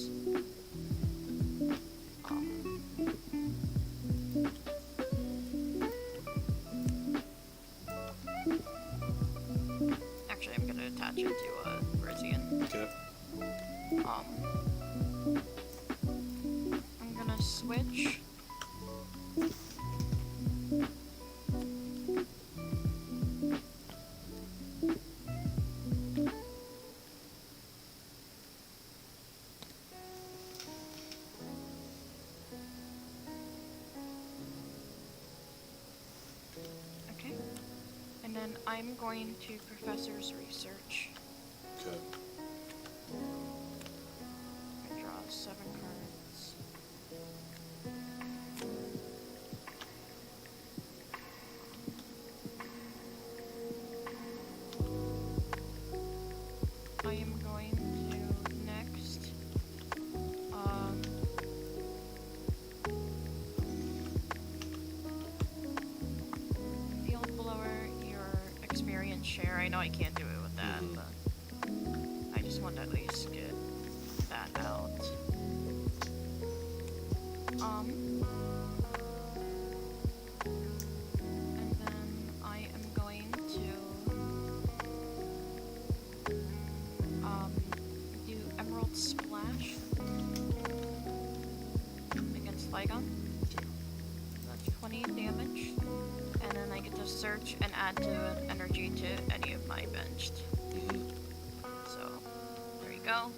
Actually, I'm gonna attach it to Rizian. Okay. I'm gonna switch. Okay. And then I'm going to Professor's Research. Okay. I draw 7 cards. I am going to next Field Blower, your experience share. I know I can't do it with that, but I just want to at least get that out. And then I am going to do Emerald Splash against Flygon. That's 20 damage. And then I get to search and add to an energy to any of my benched. So, there you go.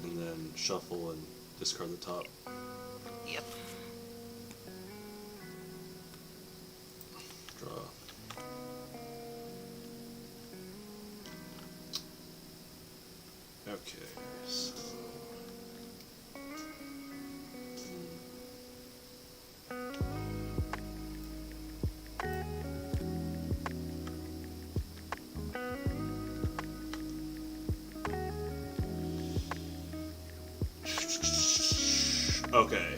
And then shuffle and discard the top. Yep. Draw. Okay, so... Okay,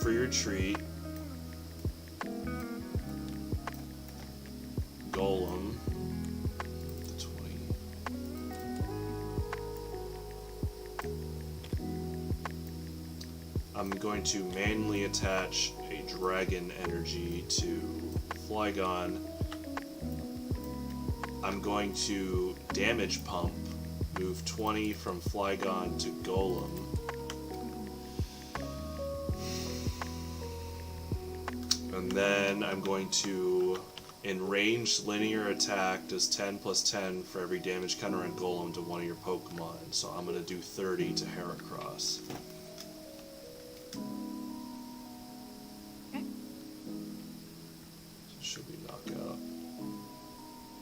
for your treat, Golem, 20. I'm going to manually attach a Dragon Energy to Flygon. I'm going to Damage Pump, move 20 from Flygon to Golem. And then I'm going to, in ranged linear attack, does 10 plus 10 for every damage counter on Golem to one of your Pokemon. So I'm going to do 30 to Heracross. Okay. So it should be knockout.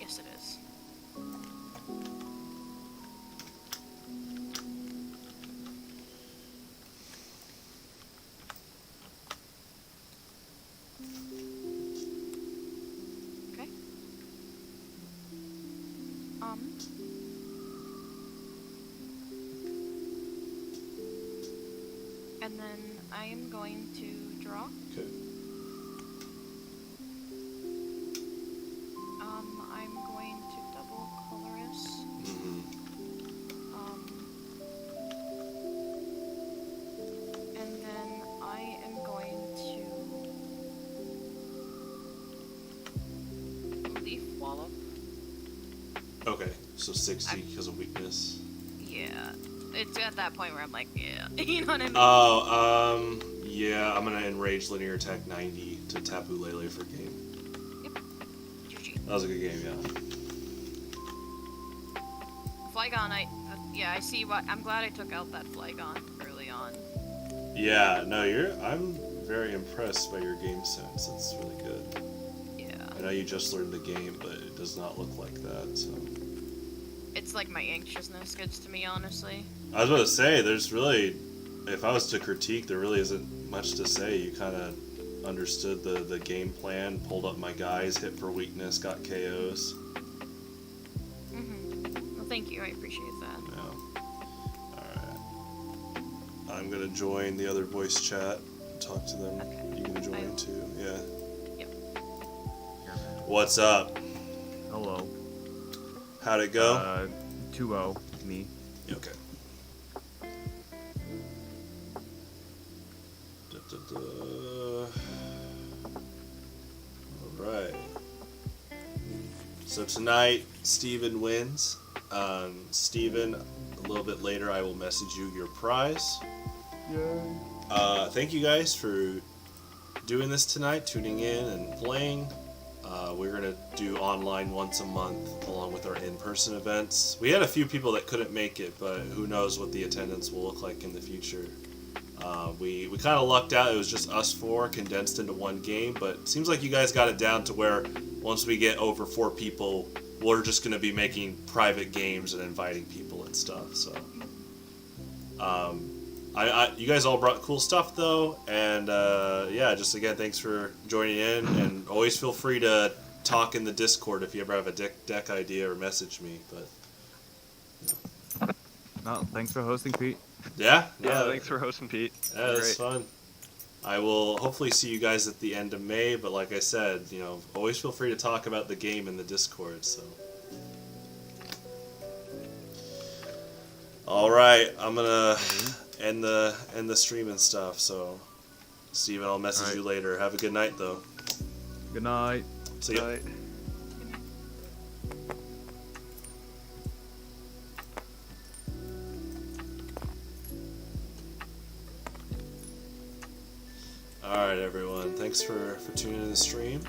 Yes, it is. And then I am going to draw. Okay. I'm going to double colorless. And then I am going to leaf wallop. Okay, so 60 because of weakness. Yeah, it's at that point where I'm like, yeah, you know what I mean? Oh, yeah, I'm gonna enrage linear attack 90 to Tapu Lele for game. Yep. GG. That was a good game, yeah. Flygon, I see what. I'm glad I took out that Flygon early on. Yeah, no, I'm very impressed by your game sense. It's really good. Yeah. I know you just learned the game, but it does not look like that, so. It's like my anxiousness gets to me, honestly. I was about to say, there's really, if I was to critique, there really isn't much to say. You kind of understood the game plan, pulled up my guys, hit for weakness, got KOs. Well, thank you. I appreciate that. Yeah. Alright. I'm gonna join the other voice chat, talk to them. Okay. You can join too, yeah. Yep. What's up? Hello. How'd it go? 2-0, me. Okay. Alright. So tonight, Steven wins. Steven, a little bit later, I will message you your prize. Yay. Thank you guys for doing this tonight, tuning in and playing. We're going to do online once a month along with our in-person events. We had a few people that couldn't make it, but who knows what the attendance will look like in the future. We kind of lucked out. It was just us four condensed into one game, but it seems like you guys got it down to where once we get over 4 people, we're just going to be making private games and inviting people and stuff. So, you guys all brought cool stuff though, and yeah, just again, thanks for joining in, and always feel free to talk in the Discord if you ever have a deck idea or message me. But Oh, thanks for hosting, Pete. yeah, Thanks for hosting, Pete. Yeah, it was fun. I will hopefully see you guys at the end of May, but like I said, always feel free to talk about the game in the Discord. So, all right, I'm gonna end the stream and stuff. So, Steven, I'll message you later. Have a good night, though. Good night. See ya. Night. Alright, everyone. Thanks for tuning in the stream.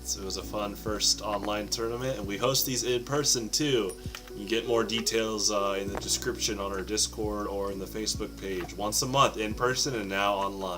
It was a fun first online tournament, and we host these in person too. You get more details in the description on our Discord or in the Facebook page. Once a month in person and now online.